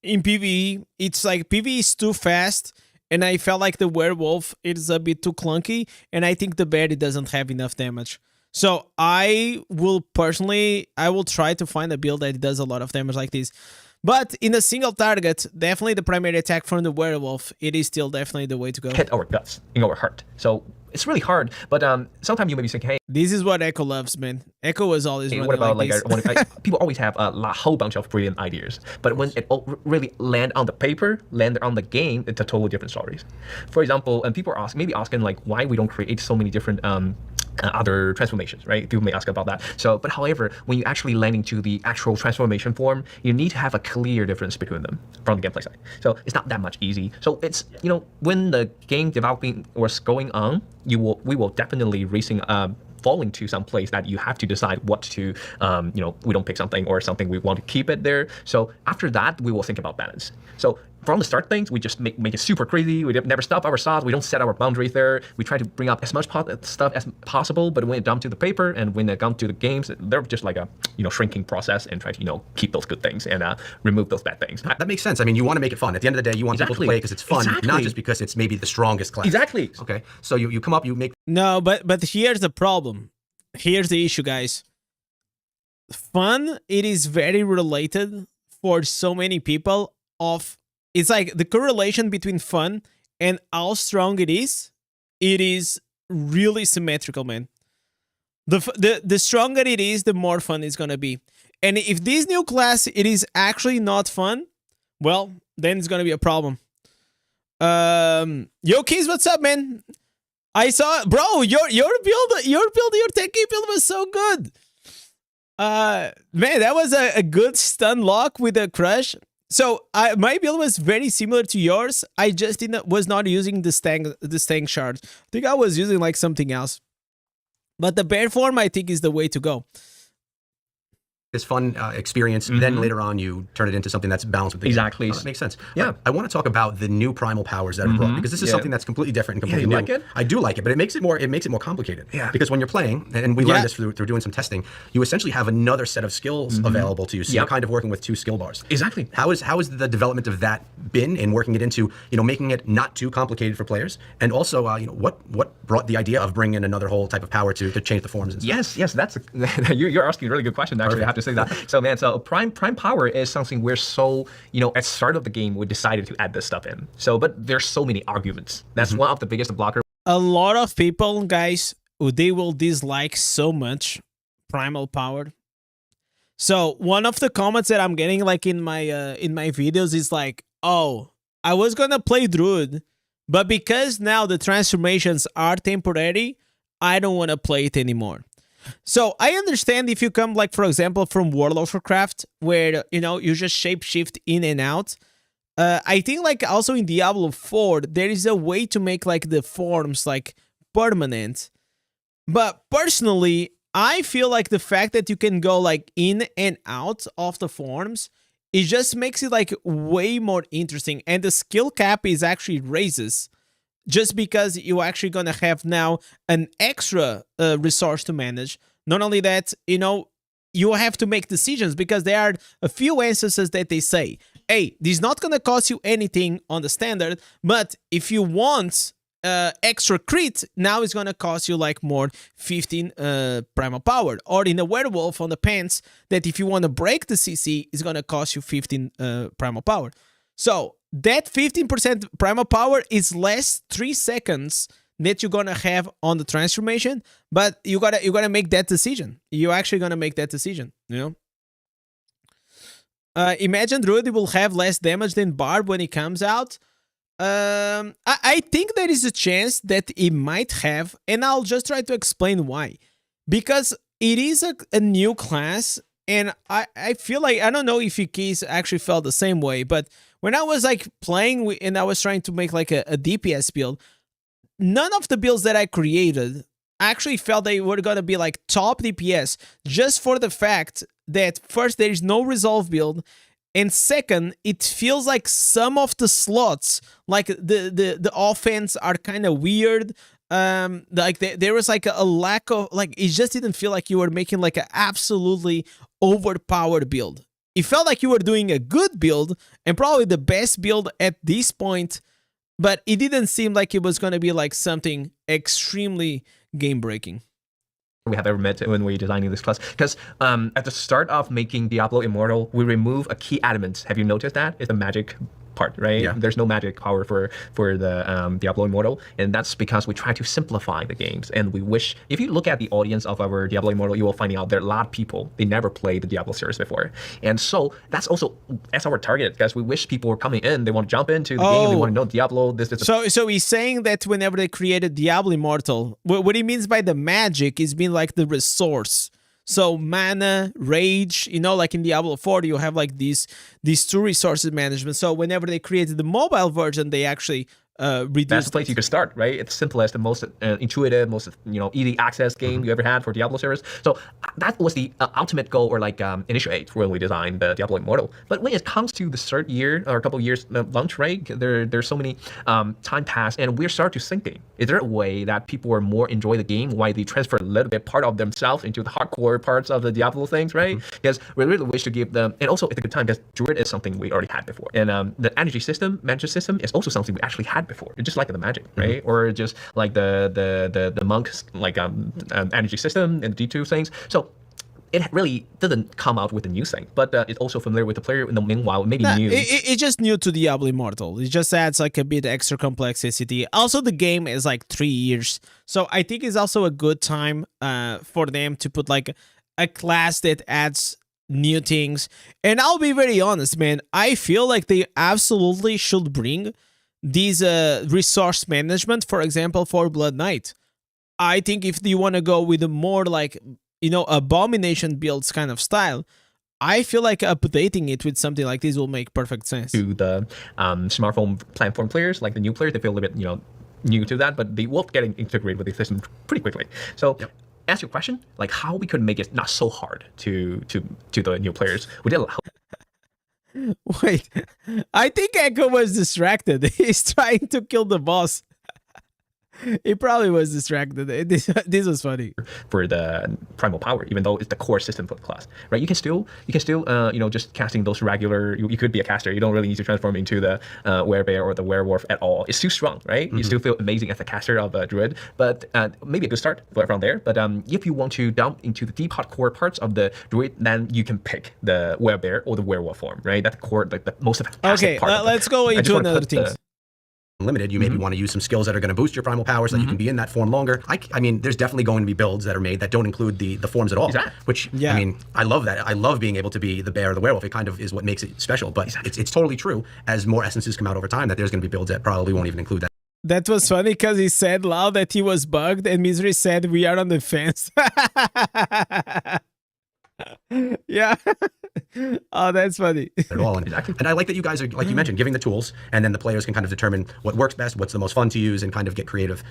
PvE, it's like PvE is too fast, and I felt like the werewolf is a bit too clunky, and I think the bear it doesn't have enough damage. So I will try to find a build that does a lot of damage like this. But in a single target, definitely the primary attack from the werewolf, it is still definitely the way to go. Hit our guts, in our heart. So it's really hard, but sometimes you may be thinking, hey, This is what Echo loves, man. Echo was always running what about like this. people always have a whole bunch of brilliant ideas, but when it really land on the paper, land on the game, it's a totally different stories. For example, and people are asking like why we don't create so many different other transformations, right? People may ask about that. So, but however, when you actually land into the actual transformation form, you need to have a clear difference between them from the gameplay side. So it's not that much easy. So it's, you know, when the game developing was going on, we will definitely falling to some place that you have to decide what to, you know, we don't pick something or something we want to keep it there. So after that, we will think about balance. So from the start things, we just make it super crazy. We never stop our sauce. We don't set our boundaries there. We try to bring up as much stuff as possible. But when it comes to the paper and when it comes to the games, they're just like a, you know, shrinking process and try to, you know, keep those good things and remove those bad things. That makes sense. I mean, you want to make it fun. At the end of the day, you want people to play because it's fun, not just because it's maybe the strongest class. Exactly. Okay. So you come up, you make. No, but here's the problem. Here's the issue, guys. Fun, it is very related for so many people of, it's like the correlation between fun and how strong it is really symmetrical, man. The stronger it is, the more fun it's gonna be. And if this new class, it is actually not fun, well, then it's gonna be a problem. Yo, Keys, what's up, man? I saw, bro, your tanky build was so good. Man, that was a good stun lock with a crush. So my build was very similar to yours. I just was not using the stang shard. I think I was using like something else. But the bear form, I think, is the way to go. This fun experience, then later on you turn it into something that's balanced with the Exactly. game. That makes sense. Yeah. I want to talk about the new primal powers that are brought, because this is something that's completely different and completely new. like it? I do like it, but it makes it more complicated. Yeah. Because when you're playing, and we learned this through doing some testing, you essentially have another set of skills available to you. So you're kind of working with two skill bars. Exactly. How is the development of that been in working it into, you know, making it not too complicated for players, and also you know, what brought the idea of bringing in another whole type of power to change the forms and stuff? Yes, that's you're asking a really good question. Actually, I have to say that. So man, so prime power is something we're so, you know, at start of the game we decided to add this stuff in. So, but there's so many arguments. That's one of the biggest blocker. A lot of people, guys, they will dislike so much primal power. So one of the comments that I'm getting like in my videos is like, oh, I was gonna play Druid, but because now the transformations are temporary, I don't want to play it anymore. So I understand if you come, like, for example, from World of Warcraft, where, you know, you just shapeshift in and out. I think, like, also in Diablo 4, there is a way to make, like, the forms, like, permanent. But personally, I feel like the fact that you can go, like, in and out of the forms, it just makes it, like, way more interesting. And the skill cap is actually raises, just because you're actually going to have now an extra resource to manage. Not only that, you know, you have to make decisions, because there are a few instances that they say, hey, this is not going to cost you anything on the standard, but if you want extra crit, now it's going to cost you like more 15 primal power. Or in the werewolf on the pants, that if you want to break the CC, it's going to cost you 15 primal power. So that 15% primal power is less 3 seconds that you're gonna have on the transformation, but you gotta make that decision. You're actually gonna make that decision, you know. Imagine Druid will have less damage than Barb when it comes out. I think there is a chance that it might have, and I'll just try to explain why. Because it is a new class, and I feel like, I don't know if Keys actually felt the same way, but when I was like playing and I was trying to make like a DPS build, none of the builds that I created actually felt they were going to be like top DPS, just for the fact that first, there is no resolve build, And second, it feels like some of the slots, like the offense, are kind of weird. Like there was like a lack of, like, it just didn't feel like you were making like an absolutely overpowered build. It felt like you were doing a good build and probably the best build at this point, but it didn't seem like it was going to be like something extremely game breaking we have ever met when we're designing this class. Because at the start of making Diablo Immortal, we remove a key element. Have you noticed that? It's the magic part, right? Yeah. There's no magic power for the Diablo Immortal, and that's because we try to simplify the games. And we wish, if you look at the audience of our Diablo Immortal, you will find out there are a lot of people, they never played the Diablo series before. And so that's our target, guys. We wish people were coming in, they want to jump into the game, they want to know Diablo. So he's saying that whenever they created Diablo Immortal, what he means by the magic is being like the resource. So mana, rage, like in Diablo 4, you have like these two resources management. So whenever they created the mobile version, they actually reduced. That's the place you could start, right? It's the simplest, the most intuitive, most easy access game you ever had for Diablo series. So that was the ultimate goal, or like initiate when we designed the Diablo Immortal. But when it comes to the third year or a couple of years launch, right? There's so many time passed, and we're starting to thinking: is there a way that people are more enjoy the game? Why they transfer a little bit part of themselves into the hardcore parts of the Diablo things, right? Because we really wish to give them, and also it's a good time because Druid is something we already had before, and the energy system, magic system is also something we actually had before. It's just like the magic, right? Or just like the monks, like energy system and the D2 things. So it really doesn't come out with a new thing, but it's also familiar with the player. In the meanwhile, maybe new. It's just new to Diablo Immortal. It just adds like a bit extra complexity. Also, the game is like 3 years, so I think it's also a good time for them to put like a class that adds new things. And I'll be very honest, man. I feel like they absolutely should bring these resource management, for example, for Blood Knight. I think if you want to go with a more like abomination builds kind of style, I feel like updating it with something like this will make perfect sense. To the smartphone platform players, like the new players, they feel a little bit new to that, but they will get integrated with the system pretty quickly. So ask your question, like how we could make it not so hard to the new players. We did allow. Wait, I think Echo was distracted. He's trying to kill the boss. He probably was distracted. This was funny. For the primal power, even though it's the core system for the class, right? You can still just casting those regular. You could be a caster. You don't really need to transform into the werebear or the werewolf at all. It's too strong, right? You still feel amazing as a caster of a druid, but maybe a good start from there. But if you want to delve into the deep hardcore parts of the druid, then you can pick the werebear or the werewolf form, right? That's the core, like the most fantastic part. Okay, let's go into another thing. Limited, you maybe want to use some skills that are going to boost your primal power so that you can be in that form longer. I mean, there's definitely going to be builds that are made that don't include the forms at all. Exactly. Which, I mean, I love that. I love being able to be the bear or the werewolf. It kind of is what makes it special. But it's totally true, as more essences come out over time, that there's going to be builds that probably won't even include that. That was funny because he said loud that he was bugged, and Misery said we are on the fence. Yeah. Oh, that's funny. At all. And I like that you guys are, like you mentioned, giving the tools, and then the players can kind of determine what works best, what's the most fun to use, and kind of get creative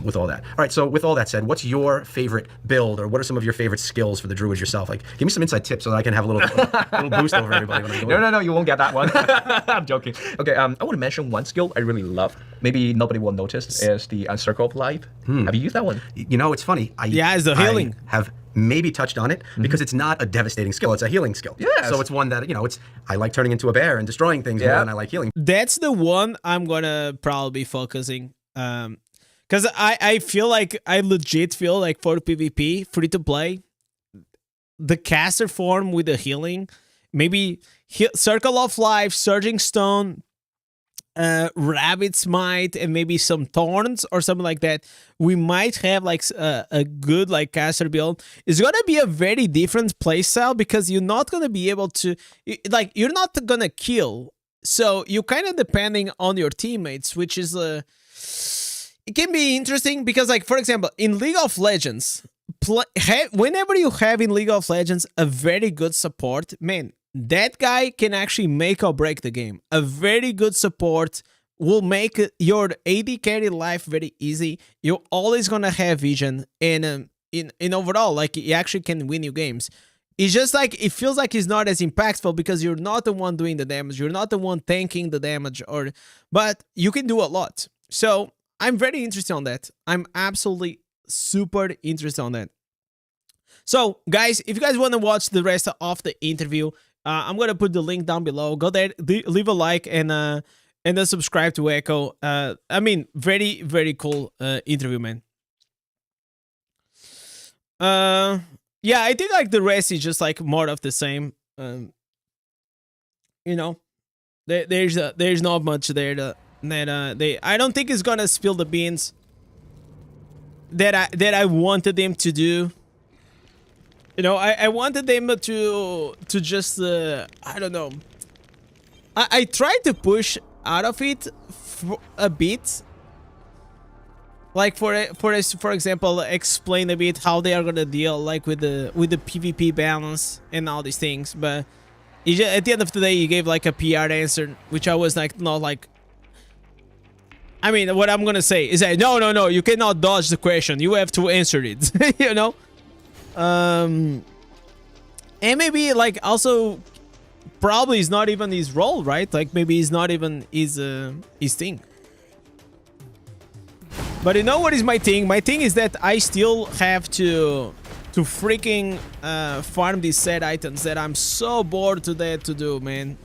with all that. All right, so with all that said, what's your favorite build, or what are some of your favorite skills for the druids yourself? Like, give me some inside tips so that I can have a little boost over everybody when I go in. No, you won't get that one. I'm joking. Okay, I want to mention one skill I really love. Maybe nobody will notice, is the Circle of Life. Have you used that one? It's funny. It's the healing. I have maybe touched on it because it's not a devastating skill. It's a healing skill. Yes. So it's one that, I like turning into a bear and destroying things more than I like healing. That's the one I'm going to probably be focusing. Because I feel like, I legit feel like for PvP, free to play, the caster form with the healing, maybe Circle of Life, Surging Stone, Rabbit's Might, and maybe some Thorns or something like that, we might have like a good like caster build. It's gonna be a very different playstyle because you're not gonna be able to, like, you're not gonna kill, so you're kind of depending on your teammates, which is it can be interesting because, like, for example, in League of Legends, whenever you have in League of Legends a very good support, man, that guy can actually make or break the game. A very good support will make your AD carry life very easy. You're always gonna have vision, and in overall, like, he actually can win you games. it's just like it feels like it's not as impactful because you're not the one doing the damage, you're not the one tanking the damage, but you can do a lot. So I'm very interested on that. I'm absolutely super interested on that. So guys, if you guys want to watch the rest of the interview, I'm gonna put the link down below. Go there, leave a like, and then subscribe to Echo. I mean, very, very cool interview, man. Yeah, I think like the rest is just like more of the same. You know, there's not much there that I don't think it's gonna spill the beans that I wanted them to do. You know, I wanted them to just I don't know. I tried to push out of it for a bit. Like for example, explain a bit how they are gonna deal like with the PvP balance and all these things. But at the end of the day, you gave like a PR answer, which I was like not like. I mean, what I'm gonna say is that no, you cannot dodge the question. You have to answer it. You know. And maybe like also probably is not even his role, right? Like maybe it's not even his thing. But you know what is my thing? My thing is that I still have to freaking farm these set items that I'm so bored to death to do, man.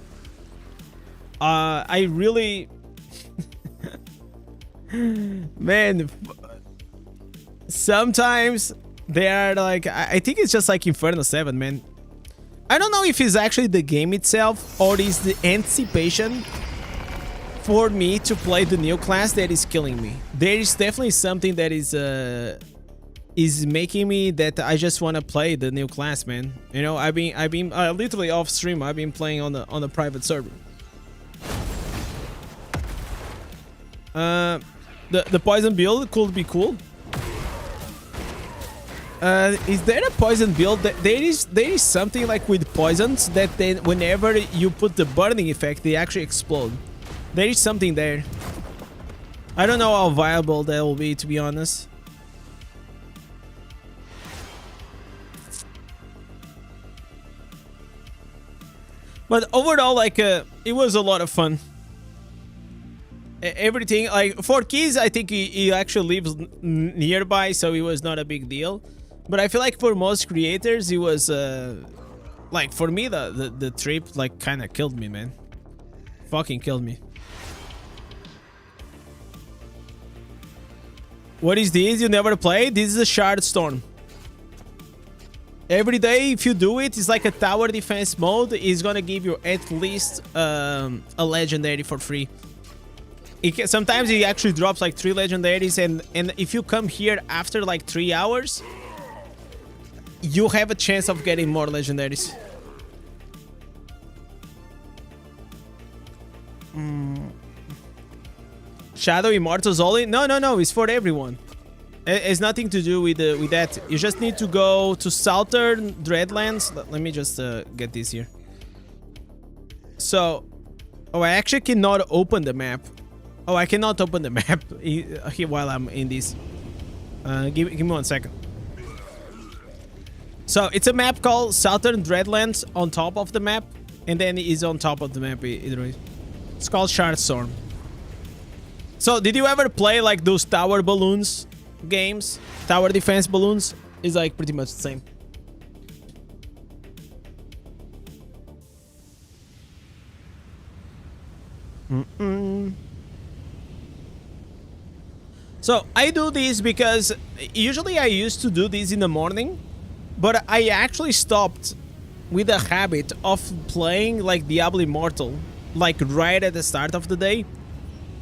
I really man, sometimes they are like, I think it's just like Inferno 7, man. I don't know if it's actually the game itself or is the anticipation for me to play the new class that is killing me. There is definitely something that is making me that I just want to play the new class, man. You know, I've been literally off stream. I've been playing on the private server. The poison build could be cool. Is there a poison build? There is something like with poisons that then whenever you put the burning effect, they actually explode. There is something there. I don't know how viable that will be, to be honest. But overall, like, it was a lot of fun. Everything, like, for keys, I think he actually lives nearby, so it was not a big deal. But I feel like for most creators, it was, like, for me, the trip, like, kind of killed me, man. Fucking killed me. What is this? You never played? This is a Shard Storm. Every day, if you do it, it's like a tower defense mode. It's gonna give you at least a legendary for free. Sometimes it actually drops like 3 legendaries, and if you come here after like 3 hours, you have a chance of getting more legendaries. Shadow Immortals only? No, it's for everyone. It's nothing to do with that. You just need to go to Southern Dreadlands. Let me just get this here. So, oh, I actually cannot open the map. Oh, I cannot open the map while I'm in this. Give me 1 second. So, it's a map called Southern Dreadlands on top of the map. And then it is on top of the map. It's called Shard Storm. So, did you ever play like those tower balloons games? Tower defense balloons is like pretty much the same. So, I do this because usually I used to do this in the morning, but I actually stopped with the habit of playing like Diablo Immortal like right at the start of the day.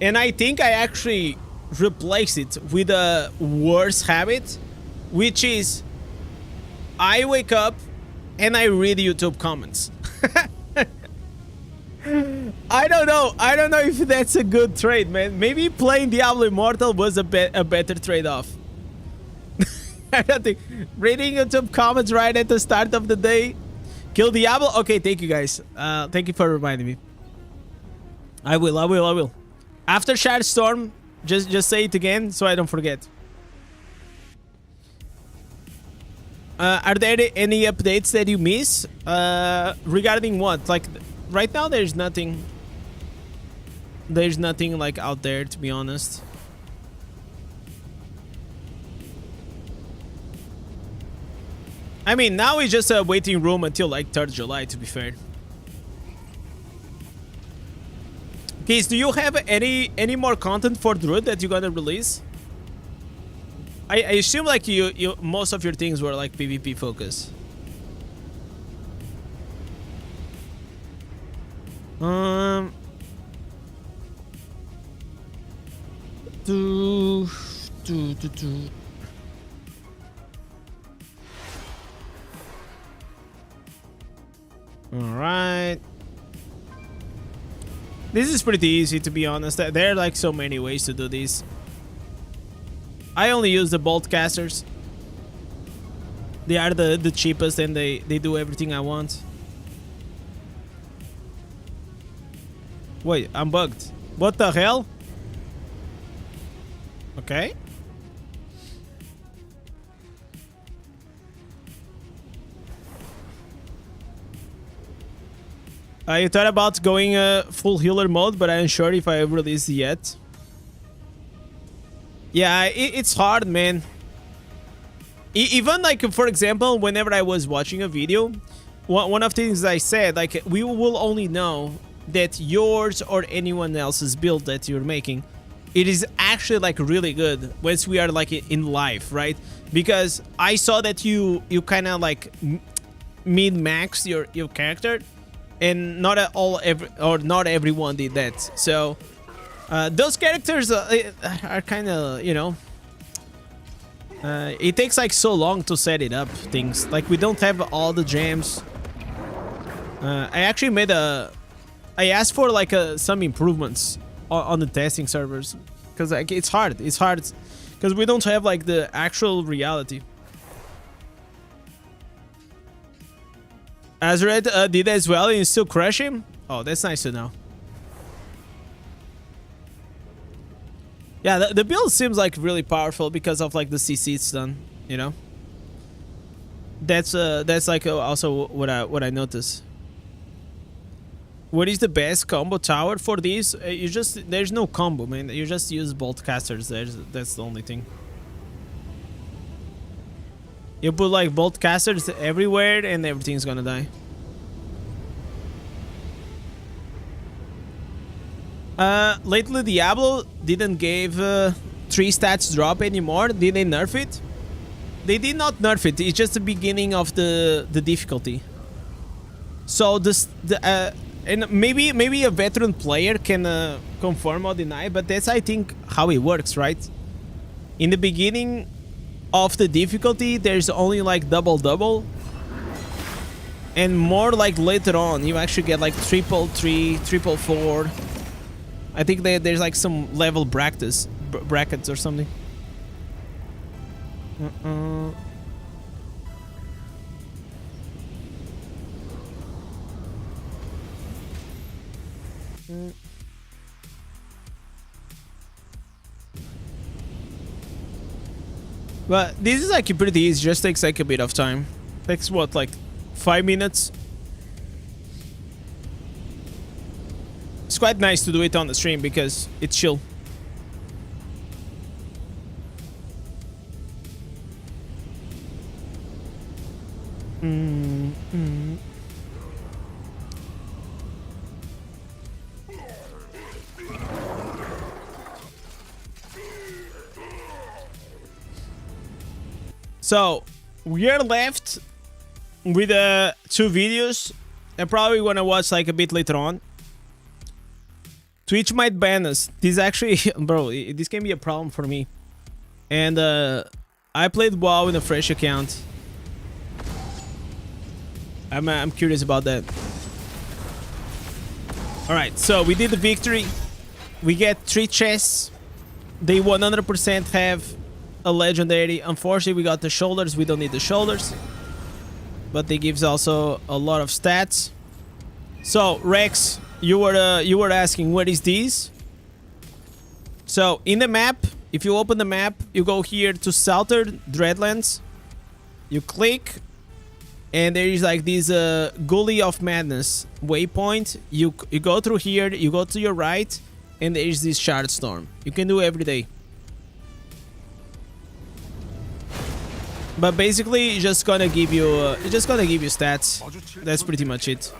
And I think I actually replaced it with a worse habit, which is I wake up and I read YouTube comments. I don't know if that's a good trade, man. Maybe playing Diablo Immortal was a better trade-off. I don't think reading YouTube comments right at the start of the day. Kill Diablo? Okay, thank you guys. Thank you for reminding me. I will. After Shard Storm, just say it again so I don't forget. Are there any updates that you miss? Regarding what? Like, right now there's nothing. There's nothing like out there, to be honest. I mean, now it's just a waiting room until like 3rd July, to be fair. Keys, do you have any more content for Druid that you're gonna release? I assume like you most of your things were like PvP focused. Do. All right. This is pretty easy, to be honest. There are like so many ways to do this. I only use the bolt casters. They are the cheapest and they do everything I want. Wait, I'm bugged. What the hell? Okay. I thought about going full healer mode, but I'm unsure if I released it yet. Yeah, it's hard, man. Even like, for example, whenever I was watching a video, one of the things I said, like, we will only know that yours or anyone else's build that you're making, it is actually like really good once we are like in live, right? Because I saw that you kind of like min-maxed your character, and not everyone did that. So those characters are kind of, you know, it takes like so long to set it up. Things like we don't have all the gems. I actually made I asked for like some improvements on the testing servers, because like it's hard because we don't have like the actual reality. Azred did as well, and you still crush him? Oh, that's nice to know. Yeah, the build seems like really powerful because of like the CC it's done, you know? That's like also what I noticed. What is the best combo tower for these? There's no combo, man. You just use bolt casters. That's the only thing. You put like bolt casters everywhere and everything's gonna die. Lately Diablo didn't give 3 stats drop anymore. Did they nerf it? They did not nerf it. It's just the beginning of the difficulty. So and maybe a veteran player can confirm or deny, but that's, I think, how it works, right? In the beginning of the difficulty, there's only like double, and more like later on, you actually get like 333, 444. I think there's like some level brackets or something. But this is like pretty easy, just takes like a bit of time. Takes what, like 5 minutes? It's quite nice to do it on the stream because it's chill. So we are left with 2 videos. I probably want to watch like a bit later on. Twitch might ban us. This actually, bro, this can be a problem for me. And I played WoW in a fresh account. I'm curious about that. All right, so we did the victory. We get 3 chests. They 100% have a legendary. Unfortunately, we got the shoulders. We don't need the shoulders, but they gives also a lot of stats. So Rex, you were asking what is this? So in the map, if you open the map, you go here to Southern Dreadlands. You click, and there is like this Gully of Madness waypoint. You go through here, you go to your right, and there is this Shard Storm. You can do every day. But basically, it's just gonna give you stats. That's pretty much it.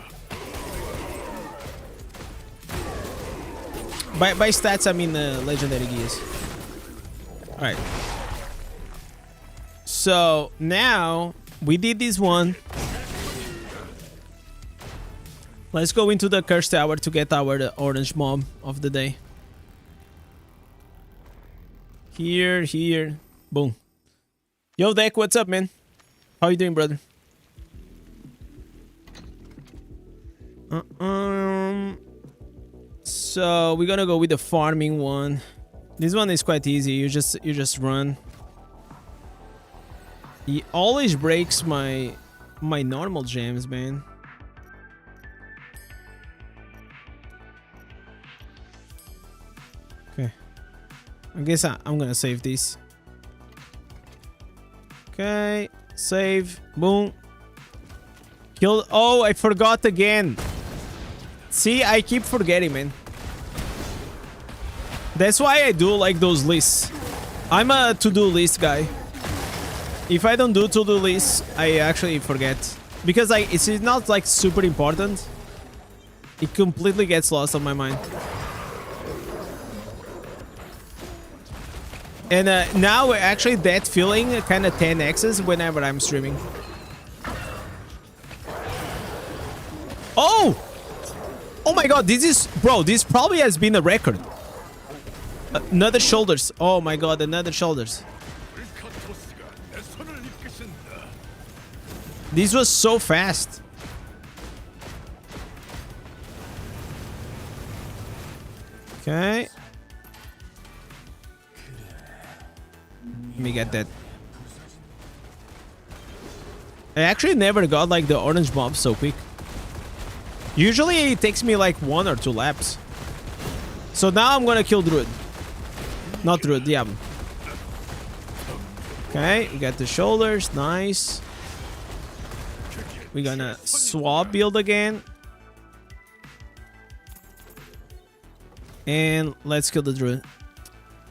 By stats, I mean legendary gears. All right. So now we did this one. Let's go into the Curse Tower to get our orange mob of the day. Here. Boom. Yo, Deck, what's up, man? How you doing, brother? So we're gonna go with the farming one. This one is quite easy. You just run. He always breaks my normal gems, man. Okay. I guess I'm gonna save this. Okay, save. Boom. Kill. Oh, I forgot again. See, I keep forgetting, man. That's why I do like those lists. I'm a to-do list guy. If I don't do to-do lists, I actually forget. Because it's not like super important. It completely gets lost on my mind. And now actually that feeling kind of 10x's whenever I'm streaming. Oh! Oh my god, this probably has been a record. Another shoulders. Oh my god, another shoulders. This was so fast. Okay. Let me get that. I actually never got like the orange mob so quick. Usually it takes me like 1 or 2 laps. So now I'm gonna kill Druid. Not Druid, Diablo. Okay, we got the shoulders. Nice. We're gonna swap build again. And let's kill the Druid.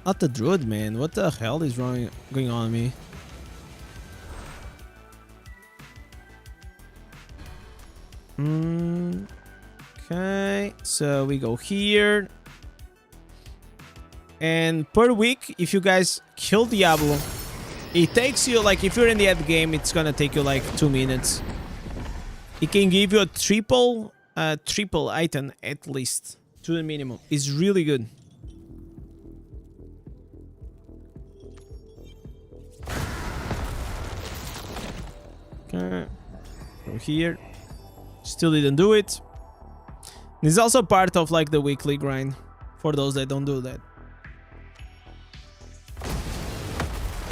Not the Druid, man. What the hell is going on with me? Okay, so we go here. And per week, if you guys kill Diablo, it takes you, like, if you're in the end game, it's gonna take you like 2 minutes. It can give you a triple item at least to the minimum. It's really good. Okay, go here. Still didn't do it. This is also part of like the weekly grind for those that don't do that.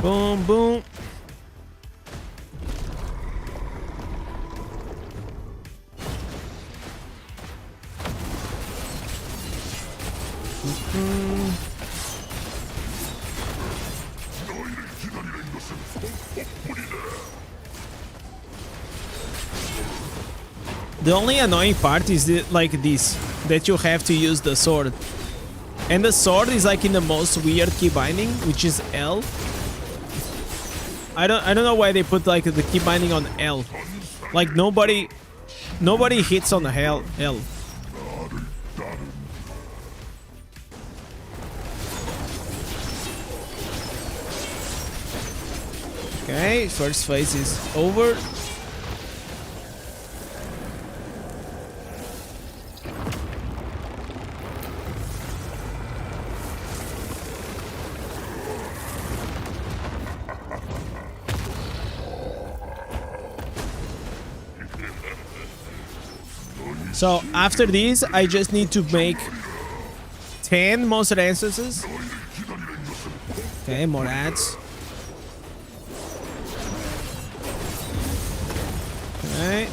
Boom, boom. The only annoying part is like this, that you have to use the sword. And the sword is like in the most weird key binding, which is L. I don't know why they put like the key binding on L. Like nobody hits on the L. Okay, first phase is over. So after this, I just need to make 10 monster instances. Okay, more ads. Okay.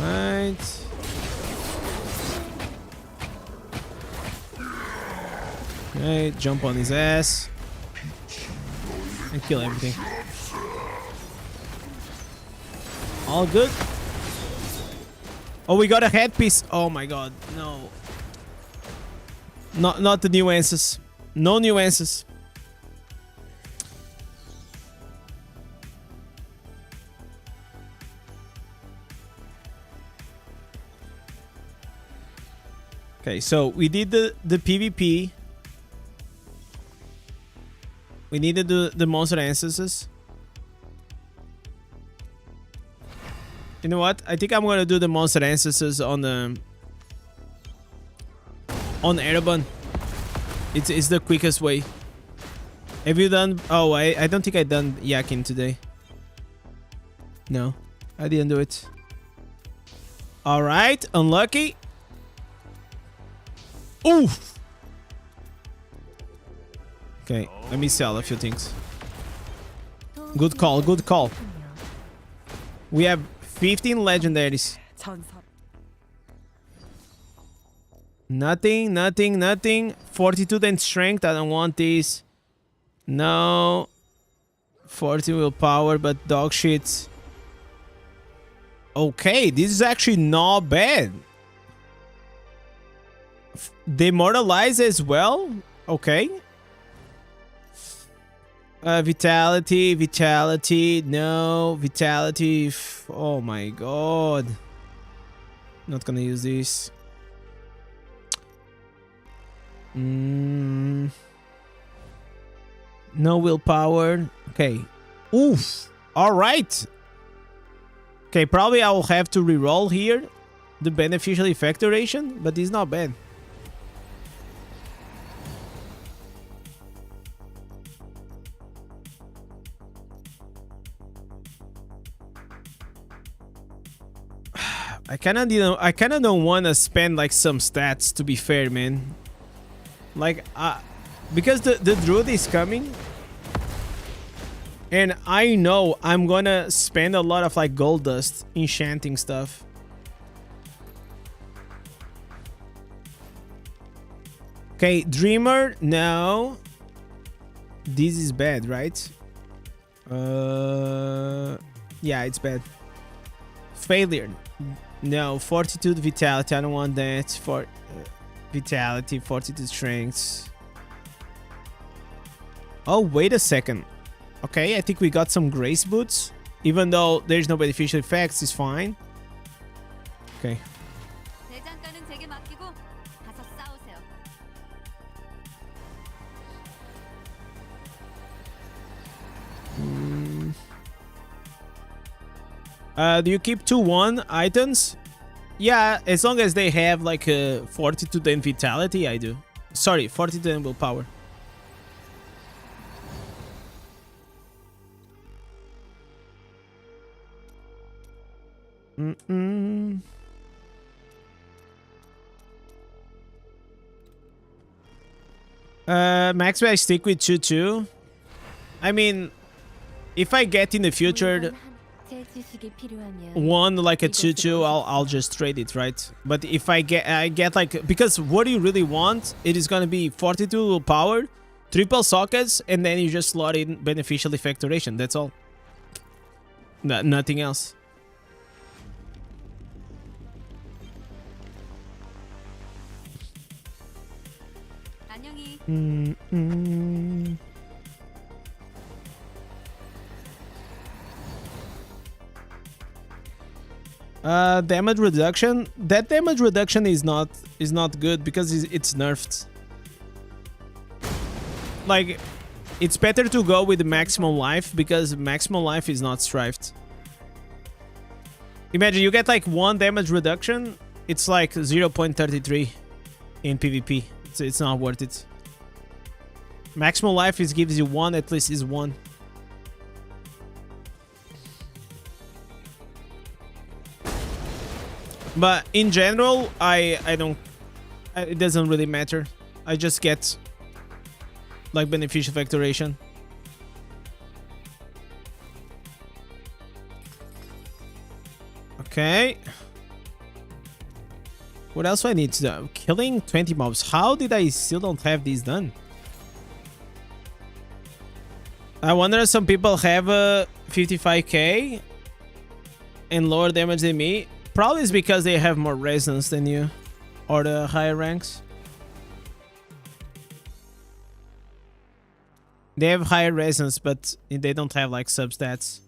Right. Okay, jump on his ass. kill everything. All good. Oh, we got a headpiece. Oh my god, no. Not the nuances. No nuances. Okay, so we did the PvP. We need to do the monster ancestors. You know what? I think I'm gonna do the monster ancestors on the Erebon. It's the quickest way. Have you done? Oh, I don't think I done Yakin today. No, I didn't do it. All right, unlucky. Oof. Okay, let me sell a few things. Good call, good call. We have 15 legendaries. Nothing, nothing, nothing. Fortitude and strength. I don't want these. No. 40 willpower, but dog shit. Okay, this is actually not bad. Demoralize as well. Okay. Vitality, vitality. No, vitality. Oh my god. Not gonna use this. No willpower. Okay. Oof. All right. Okay, probably I will have to reroll here the beneficial effect duration, but it's not bad. I kinda don't want to spend like some stats, to be fair, man. Like, because the Druid is coming, and I know I'm gonna spend a lot of like gold dust enchanting stuff. Okay, Dreamer, no. This is bad, right? Yeah, it's bad. Failure. No, Fortitude, Vitality. I don't want that. For Vitality, Fortitude, Strength. Oh, wait a second. Okay, I think we got some Grace Boots. Even though there's no beneficial effects, it's fine. Okay. Do you keep 2-1 items? Yeah, as long as they have like a Fortitude and Vitality, I do. Sorry, Fortitude and Willpower. Maxwell, I stick with 2-2. I mean, if I get in the future one like a 2-2, I'll just trade it, right? But if I get like, because what you really want, it is gonna be 42 power, triple sockets, and then you just slot in beneficial effect duration. That's all. Nothing else. Damage reduction. That damage reduction is not good because it's nerfed. Like, it's better to go with maximum life because maximum life is not strifed. Imagine you get like 1 damage reduction, it's like 0.33 in PvP. It's not worth it. Maximum life gives you 1, at least is 1. But in general, I don't. It doesn't really matter. I just get like beneficial effect duration. Okay. What else do I need to do? Killing 20 mobs. How did I still don't have these done? I wonder if some people have 55k and lower damage than me. Probably it's because they have more resistance than you, or the higher ranks. They have higher resistance, but they don't have like substats.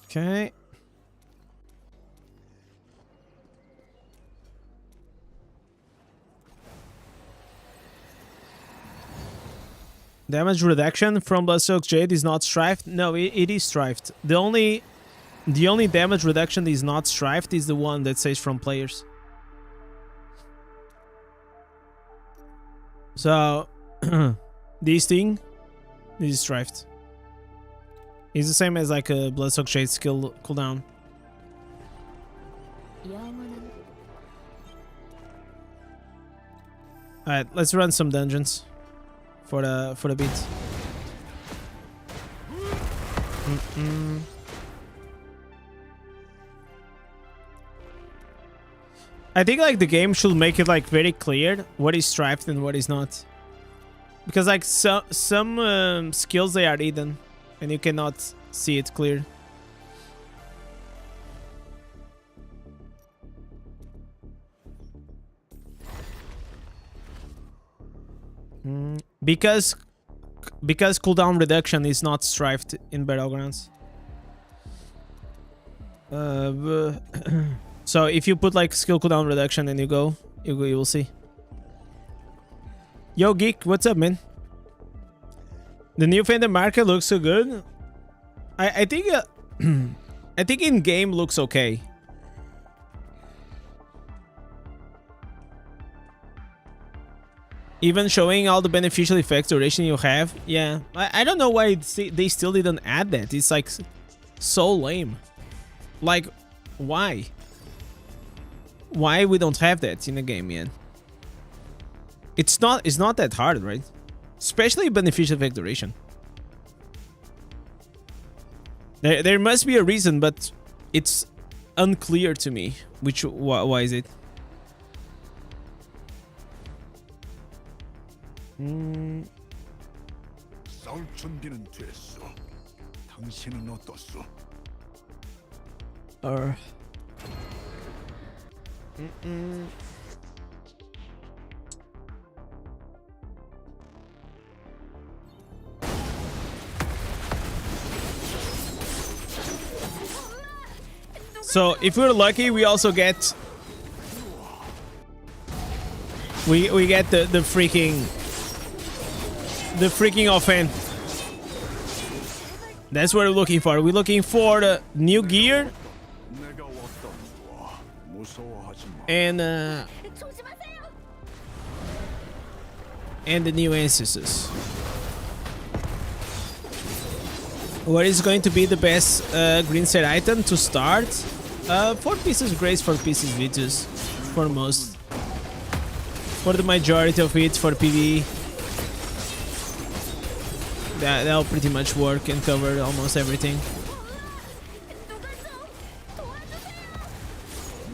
Okay. Damage reduction from Bloodsoaked Jade is not strifed. No, it is strifed. The only damage reduction that is not strifed is the one that says from players. So this thing, this is strifed. It's the same as like a Bloodsoaked Jade skill cooldown. Alright, let's run some dungeons for the beat. I think like the game should make it like very clear what is strifed and what is not, because like some skills they are hidden and you cannot see it clear. Because cooldown reduction is not strifed in Battlegrounds. So if you put like skill cooldown reduction and you will see. Yo Geek, what's up, man? The new Phantom market looks so good. I think I think in game looks okay. Even showing all the beneficial effects duration you have. Yeah, I don't know why they still didn't add that. It's like so lame. Like, why? Why we don't have that in the game yet? It's not that hard, right? Especially beneficial effect duration. There must be a reason, but it's unclear to me. Why is it? So if we're lucky, we also get we get the freaking offense. That's what we're looking for. We're looking for the new gear and the new ancestors. What is going to be the best green set item to start? 4 pieces Grace, 4 pieces Vitus for most. For the majority of it, for PvE. That'll pretty much work and cover almost everything.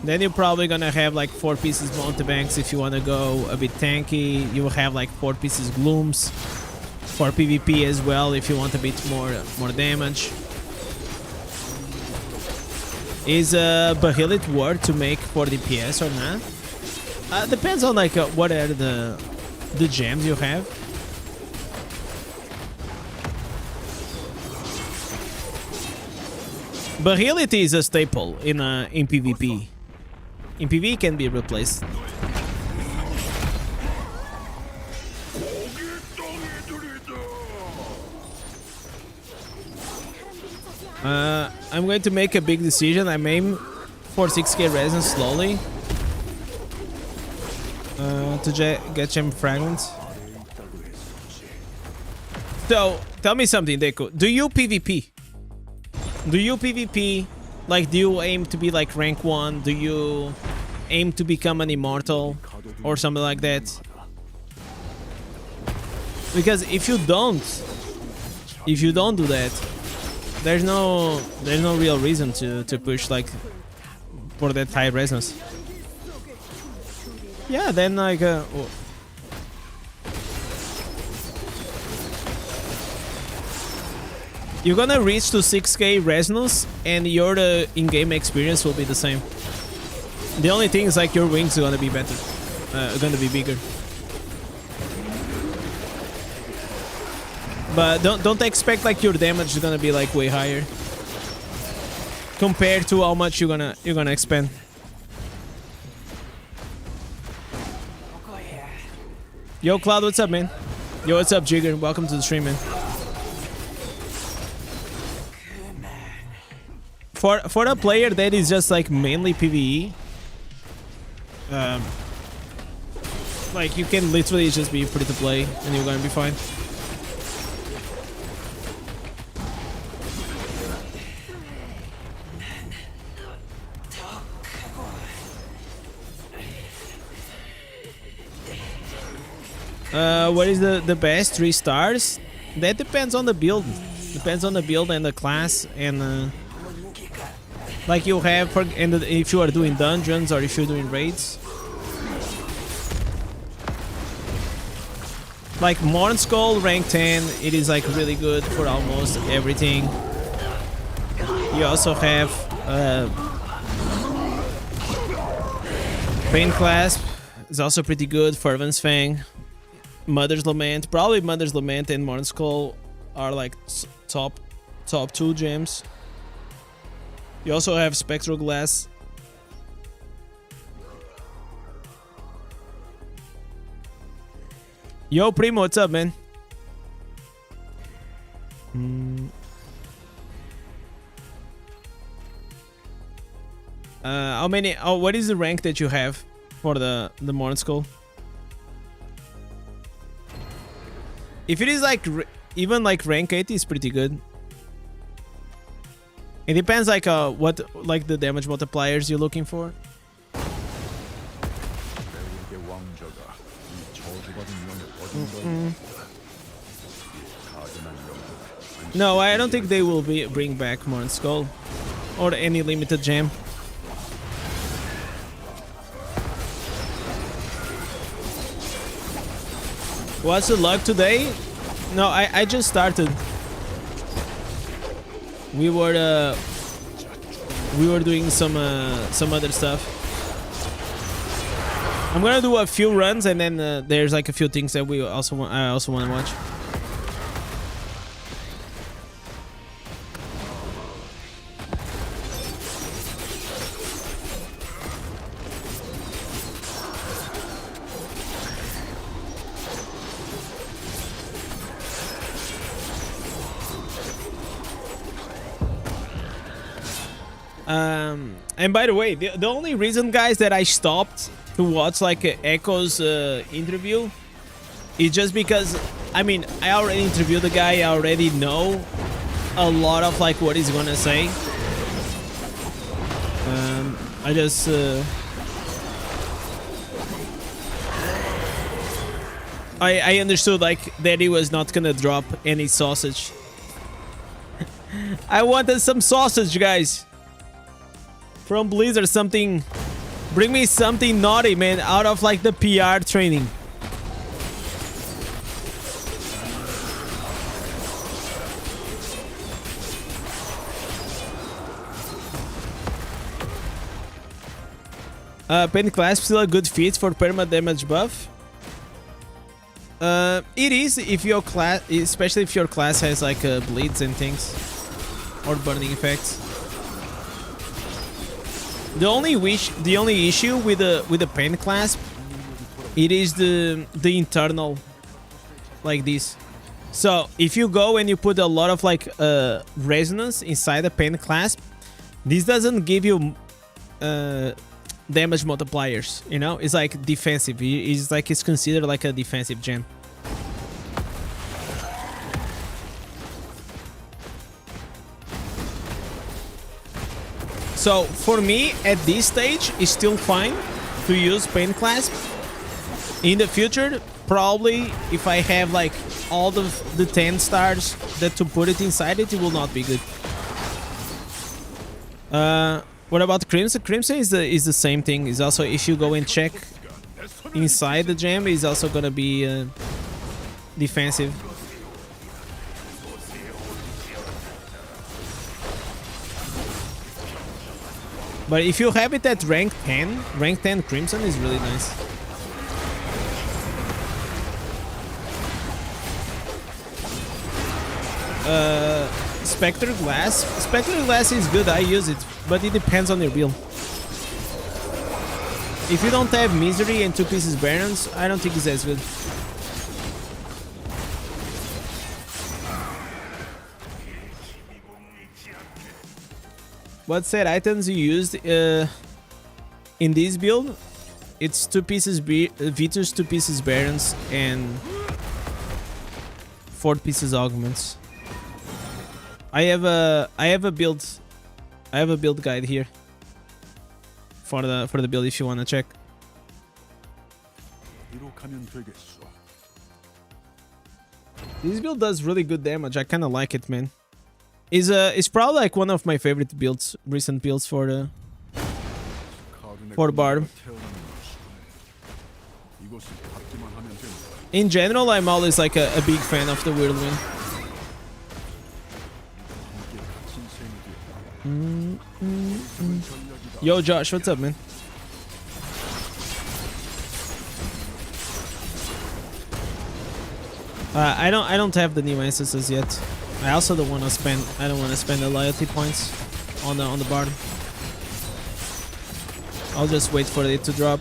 Then you're probably gonna have like 4 pieces Mountebanks if you wanna go a bit tanky. You will have like 4 pieces Glooms for PvP as well if you want a bit more damage. Is Bahilit worth to make for DPS or not? Depends on like what are the gems you have. Bahilit is a staple in PvP. In PvE can be replaced. I'm going to make a big decision. I'm aiming for 6k resistance slowly to get gem fragments. So tell me something, Deku. Do you PvP? Do you PvP? Like, do you aim to be like rank 1? Do you aim to become an immortal or something like that? Because if you don't do that, there's no real reason to push like for that high resistance. Yeah, then like You're gonna reach to 6k resonance, and your in-game experience will be the same. The only thing is like your wings are gonna be better, gonna be bigger. But don't expect like your damage is gonna be like way higher compared to how much you're gonna expend. Yo, Cloud, what's up, man? Yo, what's up, Jigger? Welcome to the stream, man. For a player that is just like mainly PvE, like you can literally just be free to play and you're gonna be fine. What is the best? 3 stars? That depends on the build. Depends on the build and the class, and like you have if you are doing dungeons or if you're doing raids. Like Morn Skull rank 10, it is like really good for almost everything. You also have Pain Clasp is also pretty good. Fervent's Fang, Mother's Lament, probably Mother's Lament and Morn Skull are like top 2 gems. You also have Spectral Glass. Yo, Primo, what's up, man? How many? Oh, what is the rank that you have for the Morn Skull? If it is like even like rank 8 is pretty good. It depends like what like the damage multipliers you're looking for. No, I don't think they will bring back Morn Skull or any limited gem. What's the luck today? No, I just started. We were doing some other stuff. I'm gonna do a few runs, and then there's like a few things that I also want to watch. And by the way, the only reason, guys, that I stopped to watch like Echo's interview is just because, I mean, I already interviewed the guy. I already know a lot of like what he's gonna say. I just I understood like that he was not gonna drop any sausage. I wanted some sausage, guys. From Blizzard, something. Bring me something naughty, man, out of like the PR training. Pain Clasp still a good feat for perma damage buff. It is if your class, especially if your class has like bleeds and things, or burning effects. The only issue with the Pain Clasp, it is the internal, like this. So if you go and you put a lot of like resonance inside the Pain Clasp, this doesn't give you damage multipliers. You know, it's like defensive. It's considered like a defensive gem. So for me, at this stage, it's still fine to use Pain Clasp. In the future, probably if I have like all the 10 stars that to put it inside it, it will not be good. What about Crimson? Crimson is the same thing. Is also, if you go and check inside the gem, is also gonna be defensive. But if you have it at rank 10 Crimson is really nice. Spectre Glass. Spectre Glass is good, I use it, but it depends on your build. If you don't have Misery and 2 pieces Barons, I don't think it's as good. What set items you used in this build? It's 2 pieces Viters, 2 pieces Barons, and 4 pieces Augments. I have a build guide here for the build if you want to check. This build does really good damage. I kind of like it, man. It's probably like one of my favorite builds, recent builds for the Bard. In general, I'm always like a big fan of the Whirlwind. Yo, Josh, what's up, man? I don't have the new instances yet. I also don't want to spend. I don't want to spend the loyalty points on the bard. I'll just wait for it to drop.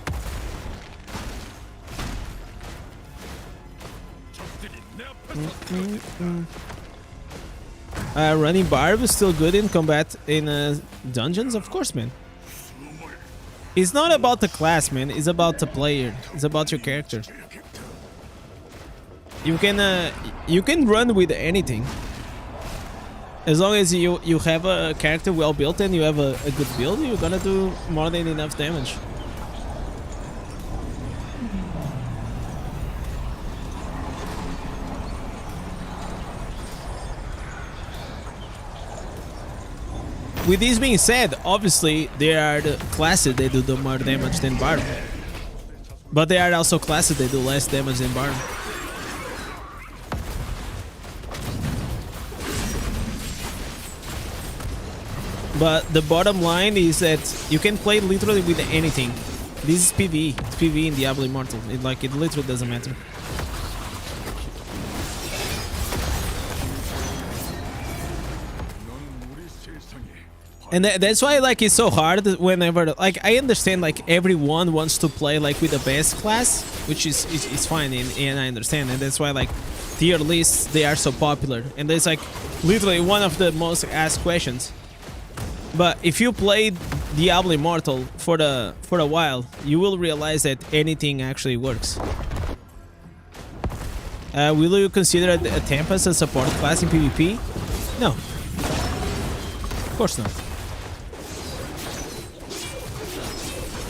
Running barb is still good in combat in dungeons, of course, man. It's not about the class, man. It's about the player. It's about your character. You can run with anything. As long as you have a character well built and you have a good build, you're gonna do more than enough damage. With this being said, obviously there are the classes that do more damage than Bard. But there are also classes that do less damage than Bard. But the bottom line is that you can play literally with anything. This is PvE. It's PvE in Diablo Immortal. It literally doesn't matter. And that's why like it's so hard whenever like I understand like everyone wants to play like with the best class, which is fine and I understand, and that's why like tier lists, they are so popular, and it's like literally one of the most asked questions. But if you played Diablo Immortal for a while, you will realize that anything actually works. Will you consider a Tempest a support class in PvP? No. Of course not.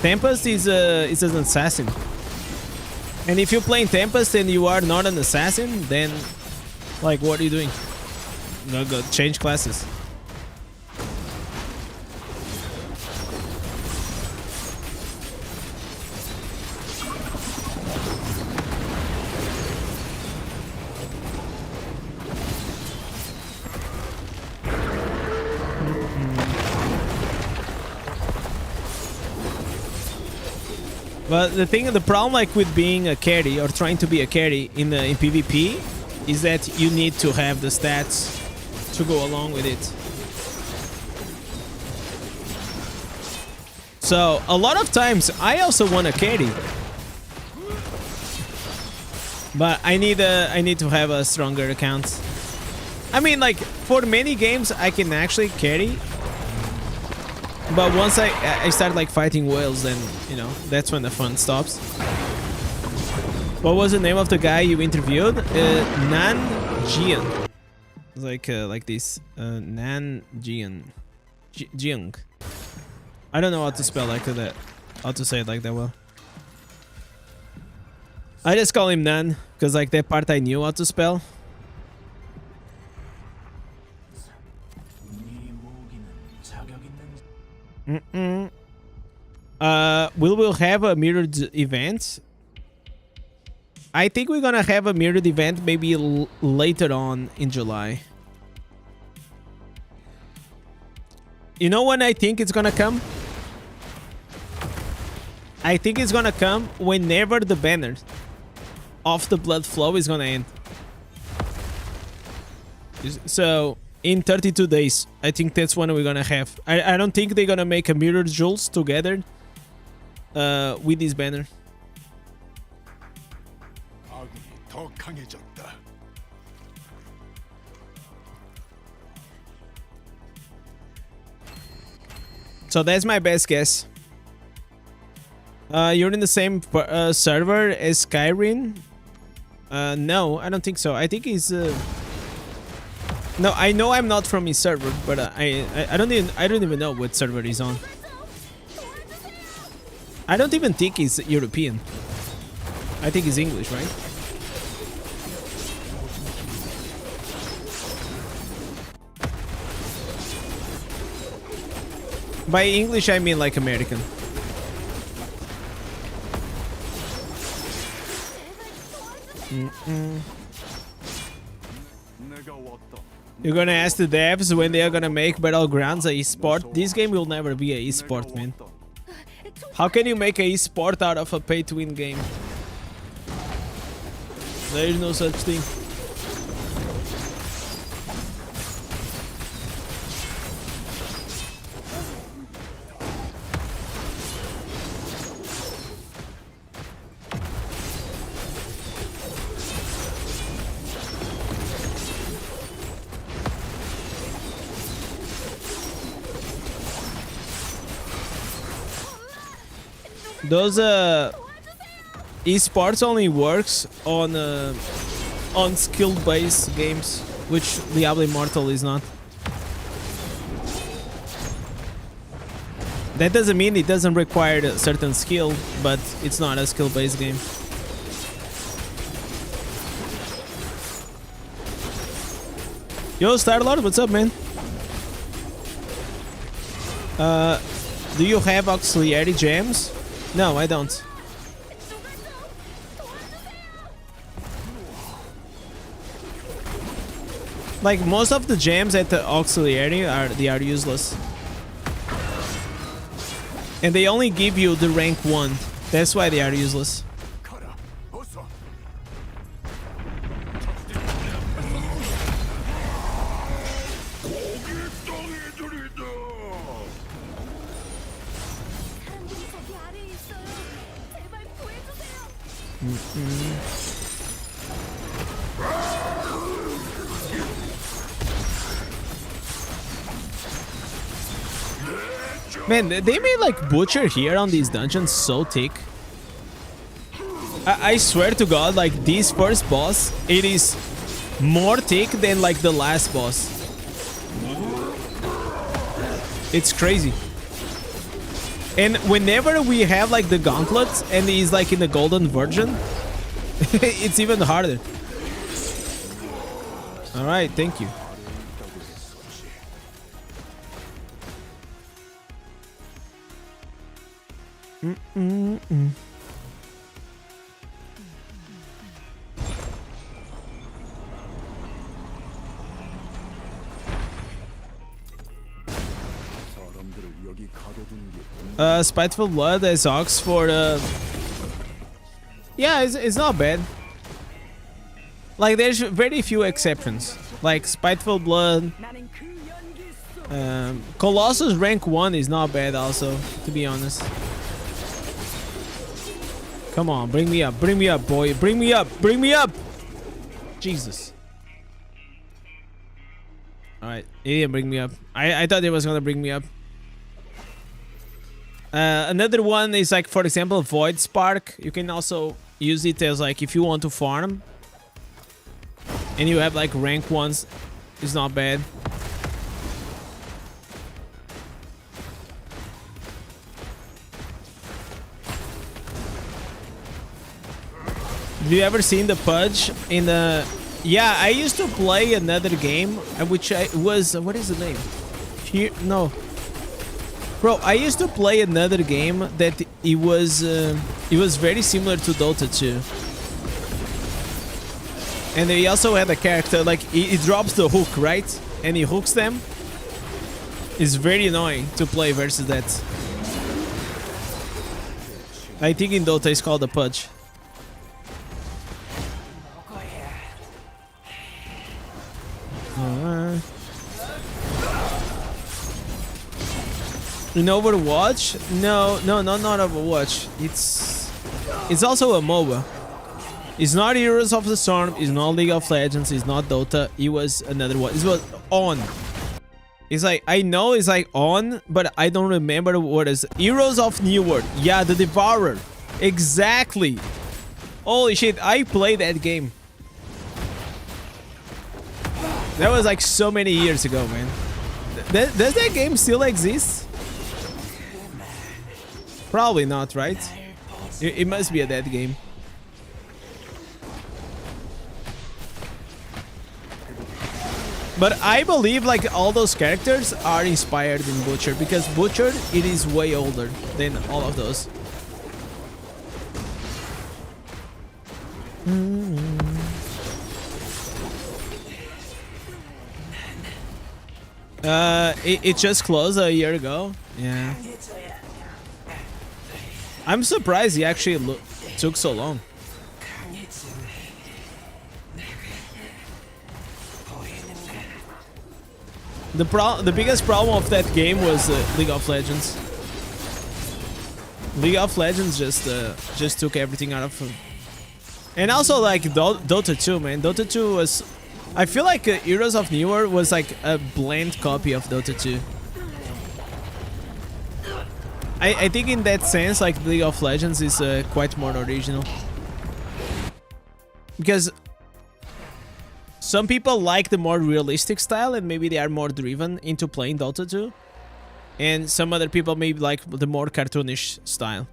Tempest is an assassin. And if you're playing Tempest and you are not an assassin, then like what are you doing? Go change classes. But the problem like with being a carry or trying to be a carry in PvP is that you need to have the stats to go along with it. So a lot of times I also want to carry, but I need to have a stronger account. I mean, like for many games I can actually carry. But once I start like fighting whales, then you know that's when the fun stops. What was the name of the guy you interviewed? Nan Jian. Like this. Nan Jian. Jiang. I don't know how to spell like that. How to say it like that well. I just call him Nan because like that part I knew how to spell. We'll have a mirrored event. I think we're gonna have a mirrored event maybe later on in July. You know when I think it's gonna come? I think it's gonna come whenever the banner of the blood flow is gonna end. So in 32 days, I think that's when we're gonna have. I don't think they're gonna make a mirror jewels together with this banner. So that's my best guess. You're in the same server as Skyrim? No, I don't think so. I think he's. No, I know I'm not from his server, but I don't even know what server he's on. I don't even think he's European. I think he's English, right? By English, I mean like American. You're gonna ask the devs when they are gonna make Battlegrounds a esport? This game will never be a esport, man. How can you make a esport out of a pay-to-win game? There is no such thing. Those esports only works on skill-based games, which Diablo Immortal is not. That doesn't mean it doesn't require a certain skill, but it's not a skill-based game. Yo, Starlord, what's up, man? Do you have auxiliary gems? No, I don't. Like most of the gems at the auxiliary are useless. And they only give you the rank 1. That's why they are useless. Man, they made like Butcher here on these dungeons so thick. I swear to God, like this first boss, it is more thick than like the last boss. It's crazy. And whenever we have like the gauntlets and he's like in the golden version, it's even harder. All right, thank you. Spiteful Blood as Ox for yeah, it's not bad. Like there's very few exceptions. Like Spiteful Blood, Colossus rank 1 is not bad also, to be honest. Come on, bring me up, boy, bring me up. Jesus. All right, he didn't bring me up. I thought it was gonna bring me up. Another one is like, for example, Void Spark. You can also use it as like if you want to farm and you have like rank 1s. It's not bad. Have you ever seen the Pudge in the... Yeah, I used to play another game, which was... What is the name? Here, no. Bro, I used to play another game that it was very similar to Dota 2. And they also had a character, like, it drops the hook, right? And he hooks them. It's very annoying to play versus that. I think in Dota it's called a pudge. In Overwatch? No, not Overwatch. It's also a MOBA. It's not Heroes of the Storm, it's not League of Legends, it's not Dota, it was another one. It was On. It's like, I know it's like On, but I don't remember what is. Heroes of New World. Yeah, the Devourer. Exactly. Holy shit, I played that game. That was like so many years ago, man. Does that game still exist? Probably not, right? It must be a dead game. But I believe like all those characters are inspired in Butcher, because Butcher, it is way older than all of those. It just closed a year ago. Yeah. I'm surprised he actually took so long. The biggest problem of that game was League of Legends. League of Legends just took everything out of him. And also like Dota 2, man. Dota 2 was, I feel like Heroes of New World was like a bland copy of Dota 2. I think in that sense, like League of Legends is quite more original. Because some people like the more realistic style and maybe they are more driven into playing Dota 2. And some other people maybe like the more cartoonish style.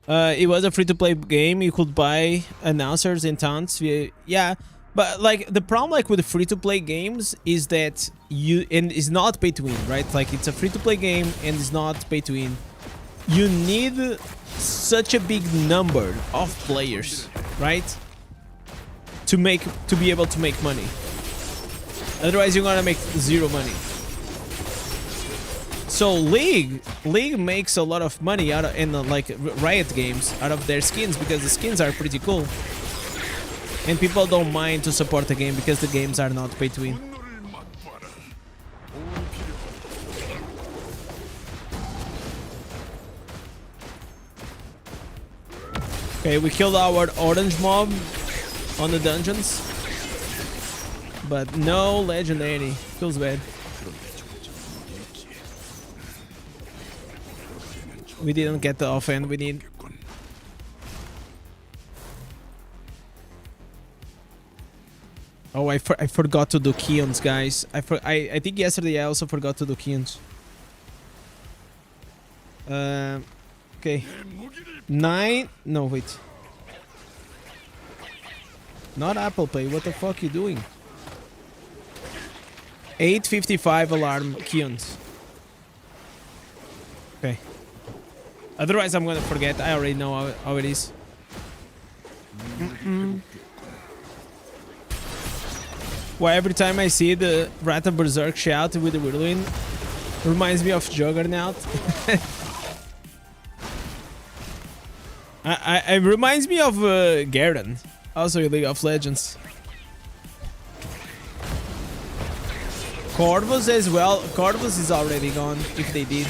It was a free-to-play game. You could buy announcers and taunts. Yeah, but like the problem like with free-to-play games is that and it's not pay to win, right? Like it's a free-to-play game and it's not pay to win. You need such a big number of players, right? To be able to make money. Otherwise, you're gonna make zero money. So League makes a lot of money out of like Riot Games out of their skins, because the skins are pretty cool, and people don't mind to support the game because the games are not pay to win. Okay, we killed our orange mob on the dungeons, but no legendary. Feels bad. We didn't get the offhand we need. Oh, I forgot to do Keons, guys. I think yesterday I also forgot to do Keons. Okay. 9. No, wait. Not Apple Pay. What the fuck you doing? 8:55 alarm Keons. Okay. Otherwise, I'm gonna forget. I already know how it is. Well, every time I see the Rata Berserk shout with the whirlwind, reminds me of Juggernaut. It reminds me of Garen, also in League of Legends. Corvus as well. Corvus is already gone, if they did.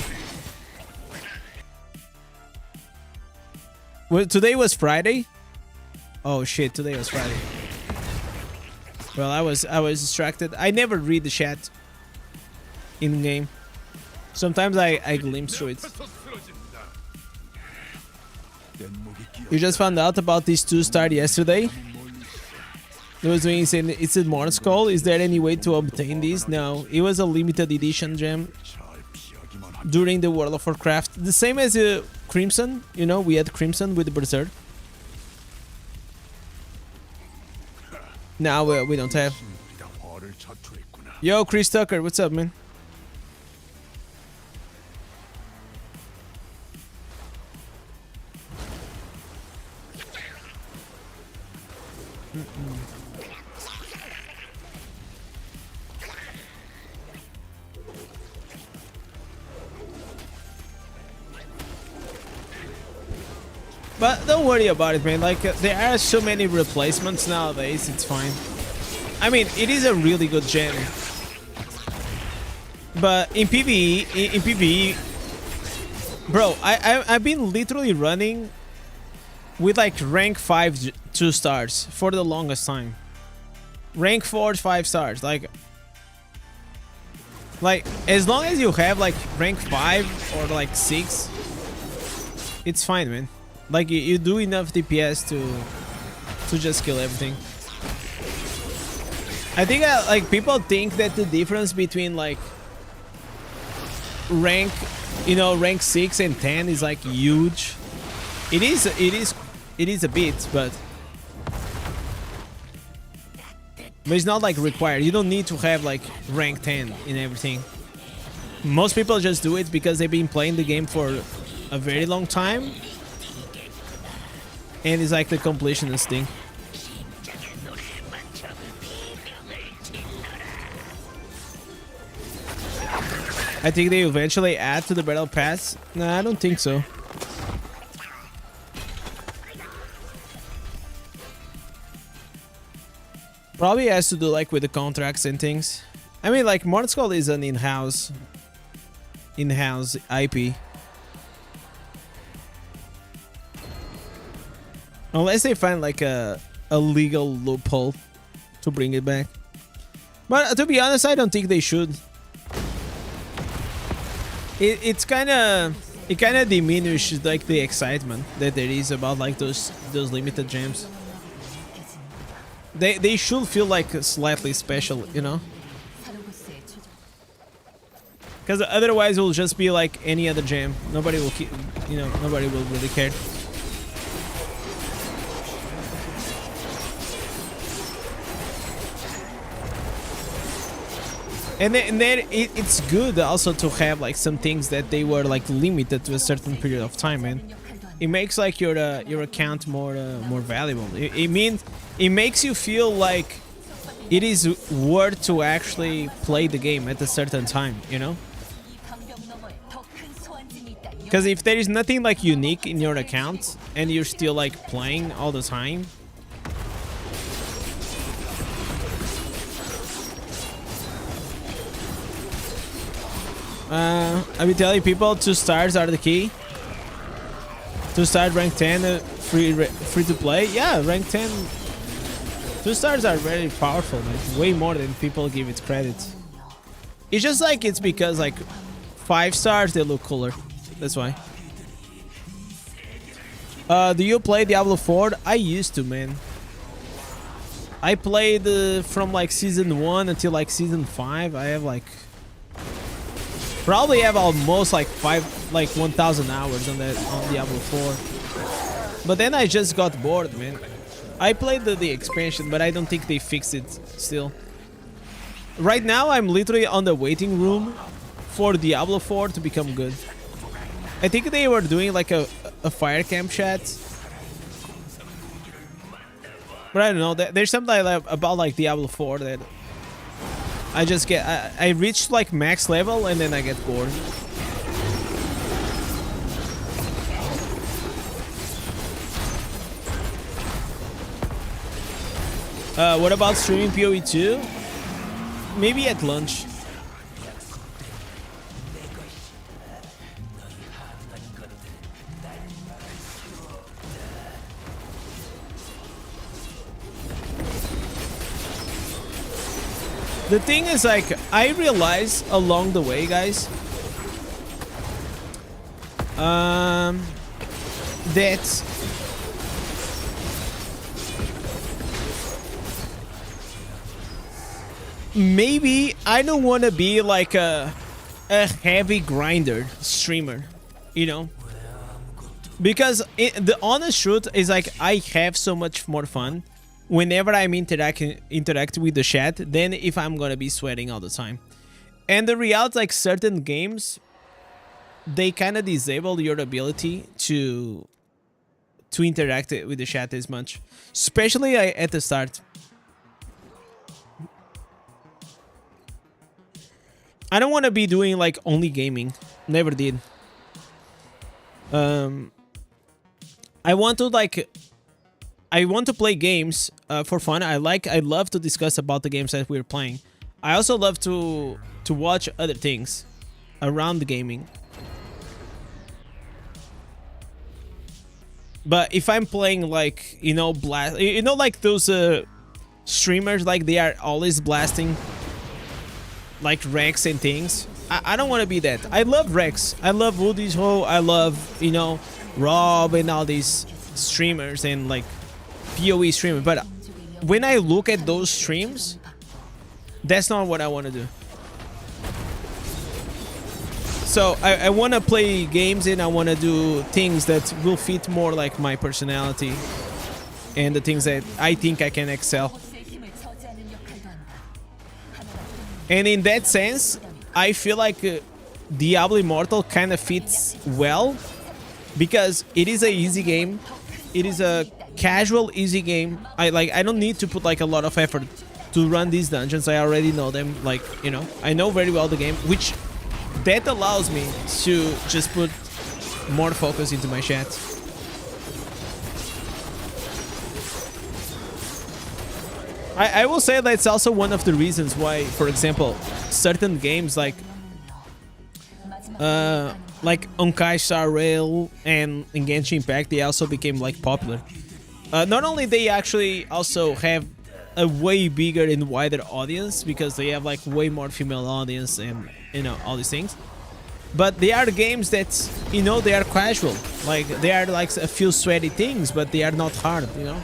Well, today was Friday. Oh shit, today was Friday. Well, I was distracted. I never read the chat in game. Sometimes I glimpse through it. You just found out about these 2 start yesterday. It was doing it's a Morse call. Is there any way to obtain these? No, it was a limited edition gem during the World of Warcraft. The same as Crimson. You know, we had Crimson with the Berserk. Now we don't have. Yo, Chris Tucker, what's up, man? But don't worry about it, man. Like, there are so many replacements nowadays. It's fine. I mean, it is a really good gem. But in PvE, bro, I've been literally running with like rank 5 2 stars for the longest time. Rank 4 5 stars. Like as long as you have like rank 5 or like 6, it's fine, man. Like you do enough DPS to just kill everything. I think like people think that the difference between like rank, you know, rank 6 and 10 is like huge. It is a bit, but it's not like required. You don't need to have like rank 10 in everything. Most people just do it because they've been playing the game for a very long time, and it's like the completionist thing. I think they eventually add to the battle pass. Nah, I don't think so. Probably has to do like with the contracts and things. I mean, like Mordskull is an in-house IP. Unless they find like a legal loophole to bring it back. But to be honest, I don't think they should. It kind of diminishes like the excitement that there is about like those limited gems. They should feel like slightly special, you know? Because otherwise it will just be like any other gem. Nobody will keep, you know, nobody will really care. And then it's good also to have like some things that they were like limited to a certain period of time, man. It makes like your account more valuable. It makes you feel like it is worth to actually play the game at a certain time, you know? Because if there is nothing like unique in your account and you're still like playing all the time, I've been telling people 2 stars are the key. 2 stars rank 10 free to play. Yeah, rank 10 2 stars are very powerful, man. Way more than people give it credit. It's just like it's because like 5 stars they look cooler. That's why. Do you play Diablo 4? I used to, man. I played from like season 1 until like season 5. I have like probably have almost like 1,000 hours on Diablo 4. But then I just got bored, man. I played the expansion, but I don't think they fixed it still. Right now I'm literally on the waiting room for Diablo 4 to become good. I think they were doing like a fire camp chat. But I don't know, there's something about like Diablo 4 that I just get, I reach like max level and then I get bored. What about streaming PoE 2? Maybe at lunch. The thing is, like, I realized along the way, guys, that maybe I don't want to be like a heavy grinder streamer, you know? Because the honest truth is, like, I have so much more fun whenever I'm interact with the chat than if I'm gonna be sweating all the time. And the reality, like, certain games, they kind of disable your ability to interact with the chat as much, especially at the start. I don't want to be doing like only gaming. Never did. I want to like, I want to play games for fun. I love to discuss about the games that we're playing. I also love to watch other things around the gaming. But if I'm playing like, you know, like those streamers, like they are always blasting like Rex and things. I don't want to be that. I love Rex. I love Woody's Ho. I love, you know, Rob and all these streamers and like PoE streamers. But when I look at those streams, that's not what I want to do. So I want to play games and I want to do things that will fit more like my personality and the things that I think I can excel. And in that sense, I feel like Diablo Immortal kind of fits well because it is a easy game. It is a casual, easy game. I don't need to put like a lot of effort to run these dungeons. I already know them. Like, you know, I know very well the game, which that allows me to just put more focus into my chat. I will say that's also one of the reasons why, for example, certain games like Honkai Star Rail and Genshin Impact, they also became like popular. Not only they actually also have a way bigger and wider audience because they have like way more female audience and, you know, all these things, but they are games that, you know, they are casual. Like they are like a few sweaty things, but they are not hard, you know.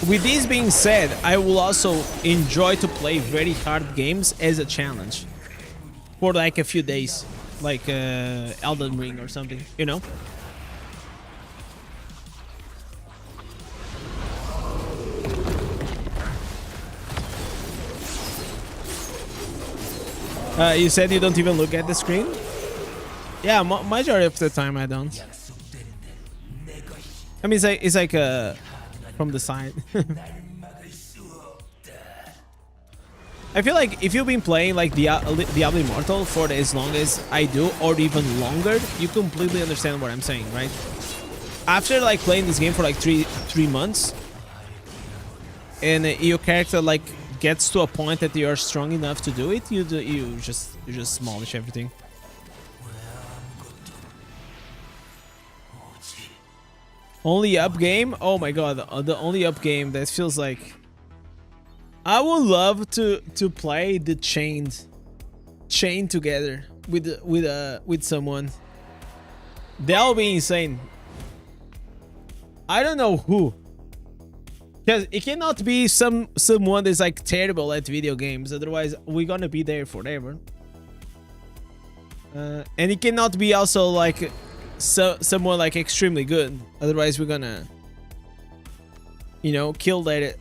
With this being said, I will also enjoy to play very hard games as a challenge for like a few days, like Elden Ring or something, you know? You said you don't even look at the screen? Yeah, majority of the time I don't. I mean, it's like from the side. I feel like if you've been playing like Diablo Immortal for as long as I do, or even longer, you completely understand what I'm saying, right? After like playing this game for like three months, and your character like gets to a point that you're strong enough to do it, you just demolish everything. Only up game? Oh my god, the only up game that feels like I would love to play the chain together with someone. That would be insane. I don't know who, because it cannot be someone that's like terrible at video games, otherwise we're gonna be there forever. And it cannot be also like someone like extremely good, otherwise we're gonna, you know, kill that.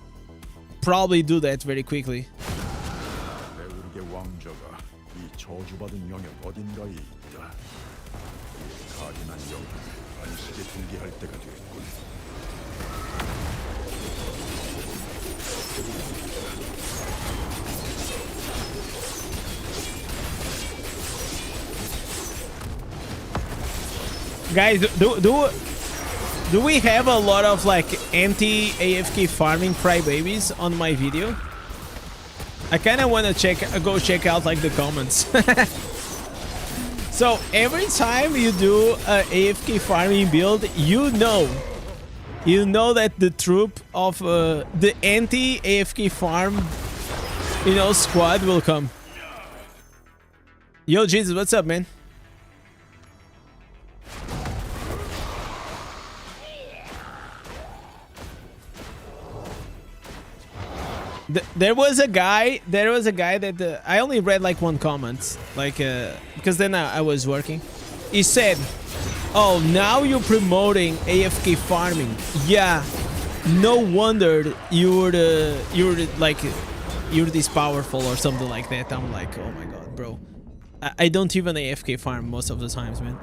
Probably do that very quickly. Guys, do we have a lot of like anti-AFK farming crybabies on my video? I kind of want to go check out like the comments. So every time you do a AFK farming build, you know that the troop of the anti-AFK farm, you know, squad will come. Yo, Jesus, what's up, man? There was a guy that I only read like one comment, like because then I was working. He said, "Oh, now you're promoting AFK farming. Yeah, no wonder you're this powerful or something like that." I'm like, oh my god, bro, I don't even AFK farm most of the times, man.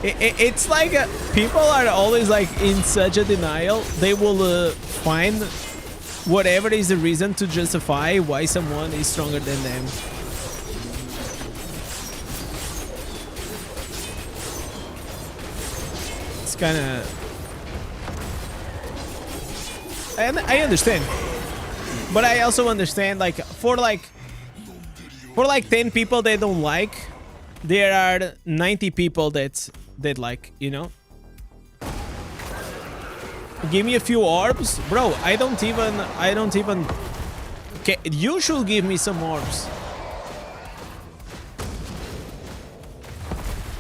It's like people are always like in such a denial. They will find whatever is the reason to justify why someone is stronger than them. It's kind of... I understand, but I also understand, like for 10 people they don't like, there are 90 people that like, you know. Give me a few orbs, bro. I don't even. Okay, you should give me some orbs.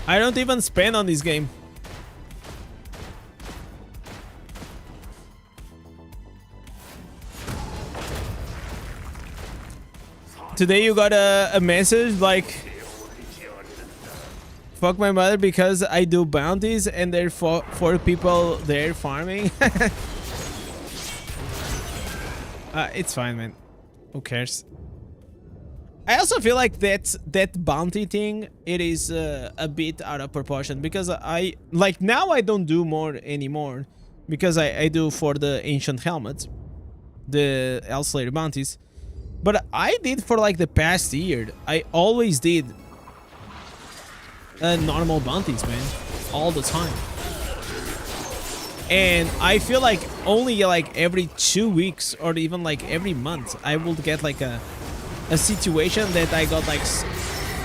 I don't even spend on this game. Today you got a message like, fuck my mother because I do bounties and there are four people there farming. It's fine, man. Who cares? I also feel like that bounty thing, it is a bit out of proportion because I like now I don't do more anymore because I do for the ancient helmets, the Elslayer bounties. But I did for like the past year. I always did normal bounties, man, all the time. And I feel like only like every 2 weeks or even like every month I will get like a situation that I got like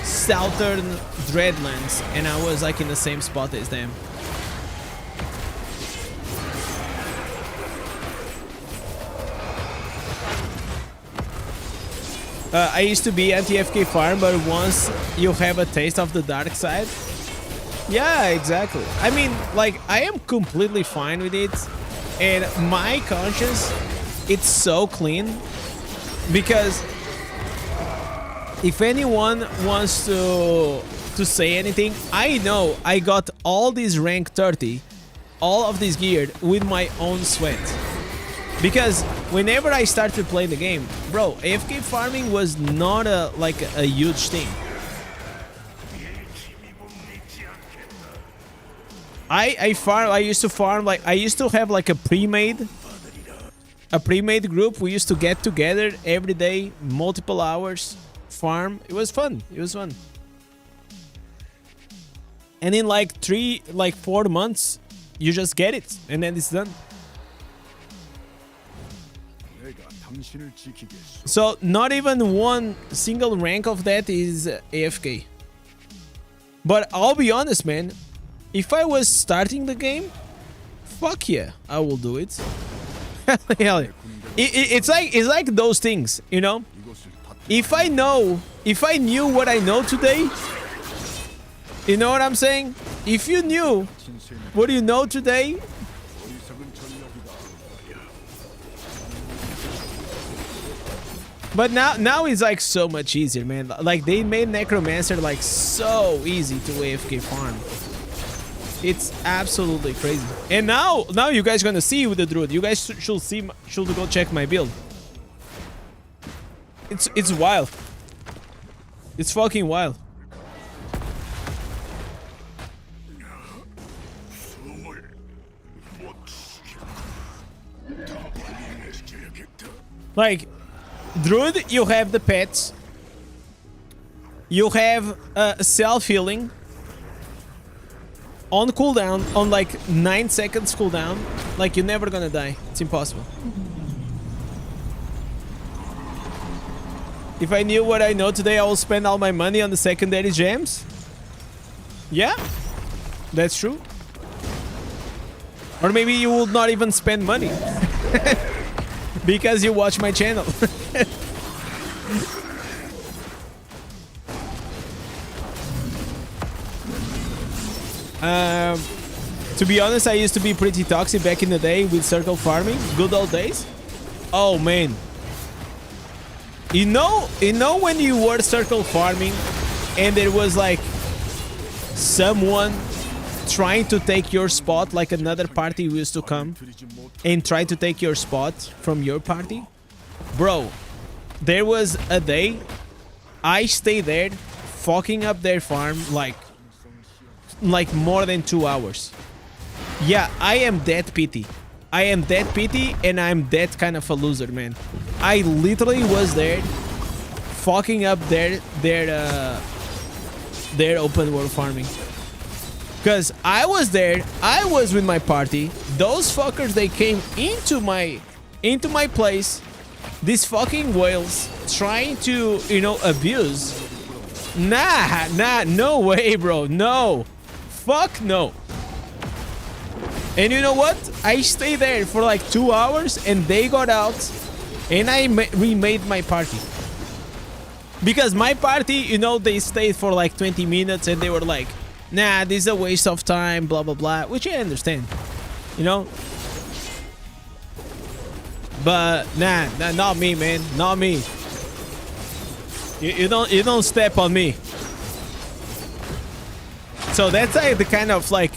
Southern Dreadlands and I was like in the same spot as them. I used to be anti-FK farm, but once you have a taste of the dark side, yeah, exactly. I mean, like, I am completely fine with it, and my conscience, it's so clean, because if anyone wants to say anything, I know I got all this rank 30, all of this gear with my own sweat. Because whenever I started playing the game, bro, AFK farming was not a huge thing. I used to farm like I used to have like a pre-made group. We used to get together every day, multiple hours, farm. It was fun. It was fun. And in like 4 months, you just get it, and then it's done. So not even one single rank of that is AFK. But I'll be honest, man, if I was starting the game, fuck yeah, I will do it. Hell yeah. It's like those things, you know. If I knew what I know today, you know what I'm saying? If you knew what you know today, but now it's like so much easier, man. Like they made Necromancer like so easy to AFK farm. It's absolutely crazy. And now you guys gonna see with the Druid. You guys should go check my build. It's wild. It's fucking wild. Like Druid, you have the pets. You have self-healing on cooldown, on like 9 seconds cooldown. Like you're never gonna die. It's impossible. If I knew what I know today, I will spend all my money on the secondary gems. Yeah, that's true. Or maybe you will not even spend money. Because you watch my channel. To be honest, I used to be pretty toxic back in the day with circle farming. Good old days. Oh man. You know when you were circle farming and there was like someone trying to take your spot, like another party used to come and try to take your spot from your party? Bro, there was a day I stayed there fucking up their farm like like more than 2 hours. Yeah, I am that pity. I am that pity, and I'm that kind of a loser, man. I literally was there, fucking up their open world farming. Cause I was there, I was with my party. Those fuckers, they came into my place. These fucking whales trying to, you know, abuse. Nah, no way, bro. No, fuck no. And you know what? I stayed there for like 2 hours, and they got out, and I remade my party. Because my party, you know, they stayed for like 20 minutes, and they were like, nah, this is a waste of time, blah, blah, blah, which I understand, you know? But nah, not me, man, not me. You don't step on me. So that's like the kind of like,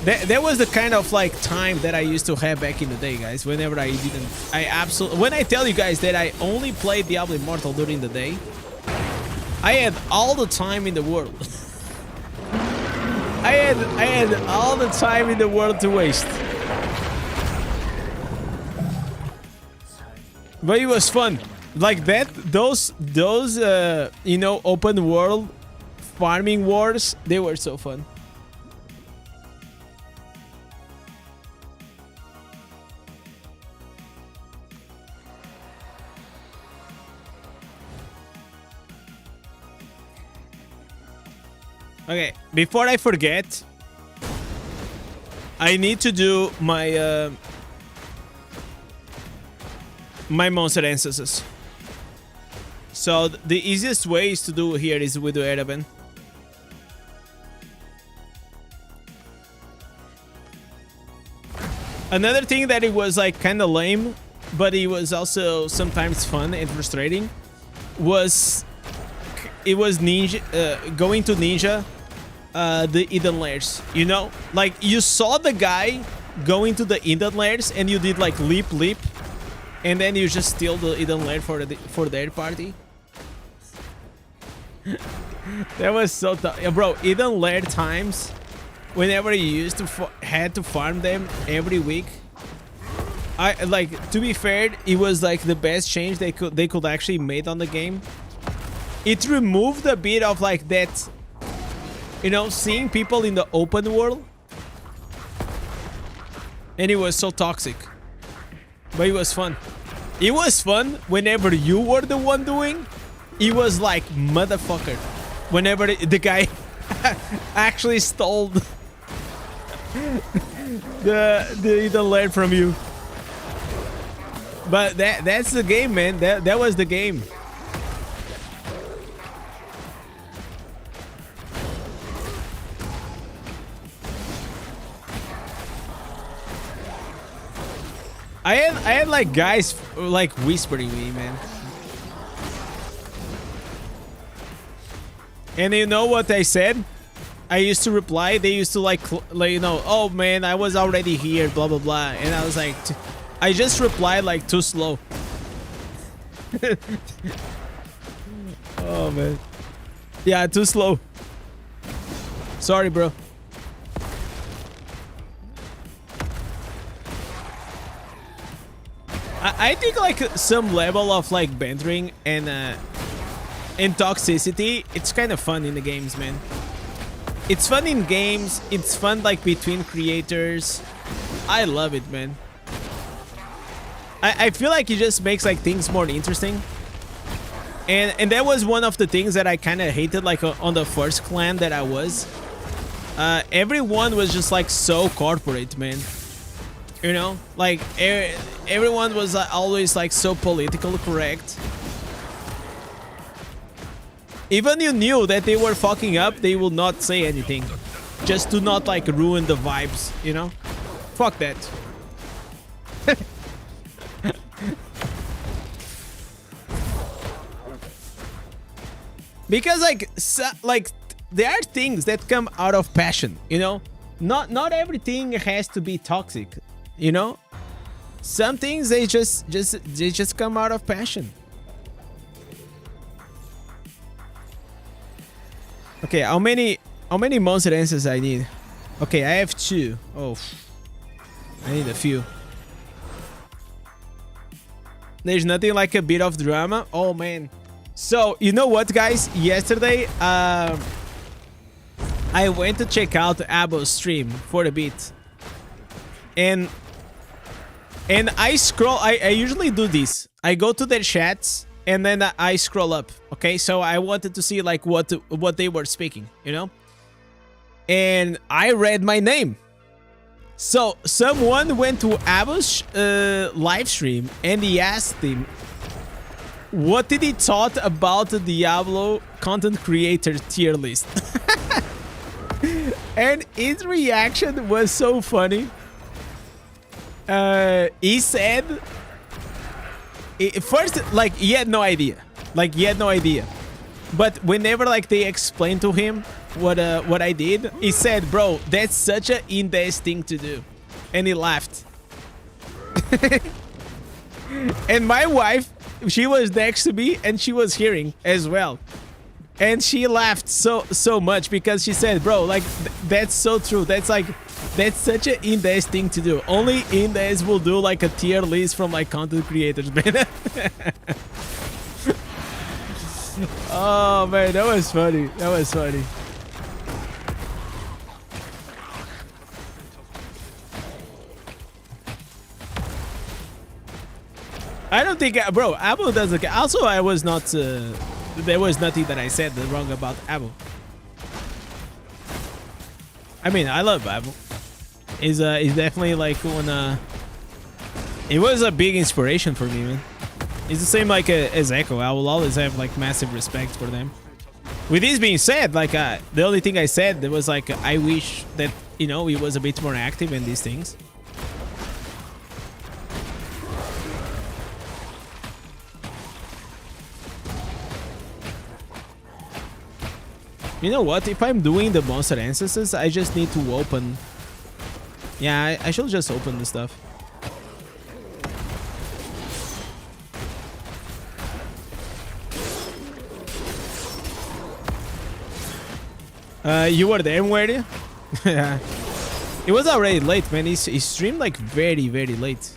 that was the kind of like time that I used to have back in the day, guys. Whenever when I tell you guys that I only played Diablo Immortal during the day, I had all the time in the world. I had all the time in the world to waste. But it was fun. Like that, those you know, open world farming wars, they were so fun. Okay, before I forget, I need to do my my monster ancestors. So the easiest way is to do here is with the Eraben. Another thing that it was like kind of lame, but it was also sometimes fun and frustrating, was ninja going to ninja the Eden Lairs, you know? Like, you saw the guy going to the Eden Lairs, and you did like leap, and then you just steal the Eden Lair for their party. That was so tough. Yeah, bro, Eden Lair times, whenever you used to had to farm them every week, I like, to be fair, it was like the best change they could actually made on the game. It removed a bit of like that, you know, seeing people in the open world, and it was so toxic, but it was fun. It was fun whenever you were the one doing. It was like, motherfucker, whenever the guy actually stole the lair from you. But that's the game, man. That was the game. I had like guys like whispering me, man. And you know what I said? I used to reply. They used to like you know, oh man, I was already here, blah blah blah. And I was like, I just replied like too slow. Oh man, yeah, too slow. Sorry, bro. I think like some level of like bantering and toxicity, it's kind of fun in the games, man. It's fun in games. It's fun like between creators. I love it, man. I feel like it just makes like things more interesting. And that was one of the things that I kind of hated like on the first clan that I was. Everyone was just like so corporate, man. You know, like everyone was always like so politically correct. Even you knew that they were fucking up, they will not say anything, just to not like ruin the vibes, you know? Fuck that. Because like there are things that come out of passion, you know? Not everything has to be toxic, you know? Some things they just come out of passion. Okay, how many How many monster answers I need? Okay, I have 2. Oh, I need a few. There's nothing like a bit of drama. Oh man. So you know what, guys? Yesterday, I went to check out Abo's stream for a bit, and I scroll. I usually do this. I go to their chats and then I scroll up. Okay, so I wanted to see like what they were speaking, you know. And I read my name. So someone went to Abo's live stream and he asked him, what did he thought about the Diablo content creator tier list? And his reaction was so funny. He said, first, like, he had no idea. Like, he had no idea. But whenever, like, they explained to him what I did, he said, bro, that's such an Indez thing to do. And he laughed. And my wife, she was next to me and she was hearing as well. And she laughed so much because she said, bro, like, that's so true. That's such an Indez thing to do. Only Indez will do like a tier list from like content creators, man. Oh man, that was funny. That was funny. I don't think, bro, Abo doesn't. Also, I was not. There was nothing that I said wrong about Abo. I mean, I love Abo. He's definitely like one. It was a big inspiration for me, man. It's the same like as Echo. I will always have like massive respect for them. With this being said, like the only thing I said there was like I wish that, you know, he was a bit more active in these things. You know what? If I'm doing the monster ancestors, I just need to open. Yeah, I should just open the stuff. You were there, were you? Yeah. It was already late, man. He streamed like very, very late.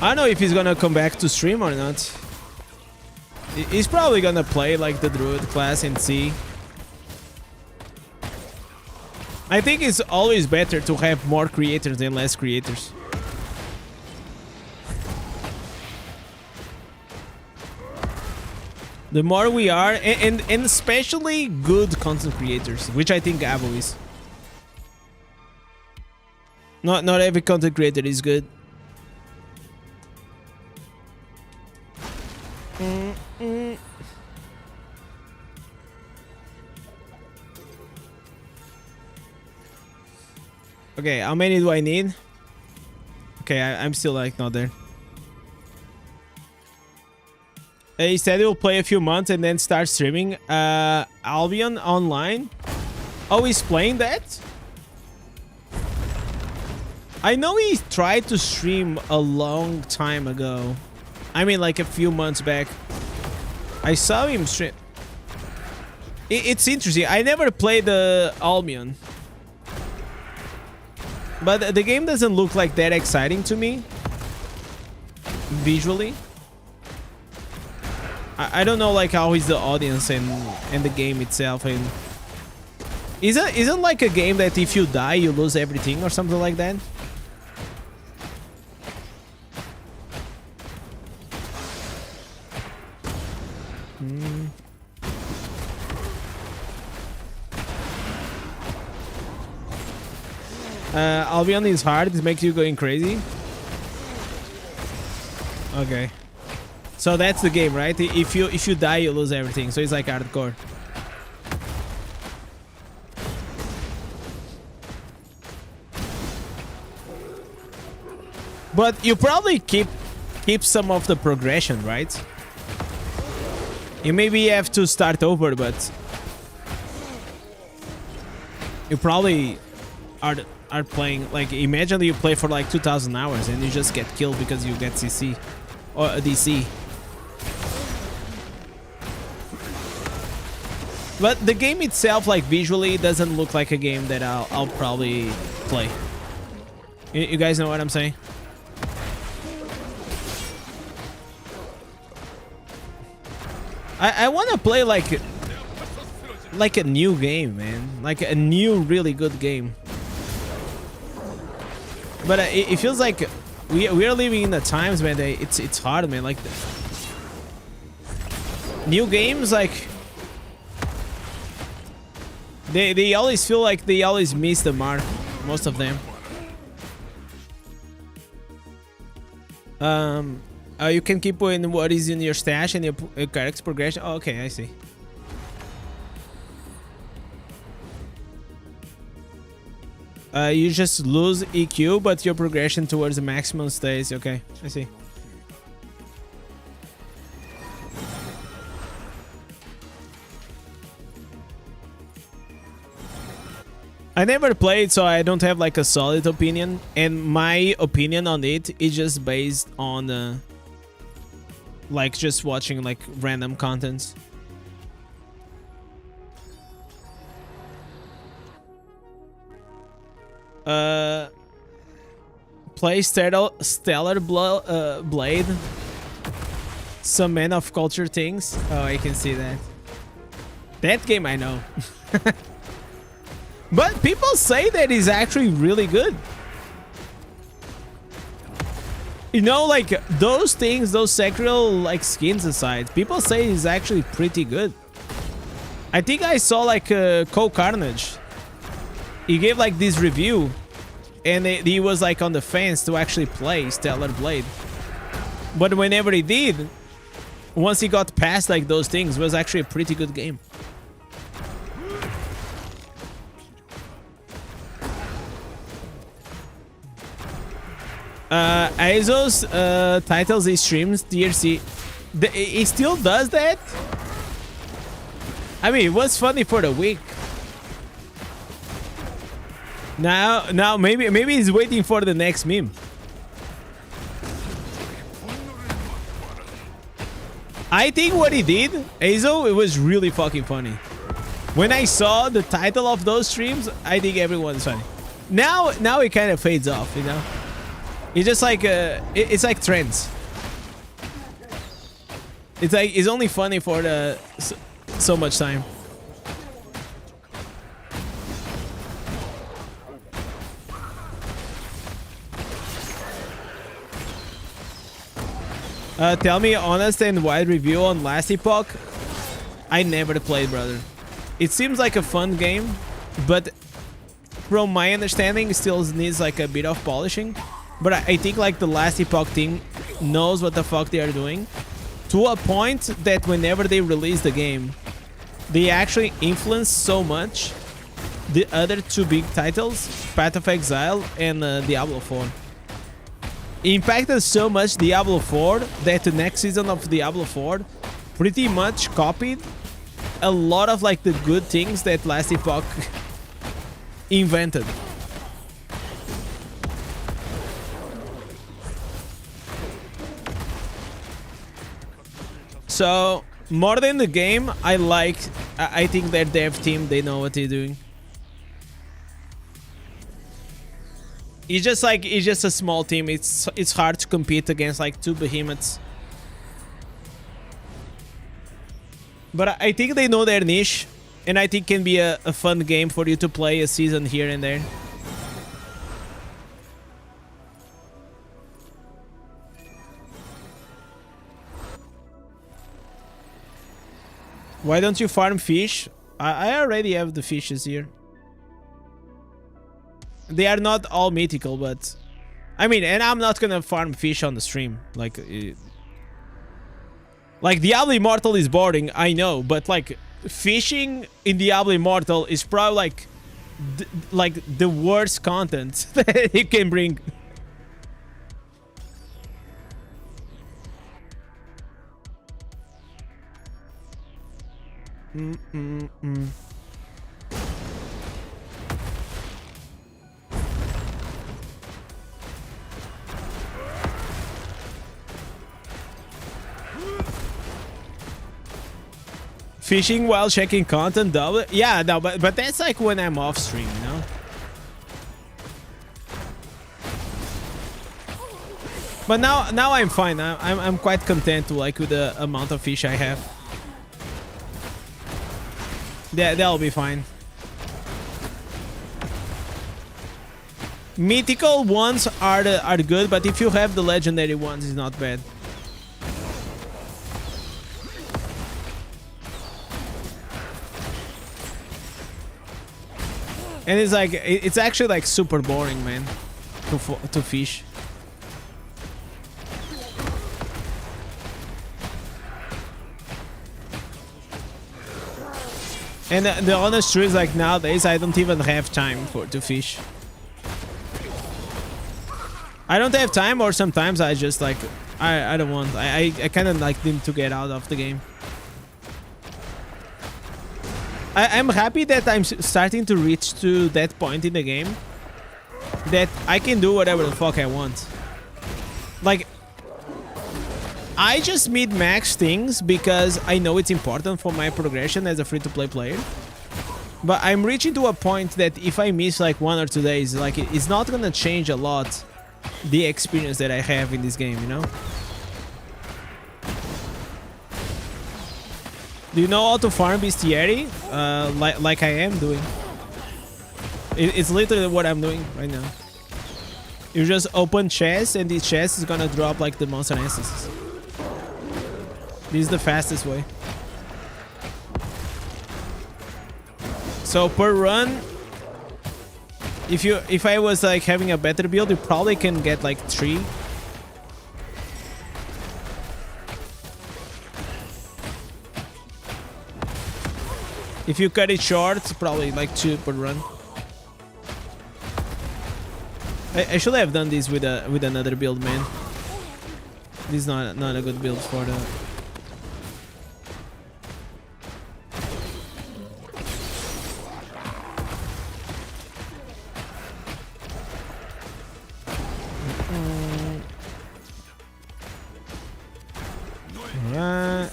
I don't know if he's gonna come back to stream or not. He's probably gonna play like the Druid class and see. I think it's always better to have more creators than less creators. The more we are, and especially good content creators, which I think Abo is. Not every content creator is good. Okay, how many do I need? Okay, I'm still like not there. He said he'll play a few months and then start streaming. Albion online? Oh, he's playing that? I know he tried to stream a long time ago. I mean, like a few months back. I saw him stream. It's interesting. I never played the Albion. But the game doesn't look like that exciting to me. Visually. I don't know like how is the audience and the game itself, and isn't like a game that if you die you lose everything or something like that? Albion is hard. It makes you going crazy. Okay. So that's the game, right? If you die, you lose everything. So it's like hardcore. But you probably keep some of the progression, right? You maybe have to start over, but you probably are playing like, imagine you play for like 2,000 hours and you just get killed because you get CC or a DC. But the game itself, like visually, doesn't look like a game that I'll probably play. You guys know what I'm saying? I want to play like a new game, man. Like a new, really good game. But it feels like we are living in the times, man. It's hard, man. Like new games, like they always feel like they always miss the mark. Most of them. You can keep in what is in your stash and your character progression. Oh, okay, I see. You just lose EQ, but your progression towards the maximum stays. Okay, I see. I never played, so I don't have like a solid opinion, and my opinion on it is just based on like just watching like random contents. Play Stellar Blade. Some Man of Culture things. Oh, I can see that. That game I know. But people say that it's actually really good. You know, like those things, those sacral like skins aside, people say it's actually pretty good. I think I saw like Co Carnage. He gave like this review, and he was like on the fence to actually play Stellar Blade. But whenever he did, once he got past like those things, it was actually a pretty good game. Aizo's titles he streams DRC. He still does that? I mean, it was funny for the week. Now maybe he's waiting for the next meme. I think what he did, Aizo, it was really fucking funny. When I saw the title of those streams, I think everyone's funny. Now it kind of fades off, you know. It's just like it's like trends. It's like it's only funny for the so much time. Tell me honest and wide review on Last Epoch. I never played, brother. It seems like a fun game, but from my understanding, it still needs like a bit of polishing. But I think like the Last Epoch team knows what the fuck they are doing, to a point that whenever they release the game, they actually influence so much the other two big titles, Path of Exile and Diablo 4. It impacted so much Diablo 4 that the next season of Diablo 4 pretty much copied a lot of like the good things that Last Epoch invented. So more than the game, I think their dev team, they know what they're doing. It's just a small team. It's hard to compete against like two behemoths. But I think they know their niche, and I think it can be a fun game for you to play a season here and there. Why don't you farm fish? I already have the fishes here. They are not all mythical, but I mean, and I'm not gonna farm fish on the stream. Like Diablo Immortal is boring, I know, but like fishing in Diablo Immortal is probably like the worst content that you can bring. Fishing while checking content double. Yeah, no, but that's like when I'm off stream, you know. But now I'm fine. I'm quite content like with the amount of fish I have. Yeah, that'll be fine. Mythical ones are good, but if you have the legendary ones, it's not bad. And it's like it's actually like super boring, man, to fish. And the honest truth is, like, nowadays I don't even have time to fish. I don't have time, or sometimes I just like I don't want. I kind of like need to get out of the game. I'm happy that I'm starting to reach to that point in the game that I can do whatever the fuck I want. Like, I just min-max things because I know it's important for my progression as a free-to-play player. But I'm reaching to a point that if I miss like 1 or 2 days, like it's not gonna change a lot the experience that I have in this game, you know? Do you know how to farm bestiary? Like I am doing. It's literally what I'm doing right now. You just open chests, and this chest is gonna drop like the monster instances. This is the fastest way. So per run, if I was like having a better build, you probably can get like 3. If you cut it short, it's probably like 2 per run. I should have done this with another build, man. This is not a good build for the. Alright.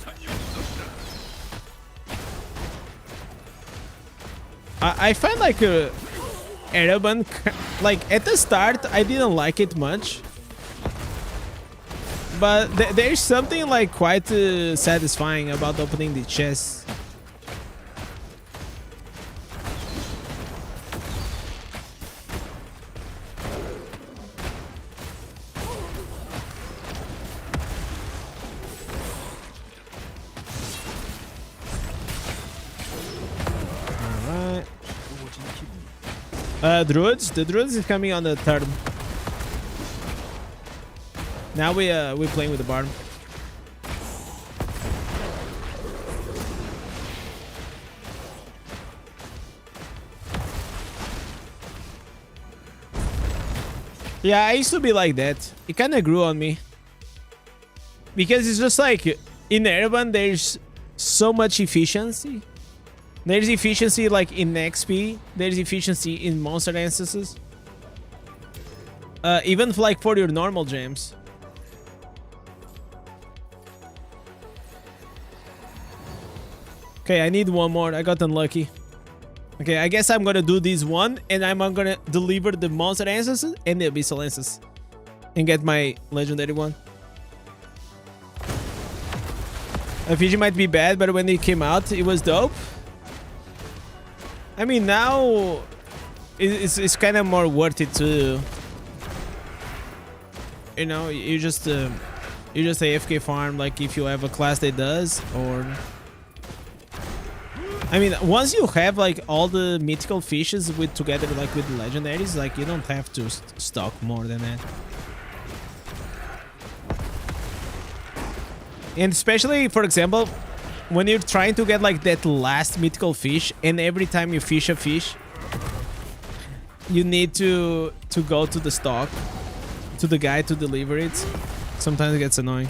I find like Ereban, like at the start I didn't like it much, but there's something like quite satisfying about opening the chest. Druids. The Druids is coming on the 3rd. Now we're playing with the Bard. Yeah, I used to be like that. It kind of grew on me. Because it's just like, in Ereban there's so much efficiency. There's efficiency like in XP. There's efficiency in monster instances. Even like for your normal gems. Okay, I need one more. I got unlucky. Okay, I guess I'm gonna do this one, and I'm gonna deliver the monster instances and the abyssal instances, and get my legendary one. Fiji might be bad, but when it came out, it was dope. I mean, now it's kind of more worth it to, you know, you just AFK farm like if you have a class that does, or I mean, once you have like all the mythical fishes with together like with the legendaries, like you don't have to stock more than that. And especially, for example, when you're trying to get like that last mythical fish, and every time you fish a fish, you need to go to the stock, to the guy to deliver it. Sometimes it gets annoying.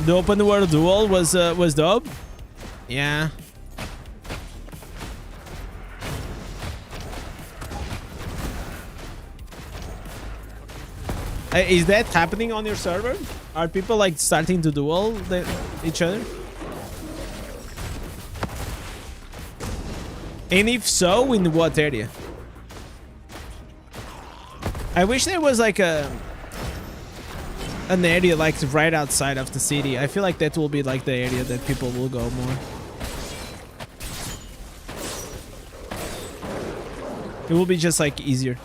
The open world duel was dope. Yeah. Is that happening on your server? Are people like starting to duel each other? And if so, in what area? I wish there was like an area like right outside of the city. I feel like that will be like the area that people will go more. It will be just like easier.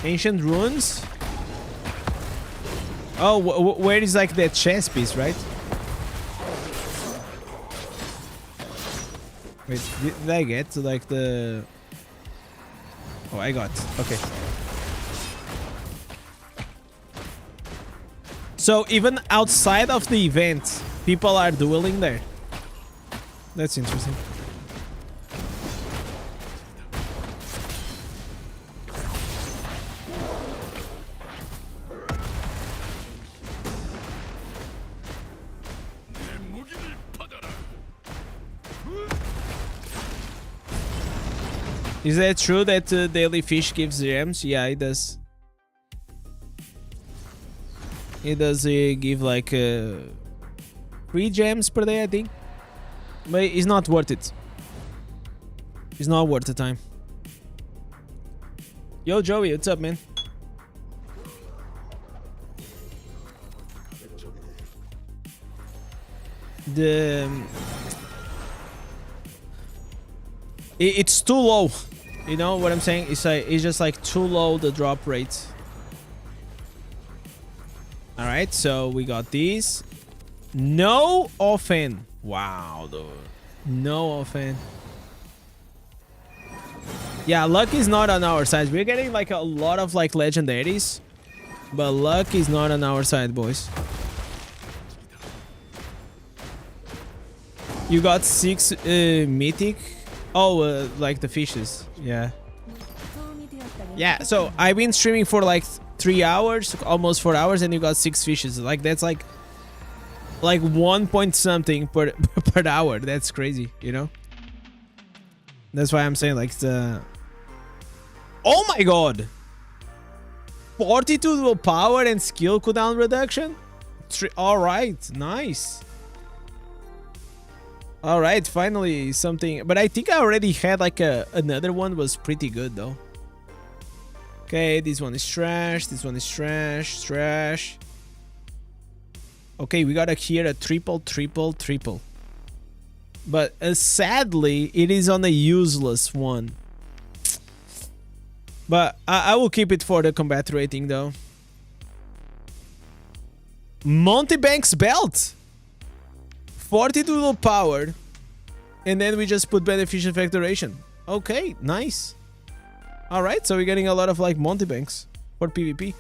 Ancient ruins. Oh, where is like that chess piece, right? Wait, did I get to like the... Oh, I got. Okay. So even outside of the event, people are dueling there. That's interesting. Is that true that daily fish gives gems? Yeah, it does. It does give like 3 gems per day, I think. But it's not worth it. It's not worth the time. Yo, Joey, what's up, man? It's too low. You know what I'm saying? It's like it's just like too low, the drop rate. All right, so we got these. No offense. Wow, dude. No offense. Yeah, luck is not on our side. We're getting like a lot of like legendaries, but luck is not on our side, boys. You got 6 mythic. Oh, like the fishes. Yeah. Yeah, so I've been streaming for like 3 hours, almost 4 hours, and you got 6 fishes. Like that's like 1 point something per hour. That's crazy, you know? That's why I'm saying like the... Oh my god! 42 power and skill cooldown reduction? Alright, nice. Alright, finally something. But I think I already had like another one was pretty good though. Okay, this one is trash. This one is trash. Trash. Okay, we got here a triple. But sadly, it is on a useless one. But I will keep it for the combat rating though. Montebank's belt. 42 power. And then we just put beneficial factoration. Okay, nice. Alright, so we're getting a lot of like Montebanks for PvP.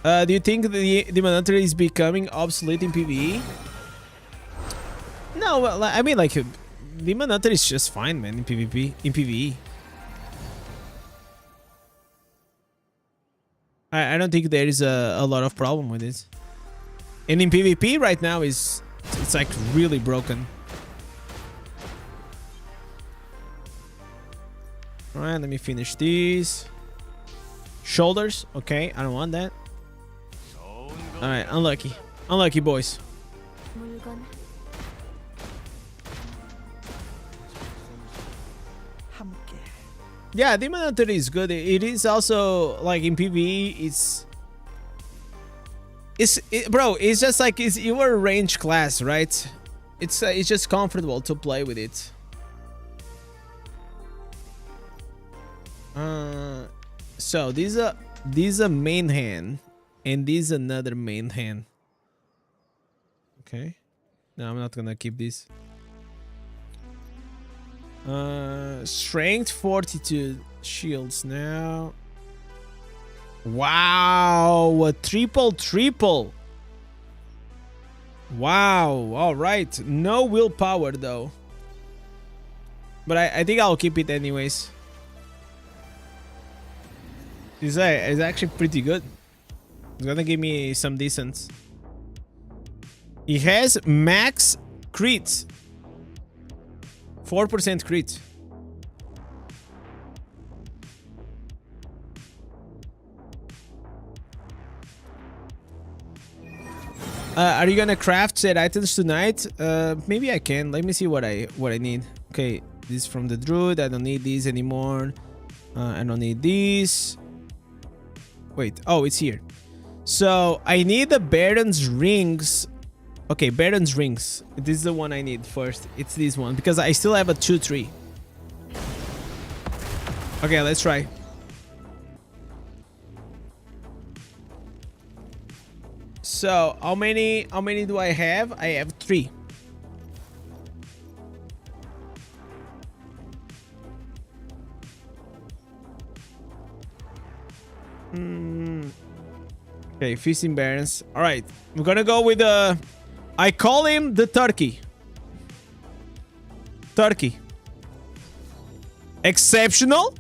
Do you think the Demon Hunter is becoming obsolete in PvE? No, well, I mean like Demon Hunter is just fine, man, in PvP, in PvE. I don't think there is a lot of problem with it. And in PvP right now it's like really broken. Alright, let me finish these. Shoulders, okay, I don't want that. Alright, unlucky. Unlucky, boys. Yeah, Demon Hunter is good. It is also like in PvE. Bro, it's just like you are a range class, right? It's just comfortable to play with it. So these are main hand, and this is another main hand. Okay. No, I'm not gonna keep this. Strength 42 shields now. Wow, a triple. Wow, all right. No willpower though. But I think I'll keep it anyways. This guy is actually pretty good. It's gonna give me some decent. He has max crit. 4% crit. Are you gonna craft set items tonight? Maybe I can. Let me see what I need. Okay, this is from the Druid. I don't need these anymore. I don't need these. Wait. Oh, it's here. So I need the Baron's rings. Okay, Baron's rings. This is the one I need first. It's this one because I still have a 2-3. Okay, let's try. So how many do I have? I have 3. Okay, feasting barons. All right, we're gonna go with I call him the turkey. Turkey. Exceptional.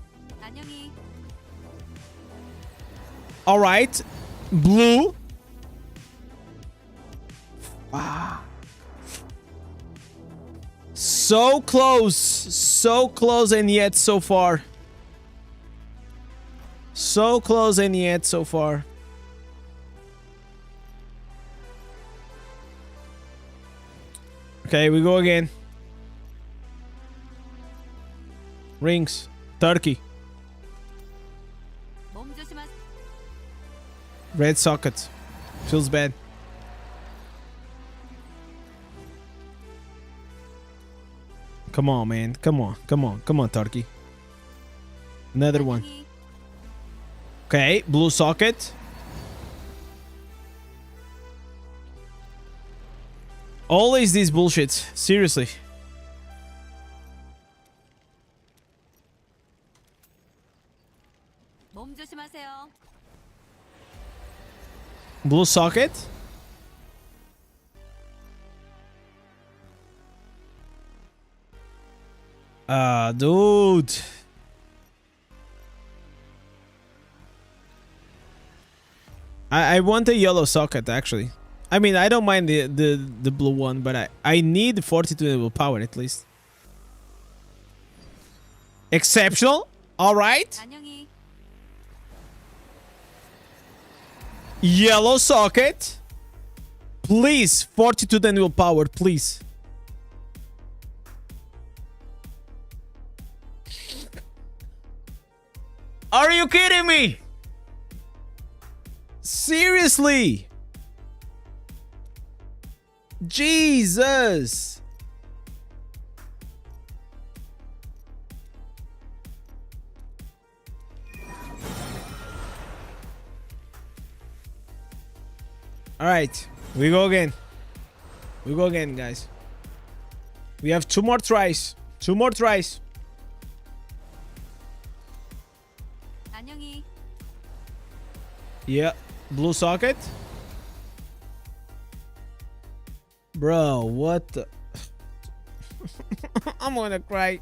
All right, blue. Wow. So close and yet so far. So close and yet so far. Okay, we go again. Rings. Turkey. Red socket. Feels bad. Come on, man. Come on. Come on. Come on, Turkey. Another one. Okay, blue socket. Always these bullshits. Seriously. Blue socket. Dude. I want a yellow socket actually. I mean, I don't mind the blue one, but I need 42 willpower at least. Exceptional. All right. Yellow socket. Please, 42 then willpower, please. Are you kidding me? Seriously? Jesus. All right, we go again. We go again, guys. We have 2 more tries. 2 more tries. Yeah, blue socket. Bro, what the... I'm gonna cry.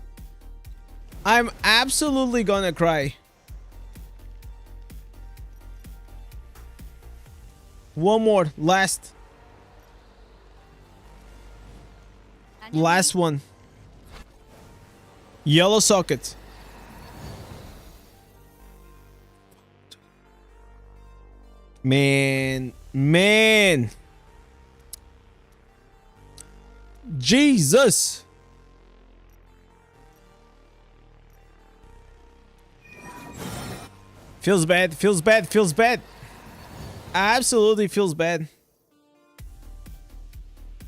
I'm absolutely gonna cry. One more, last one. Yellow socket. Man. Jesus. Feels bad. Absolutely feels bad.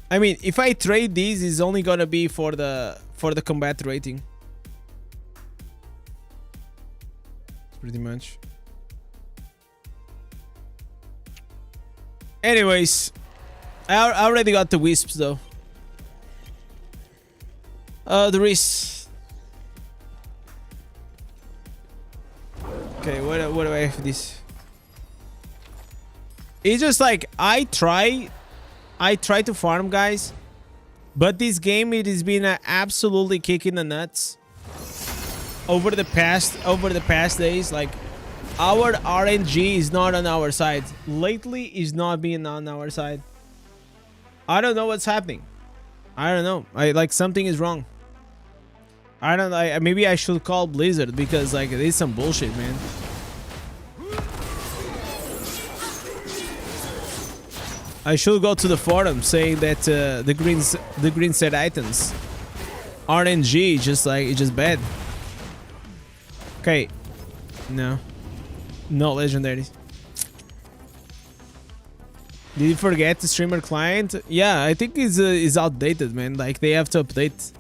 I mean, if I trade these, it's only gonna be for the combat rating. Pretty much. Anyways, I already got the wisps though. The wrists. Okay, what do I have for this? It's just like I try to farm, guys, but this game it has been absolutely kicking the nuts over the past days. Like, our RNG is not on our side. Lately, is not being on our side. I don't know what's happening. I don't know. Like something is wrong. I don't know. Maybe I should call Blizzard because like it is some bullshit, man. I should go to the forum saying that the green set items RNG just bad. Okay, no legendaries. Did you forget the streamer client? Yeah, I think it's outdated, man. Like they have to update.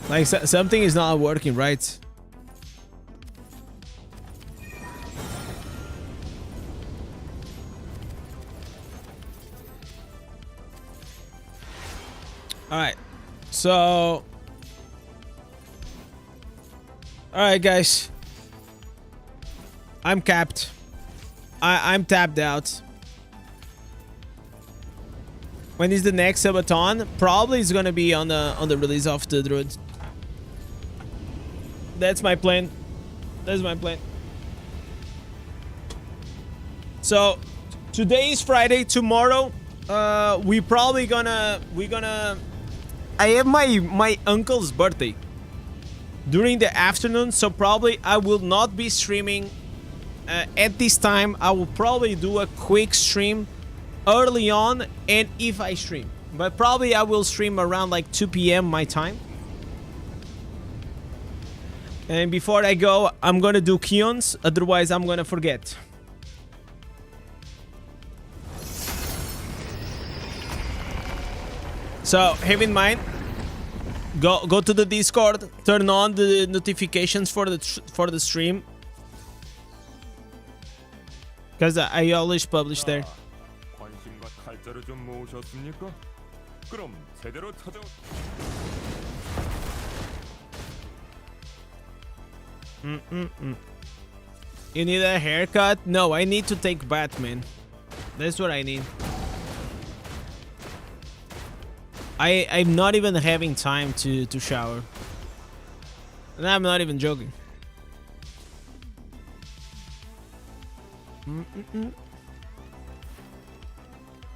Like something is not working right. Alright, so... Alright, guys. I'm capped. I'm tapped out. When is the next subathon? Probably it's gonna be on the release of the Druid. That's my plan. That's my plan. So, today is Friday. Tomorrow, we're gonna... I have my uncle's birthday during the afternoon, so probably I will not be streaming at this time. I will probably do a quick stream early on, and if I stream, but probably I will stream around like 2 p.m. my time. And before I go, I'm gonna do Keons, otherwise I'm gonna forget. So have in mind, go to the Discord, turn on the notifications for the stream, because I always publish there. You need a haircut? No, I need to take bath, man. That's what I need. I'm not even having time to shower. And I'm not even joking.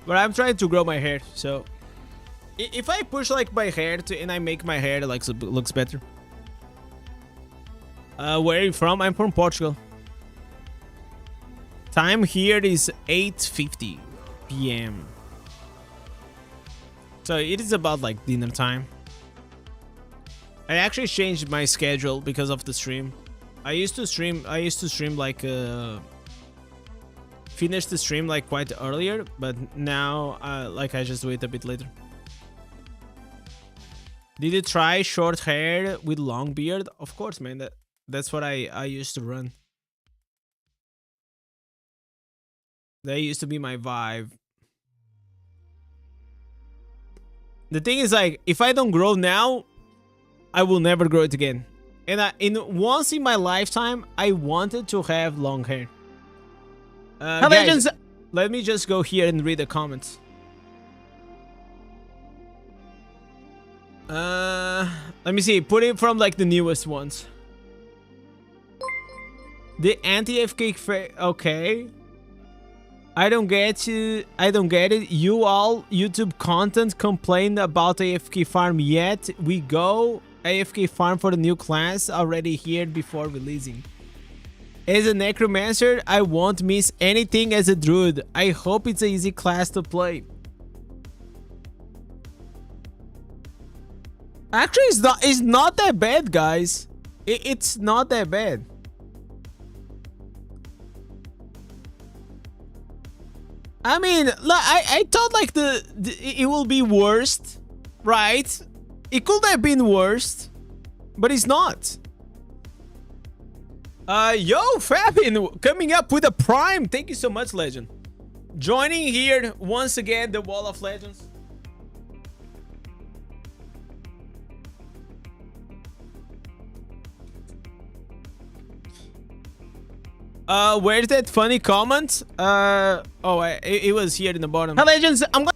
But I'm trying to grow my hair, so if I push like my hair and I make my hair like looks better. Where are you from? I'm from Portugal. Time here is 8:50 p.m. So it is about like dinner time. I actually changed my schedule because of the stream. I used to stream like finish the stream like quite earlier, but now like I just do it a bit later. Did you try short hair with long beard? Of course, man. That's what I used to run. That used to be my vibe. The thing is, like, if I don't grow now, I will never grow it again. And once in my lifetime, I wanted to have long hair. Guys, legends, let me just go here and read the comments. Let me see. Put it from like the newest ones. The anti-AFK. Okay. I don't get it. You all YouTube content complain about AFK farm yet. We go AFK farm for the new class already here before releasing. As a necromancer, I won't miss anything as a druid. I hope it's an easy class to play. Actually, it's not that bad, guys. It's not that bad. I mean, I thought like it will be worst, right? It could have been worst, but it's not. Yo, Fabian, coming up with a prime. Thank you so much, Legend. Joining here once again, the Wall of Legends. Where's that funny comment? It was here in the bottom. Hi, Legends, I'm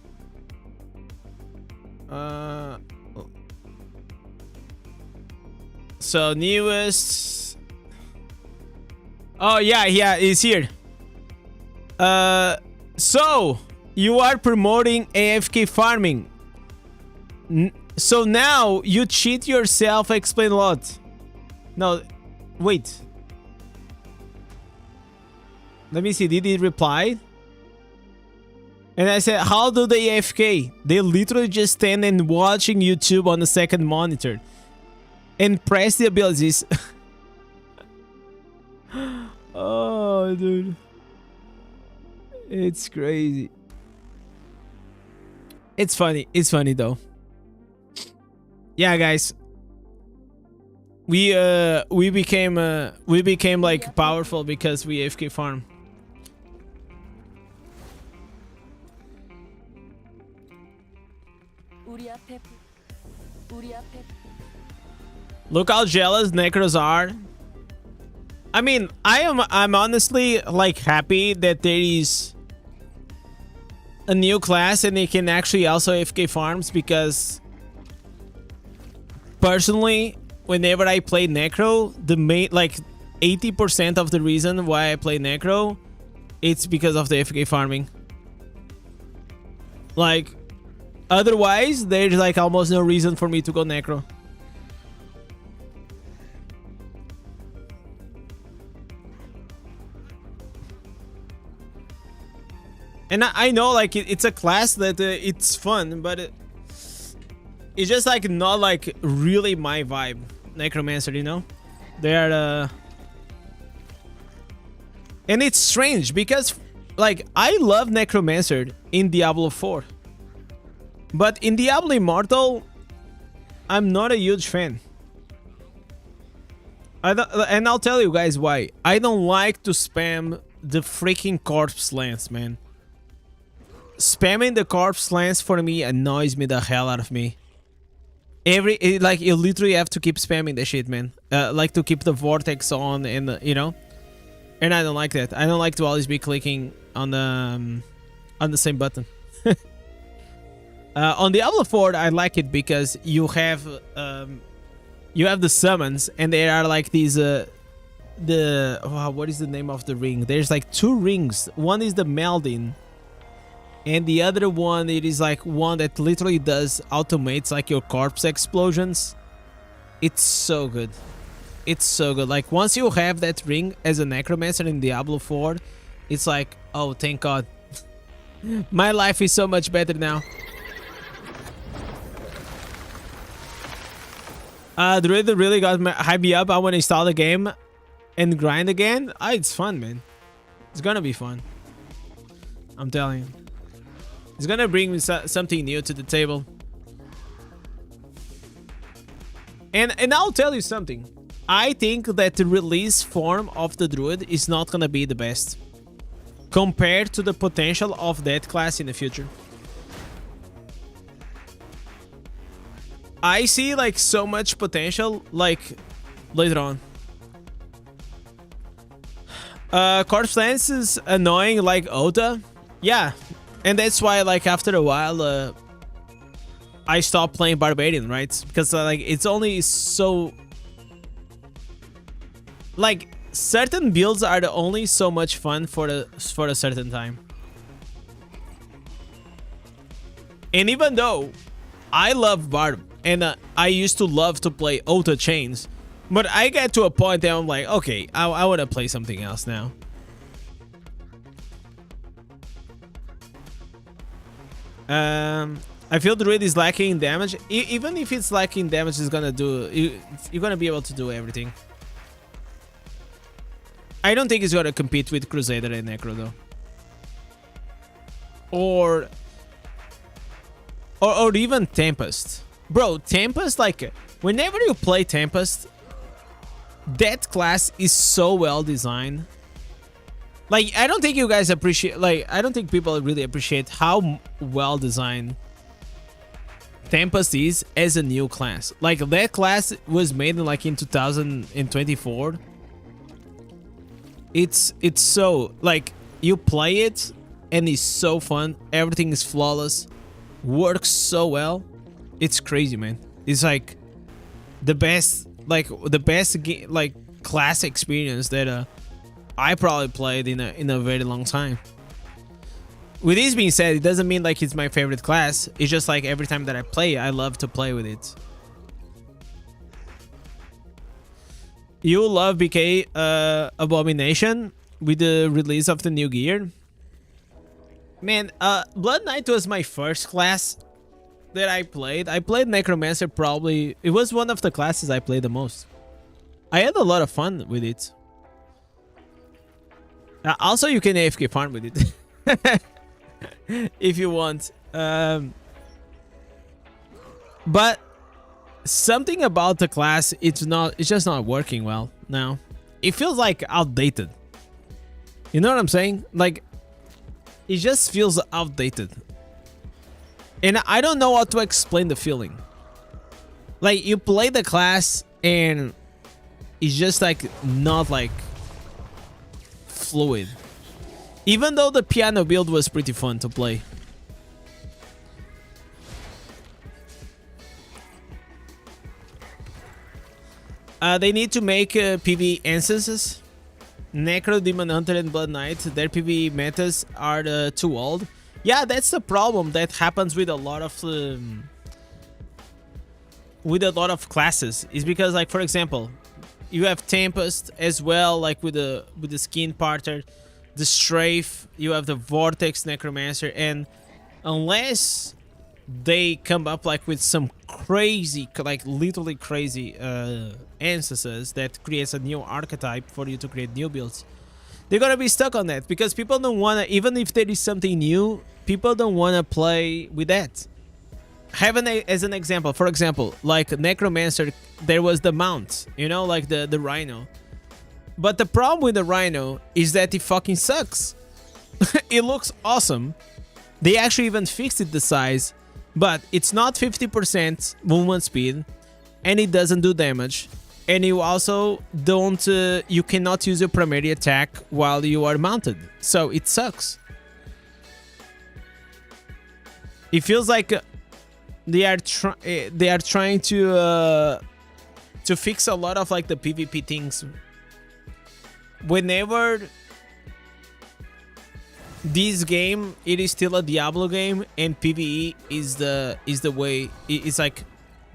gonna... So, newest... Oh, yeah, it's here. So, you are promoting AFK farming. So now, you cheat yourself, explain a lot. No, wait. Let me see. Did he reply? And I said, how do they AFK? They literally just stand and watching YouTube on the second monitor. And press the abilities. Oh, dude. It's crazy. It's funny. It's funny, though. Yeah, guys. We became like powerful because we AFK farm. Look how jealous Necros are. I mean, I'm honestly like happy that there is a new class and they can actually also AFK farms, because personally, whenever I play Necro, the main, like 80% of the reason why I play Necro, it's because of the AFK farming. Like, otherwise, there's like almost no reason for me to go Necro. And I know like it's a class that it's fun, but it's just like not like really my vibe. Necromancer, you know? They're and it's strange because like I love Necromancer in Diablo 4. But in Diablo Immortal, I'm not a huge fan. And I'll tell you guys why. I don't like to spam the freaking corpse lance, man. Spamming the corpse lance for me annoys me the hell out of me. Like you literally have to keep spamming the shit, man. Like to keep the vortex on, and you know. And I don't like that. I don't like to always be clicking on the same button. On Diablo 4, I like it because you have the summons, and there are like these what is the name of the ring? There's like 2 rings. One is the melding, and the other one, it is like one that literally automates like your corpse explosions. It's so good. It's so good. Like once you have that ring as a necromancer in Diablo 4, it's like, oh, thank God. My life is so much better now. Druid really got hype me up. I want to install the game and grind again. It's fun, man. It's gonna be fun. I'm telling you. It's gonna bring me something new to the table. And I'll tell you something. I think that the release form of the Druid is not gonna be the best compared to the potential of that class in the future. I see like so much potential like later on. Corpse Lance is annoying like Ota. Yeah. And that's why like after a while I stopped playing Barbarian, right? Because like it's only so like certain builds are only so much fun for a certain time. And even though I love Barb and I used to love to play Ota Chains, but I get to a point that I'm like, okay, I want to play something else now. I feel the Druid is lacking in damage. Even if it's lacking damage, it's gonna do. You're gonna be able to do everything. I don't think it's gonna compete with Crusader and Necro though. Or even Tempest. Bro, Tempest, like, whenever you play Tempest, that class is so well designed. Like, I don't think you guys appreciate, like, I don't think people really appreciate how well designed Tempest is as a new class. Like, that class was made in, like, in 2024. It's so, like, you play it and it's so fun. Everything is flawless. Works so well. It's crazy, man. It's like the best, like class experience that I probably played in a very long time. With this being said, it doesn't mean like it's my favorite class. It's just like every time that I play, I love to play with it. You love BK Abomination. with the release of the new gear. Man, Blood Knight was my first class that I played. I played Necromancer probably. It was one of the classes I played the most. I had a lot of fun with it. Also, you can AFK farm with it if you want. But something about the class, it's just not working well now. It feels like outdated. You know what I'm saying? Like, it just feels outdated. And I don't know how to explain the feeling. Like, you play the class and it's just like not like fluid. Even though the piano build was pretty fun to play. They need to make PvE instances. Necro, Demon Hunter, and Blood Knight, their PvE metas are too old. Yeah, that's the problem that happens with a lot of classes. Is because, like, for example, you have Tempest as well, like with the Skin Parter, the Strafe, you have the Vortex Necromancer, and unless they come up like with some crazy, like literally crazy instances that creates a new archetype for you to create new builds, they're gonna be stuck on that because people don't wanna, even if there is something new, people don't wanna play with that. As an example, for example, like Necromancer, there was the mount, you know, like the Rhino. But the problem with the Rhino is that it fucking sucks. It looks awesome. They actually even fixed it the size, but it's not 50% movement speed, and it doesn't do damage. And you also don't, you cannot use your primary attack while you are mounted. So it sucks. It feels like they are trying to fix a lot of like the PvP things. Whenever this game, it is still a Diablo game, and PvE is the way. It's like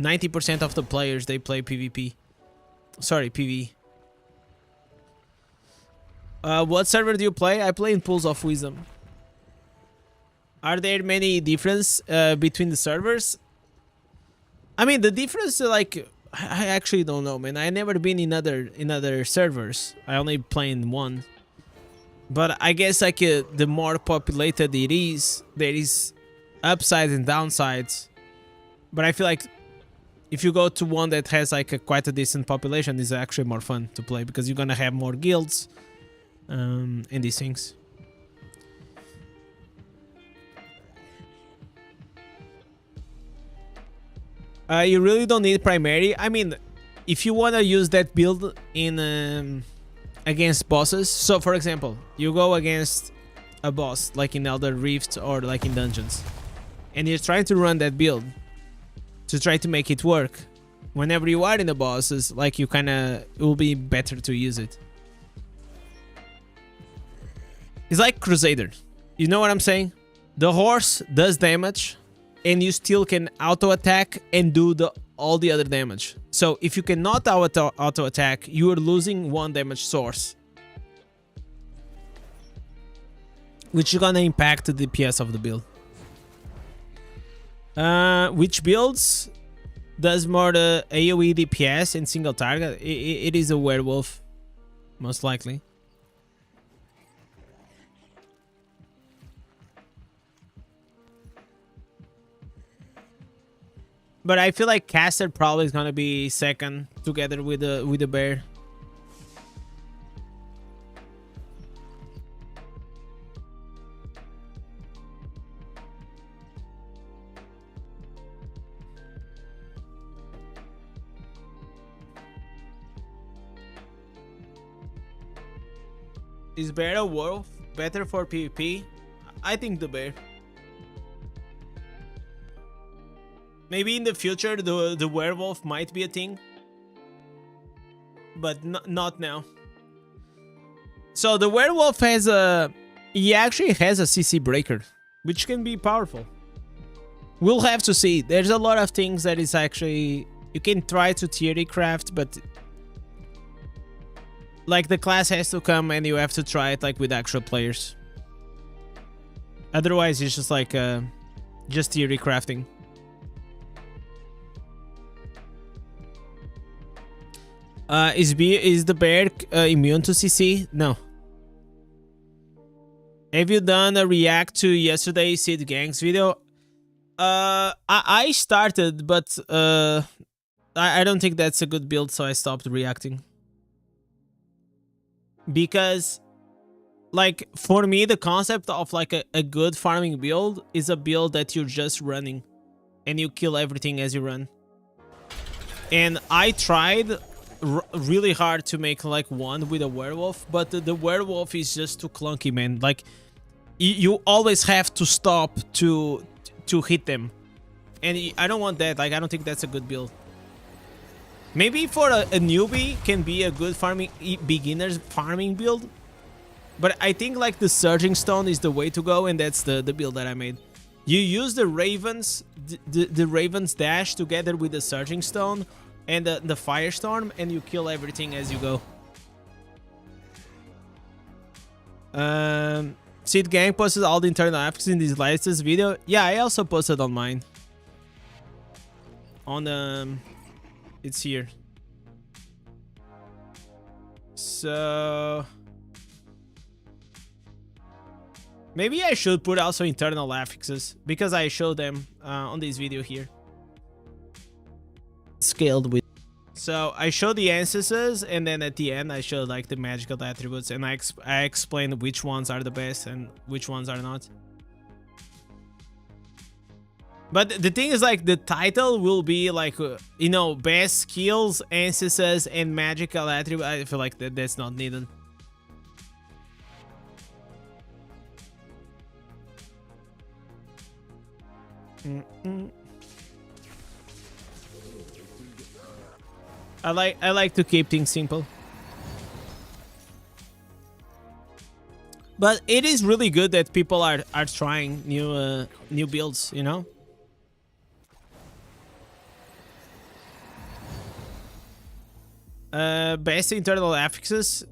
90% of the players, they play PvP. Sorry, PvE. What server do you play? I play in Pools of Wisdom. Are there many difference between the servers? I mean, the difference, like, I actually don't know, man. I never been in other servers. I only play in one. But I guess like the more populated it is, there is upsides and downsides. But I feel like if you go to one that has like quite a decent population, it's actually more fun to play because you're gonna have more guilds and these things. You really don't need primary. I mean, if you want to use that build in against bosses, so for example, you go against a boss like in Elder Rift or like in dungeons, and you're trying to run that build to try to make it work. Whenever you are in the bosses, like you it will be better to use it. It's like Crusader. You know what I'm saying? The horse does damage, and you still can auto attack and do all the other damage. So if you cannot auto attack, you are losing one damage source, which is gonna impact the DPS of the build. Which builds does more the AoE DPS and single target? It is a werewolf, most likely. But I feel like Caster probably is gonna be second together with the bear. Is bear a wolf better for PvP? I think the bear. Maybe in the future the werewolf might be a thing, but not now. So the werewolf he actually has a CC breaker, which can be powerful. We'll have to see. There's a lot of things that is actually you can try to theory craft, but like the class has to come and you have to try it like with actual players. Otherwise, it's just like just theory crafting. Is the bear immune to CC? No. Have you done a react to yesterday's Sid Gang's video? I started, but I don't think that's a good build, so I stopped reacting. Because, like, for me, the concept of like a good farming build is a build that you're just running and you kill everything as you run. And I tried really hard to make like one with a werewolf, but the werewolf is just too clunky, man. Like, you always have to stop to hit them, and I don't want that. Like, I don't think that's a good build. Maybe for a newbie can be a good beginner's farming build, but I think like the Surging Stone is the way to go, and that's the build that I made. You use the Ravens, the Ravens dash together with the Surging Stone and the Firestorm, and you kill everything as you go. Sid Gang posted all the internal affix in this latest video. Yeah, I also posted on mine. On it's here. So maybe I should put also internal affixes because I showed them on this video here. Scaled with. So I showed the ancestors, and then at the end I showed like the magical attributes, and I explained which ones are the best and which ones are not. But the thing is, like, the title will be like, you know, best skills, ancestors, and magical attributes. I feel like that's not needed. I like to keep things simple. But it is really good that people are trying new builds, you know? Best internal affixes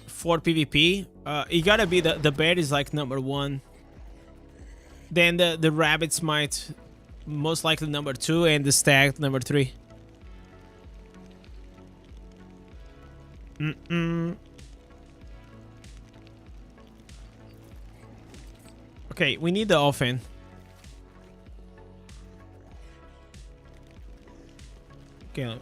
for PvP. It gotta be the bear is like #1. Then the rabbits might most likely #2, and the stag #3. Okay, we need the offhand. Okay.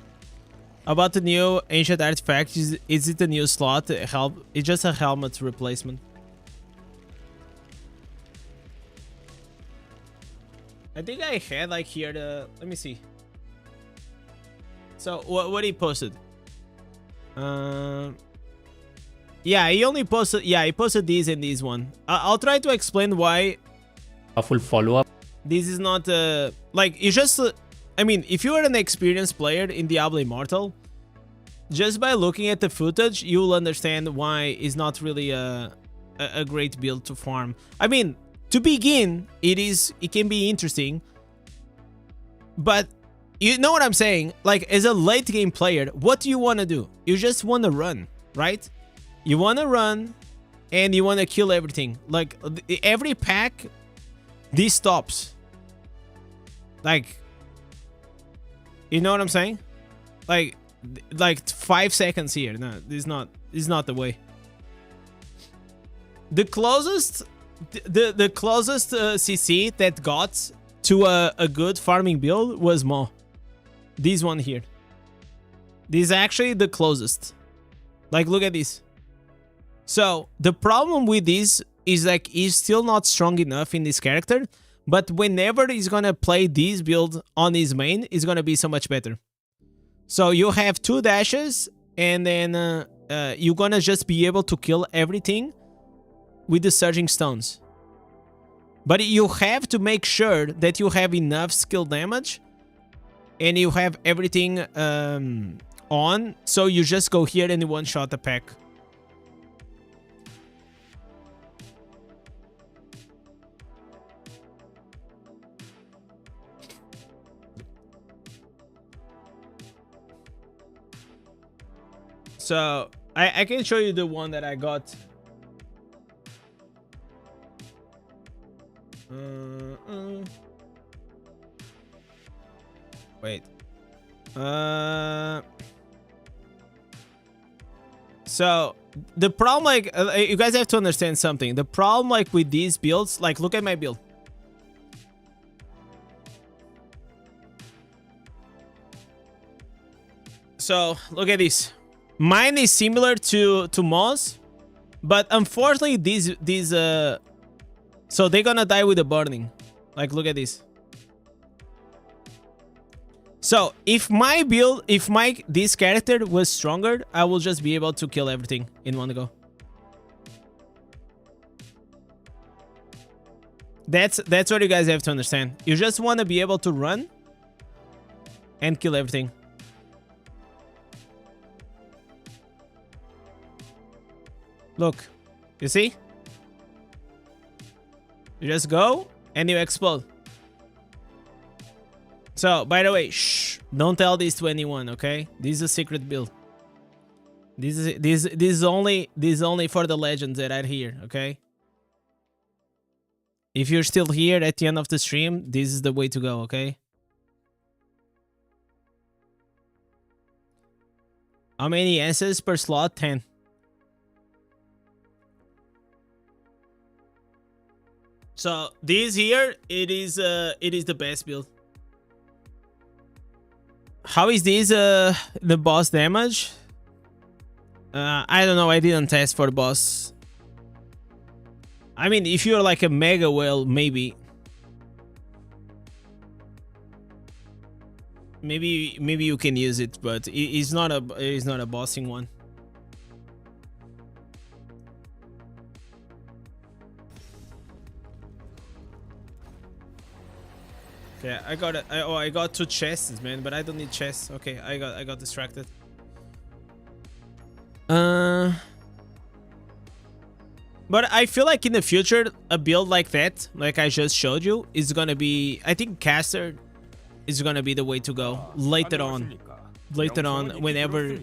About the new ancient artifact, is it a new slot? It's just a helmet replacement. I think I had like here the. Let me see. So what he posted? Yeah, he only posted. Yeah, he posted these and these one. I'll try to explain why. A full follow-up. This is not like it's just. I mean, if you are an experienced player in Diablo Immortal, just by looking at the footage, you'll understand why it's not really a great build to farm. I mean, to begin, it can be interesting, but you know what I'm saying? Like, as a late game player, what do you want to do? You just want to run, right? You want to run, and you want to kill everything. Like, every pack, this stops. Like, you know what I'm saying? Like 5 seconds here. No, this is not the way. The closest CC that got to a good farming build was Mo. This one here. This is actually the closest. Like, look at this. So the problem with this is like he's still not strong enough in this character. But whenever he's gonna play this build on his main, it's gonna be so much better. So you have 2 dashes, and then you're gonna just be able to kill everything with the Surging Stones. But you have to make sure that you have enough skill damage, and you have everything on, so you just go here and one-shot the pack. So I can show you the one that I got. Wait. So the problem, like, you guys have to understand something. The problem, like, with these builds, like, look at my build. So look at this. Mine is similar to Moss, but unfortunately these so they're gonna die with the burning. Like, look at this. So if my build, if this character was stronger, I will just be able to kill everything in one go. That's what you guys have to understand. You just want to be able to run and kill everything. Look, you see? You just go and you explode. So, by the way, shh, don't tell this to anyone, okay? This is a secret build. This is only for the legends that are here, okay? If you're still here at the end of the stream, this is the way to go, okay? How many answers per slot? 10. So this here, it is the best build. How is this the boss damage? I don't know. I didn't test for the boss. I mean, if you're like a mega whale, maybe you can use it, but it's not a bossing one. Okay, I got it. I got 2 chests, man, but I don't need chests. Okay, I got distracted. But I feel like in the future, a build like that, like I just showed you, is gonna be. I think caster is gonna be the way to go later on. Later on, whenever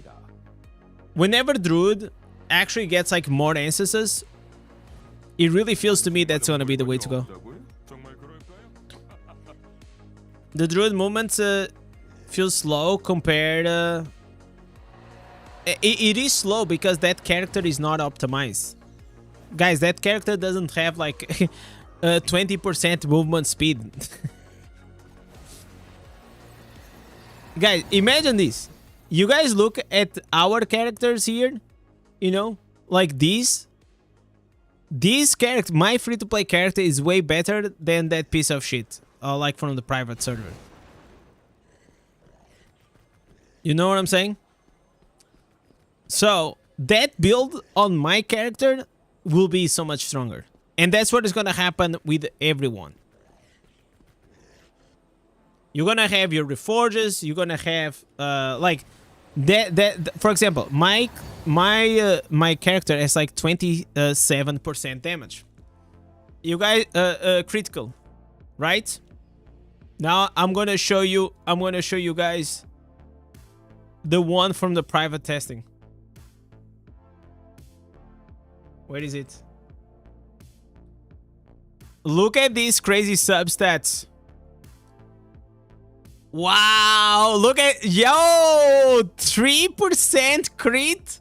Druid actually gets like more instances, it really feels to me that's gonna be the way to go. The Druid movements feel slow compared. It is slow because that character is not optimized. Guys, that character doesn't have like 20% movement speed. Guys, imagine this. You guys look at our characters here, you know, like these. This character, my free-to-play character, is way better than that piece of shit. Like from the private server. You know what I'm saying? So that build on my character will be so much stronger. And that's what is gonna happen with everyone. You're gonna have your reforges, you're gonna have like that for example, my character has like 27% damage. You guys critical, right? Now I'm gonna show you guys the one from the private testing. Where is it? Look at these crazy substats. Wow, look at, yo, 3% crit,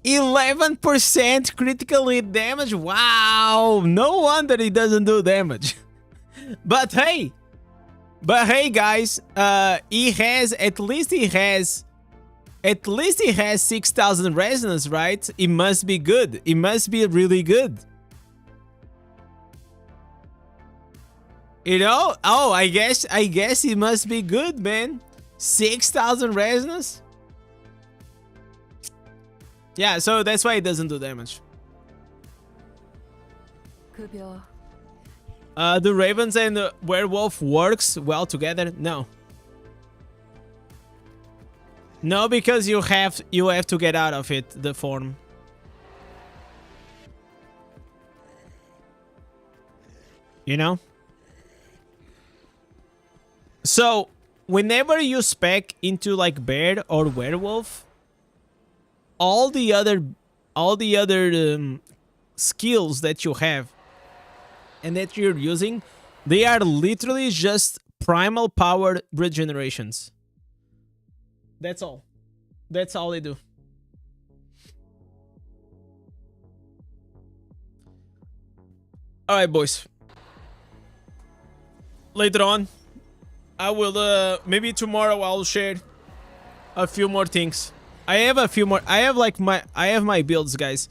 11% critical hit damage. Wow, no wonder it doesn't do damage. But hey guys, he has at least 6,000 resonance, right? It must be good. It must be really good. You know? Oh, I guess it must be good, man. 6,000 resonance. Yeah, so that's why it doesn't do damage. The ravens and the werewolf works well together? No. No, because you have to get out of it, the form. You know? So, whenever you spec into like bear or werewolf, all the other skills that you have and that you're using, they are literally just primal powered regenerations. That's all. That's all they do. All right, boys. Later on, I will maybe tomorrow I'll share a few more things. I have a few more. I have my builds, guys.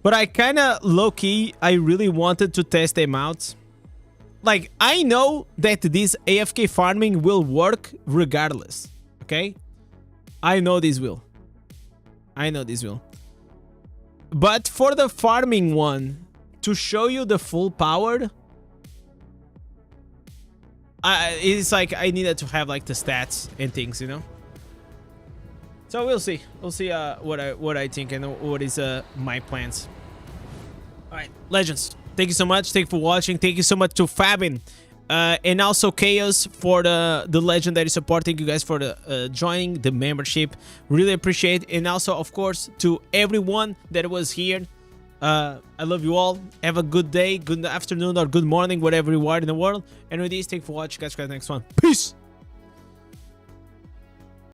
But I kind of low-key, I really wanted to test them out. Like, I know that this AFK farming will work regardless, okay? I know this will. I know this will. But for the farming one, to show you the full power, it's like I needed to have like the stats and things, you know? So we'll see. We'll see what I think and what is my plans. All right, legends. Thank you so much. Thank you for watching. Thank you so much to Fabin and also Chaos for the legendary support. Thank you guys for the joining the membership. Really appreciate it. And also, of course, to everyone that was here. I love you all. Have a good day, good afternoon, or good morning, whatever you are in the world. And with this, thank you for watching. Catch you guys next one. Peace.